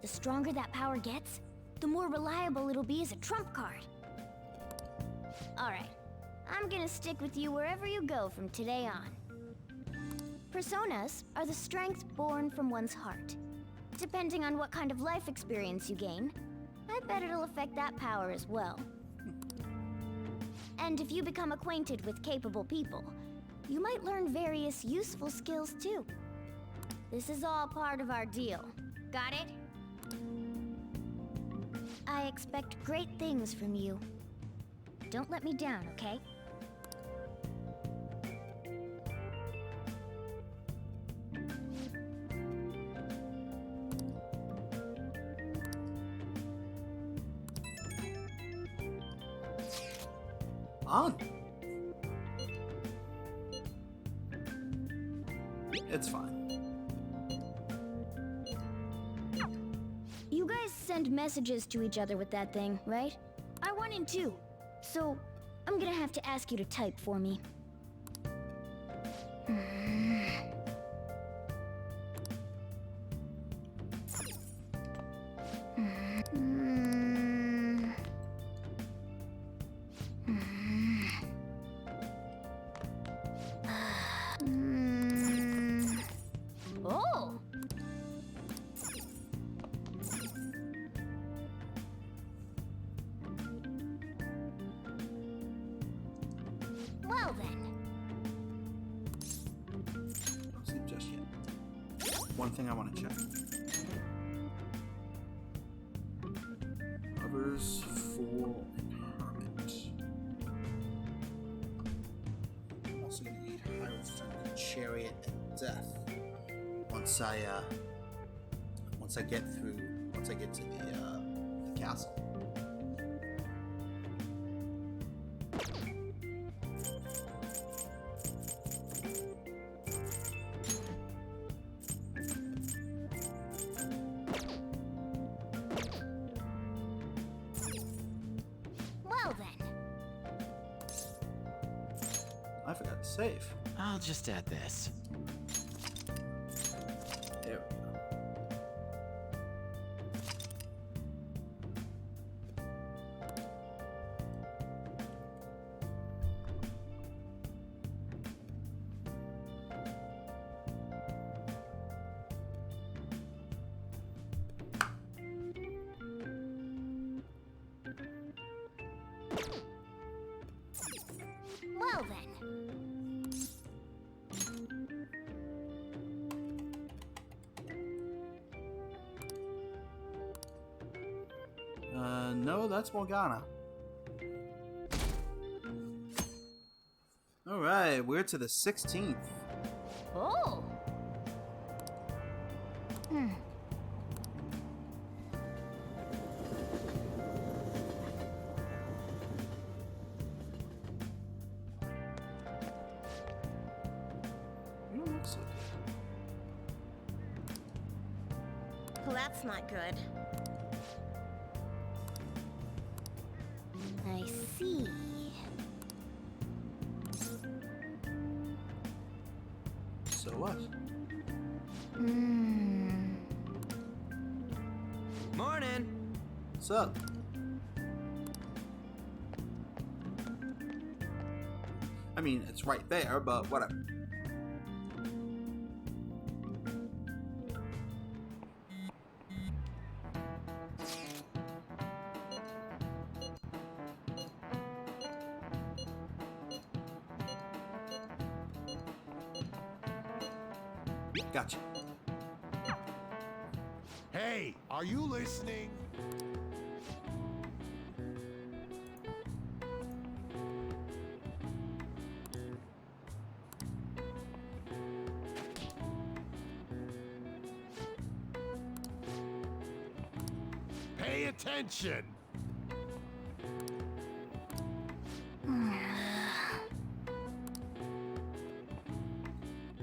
The stronger that power gets, the more reliable it'll be as a trump card. Alright, I'm gonna stick with you wherever you go from today on. Personas are the strength born from one's heart. Depending on what kind of life experience you gain, I bet it'll affect that power as well. And if you become acquainted with capable people, you might learn various useful skills too. This is all part of our deal. Got it? I expect great things from you. Don't let me down, okay? On. It's fine. You guys send messages to each other with that thing, right? I want in too. So, I'm gonna have to ask you to type for me. Oh! Well then. Don't sleep just yet. One thing I want to check. Lovers, Fool, and Hermit. I'm also gonna need Hierophant, Chariot, and Death. Once I get to the castle. Well then. I forgot to save. I'll just add this. There we go. Well then. No, that's Morgana. Alright, we're to the 16th. Oh. You don't look so good. Well, that's not good. I see. So what? Morning. What's up? I mean, it's right there, but whatever. Gotcha. Hey, are you listening? Pay attention!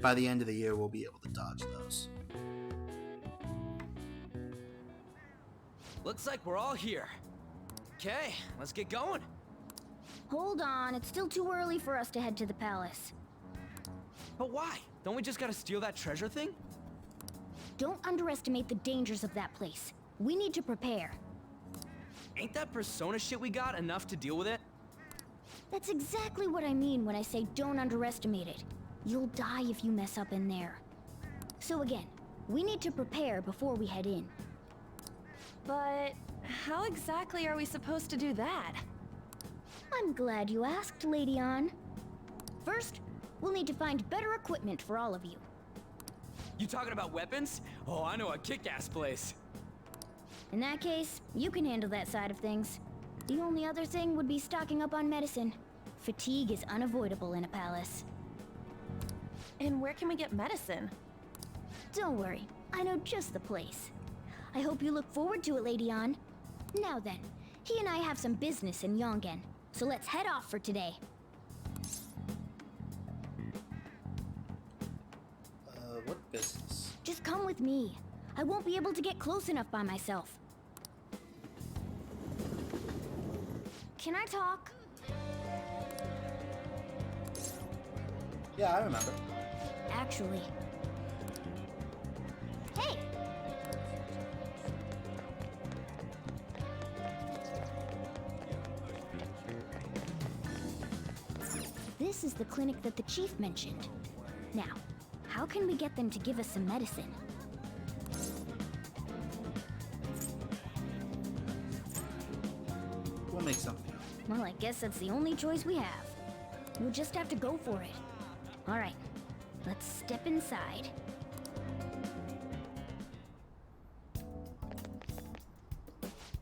By the end of the year, we'll be able to dodge those. Looks like we're all here. Okay, let's get going. Hold on, it's still too early for us to head to the palace. But why? Don't we just gotta steal that treasure thing? Don't underestimate the dangers of that place. We need to prepare. Ain't that persona shit we got enough to deal with it? That's exactly what I mean when I say don't underestimate it. You'll die if you mess up in there. So again, we need to prepare before we head in. But how exactly are we supposed to do that? I'm glad you asked, Lady Ann. First, we'll need to find better equipment for all of you. You talking about weapons? Oh, I know a kick-ass place. In that case, you can handle that side of things. The only other thing would be stocking up on medicine. Fatigue is unavoidable in a palace. And where can we get medicine? Don't worry, I know just the place. I hope you look forward to it, Lady Ann. Now then, he and I have some business in Yongen, so let's head off for today. business. Just come with me. I won't be able to get close enough by myself. Can I talk? Yeah, I remember. Actually. Hey! This is the clinic that the chief mentioned. Now, how can we get them to give us some medicine? We'll make something. Well, I guess that's the only choice we have. We'll just have to go for it. All right, let's step inside.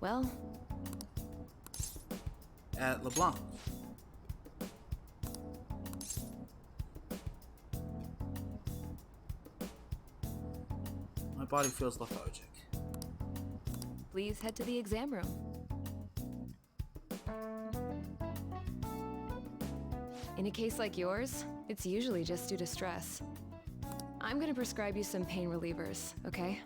Well, At LeBlanc. My body feels lethargic. please head to the exam room. In a case like yours, it's usually just due to stress. I'm gonna prescribe you some pain relievers, okay?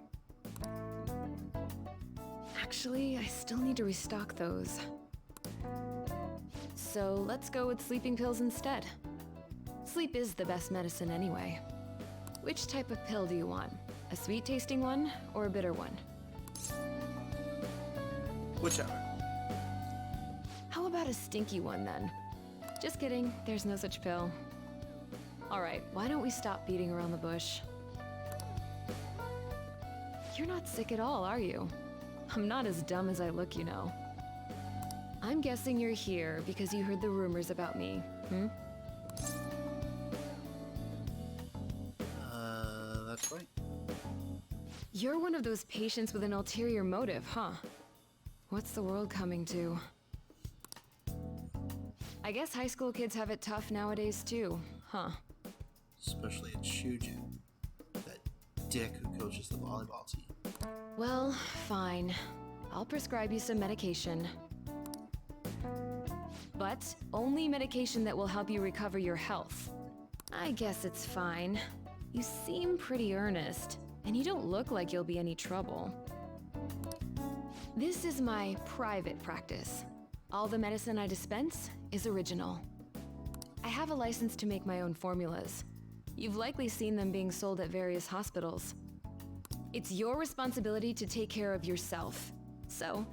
Actually, I still need to restock those. So let's go with sleeping pills instead. Sleep is the best medicine anyway. Which type of pill do you want? A sweet-tasting one or a bitter one? Whichever. How about a stinky one then? Just kidding, there's no such pill. Alright, why don't we stop beating around the bush? You're not sick at all, are you? I'm not as dumb as I look, you know. I'm guessing you're here because you heard the rumors about me, hmm? That's right. You're one of those patients with an ulterior motive, huh? What's the world coming to? I guess high school kids have it tough nowadays too, huh? Especially at Shujin. That dick who coaches the volleyball team. Well, fine. I'll prescribe you some medication. But only medication that will help you recover your health. I guess it's fine. You seem pretty earnest, and you don't look like you'll be any trouble. This is my private practice. All the medicine I dispense is original. I have a license to make my own formulas. You've likely seen them being sold at various hospitals. It's your responsibility to take care of yourself. So,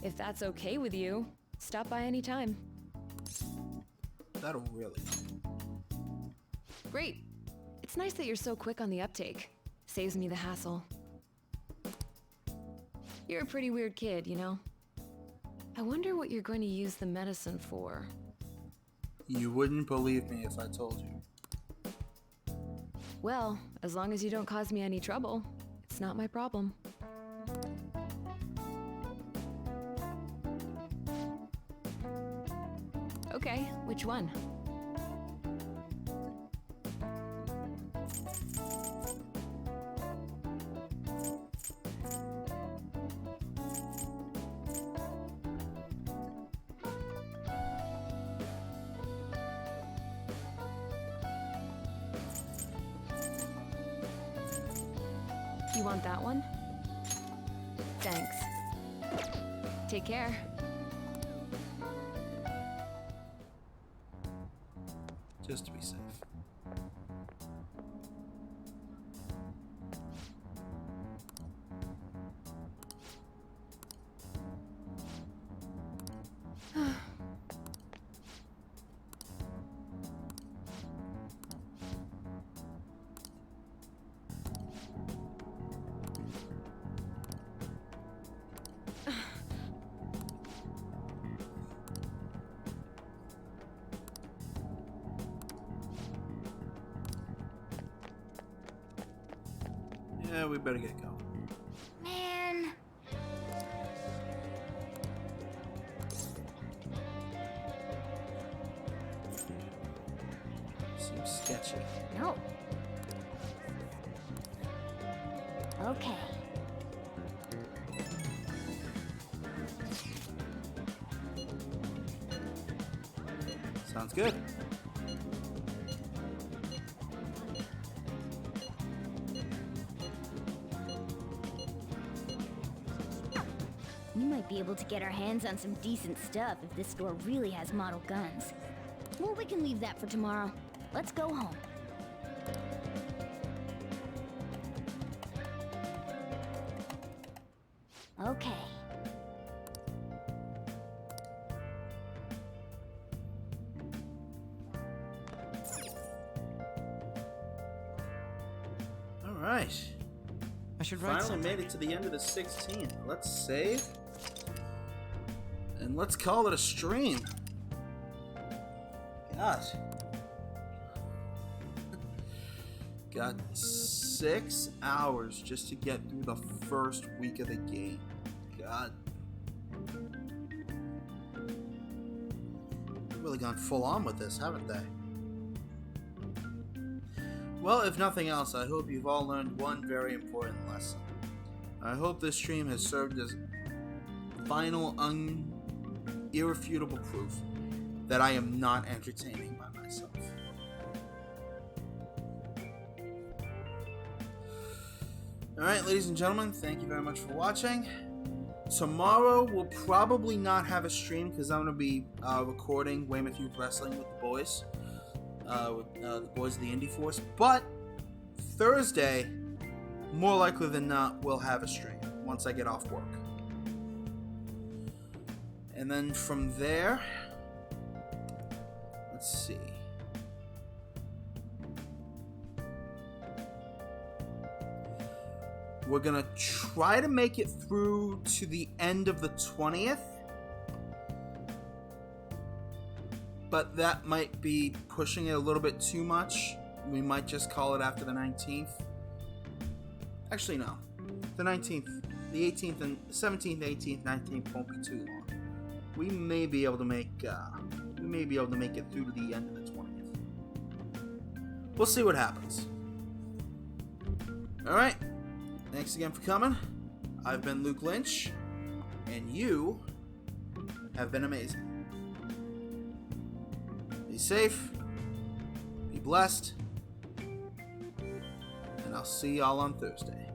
if that's okay with you, stop by anytime. That'll really help. Great. It's nice that you're so quick on the uptake. Saves me the hassle. You're a pretty weird kid, you know? I wonder what you're going to use the medicine for. You wouldn't believe me if I told you. Well, as long as you don't cause me any trouble, it's not my problem. Okay, which one? You want that one? Thanks. Take care. Just to be safe. Yeah, we better get going. Man. Seems sketchy. No. Okay. Sounds good. We might be able to get our hands on some decent stuff if this store really has model guns. Well, we can leave that for tomorrow. Let's go home. Okay. Alright. I should write Finally something. made it to the end of the 16th. Let's save. And let's call it a stream. God. Got 6 hours just to get through the first week of the game. God. Really gone full on with this, haven't they? Well, if nothing else, I hope you've all learned one very important lesson. I hope this stream has served as final, irrefutable proof that I am not entertaining by myself. Alright, ladies and gentlemen, thank you very much for watching. Tomorrow we'll probably not have a stream because I'm going to be recording Weymouth Youth Wrestling with the boys. With the boys of the Indie Force. But Thursday, more likely than not, we'll have a stream once I get off work. And then from there, let's see. We're gonna try to make it through to the end of the 20th. But that might be pushing it a little bit too much. We might just call it after the 19th. Actually, no. The 19th, the 18th, and 17th, 18th, 19th won't be too long. We may be able to make. We may be able to make it through to the end of the 20th. We'll see what happens. All right. Thanks again for coming. I've been Luke Lynch, and you have been amazing. Be safe, be blessed, and I'll see y'all on Thursday.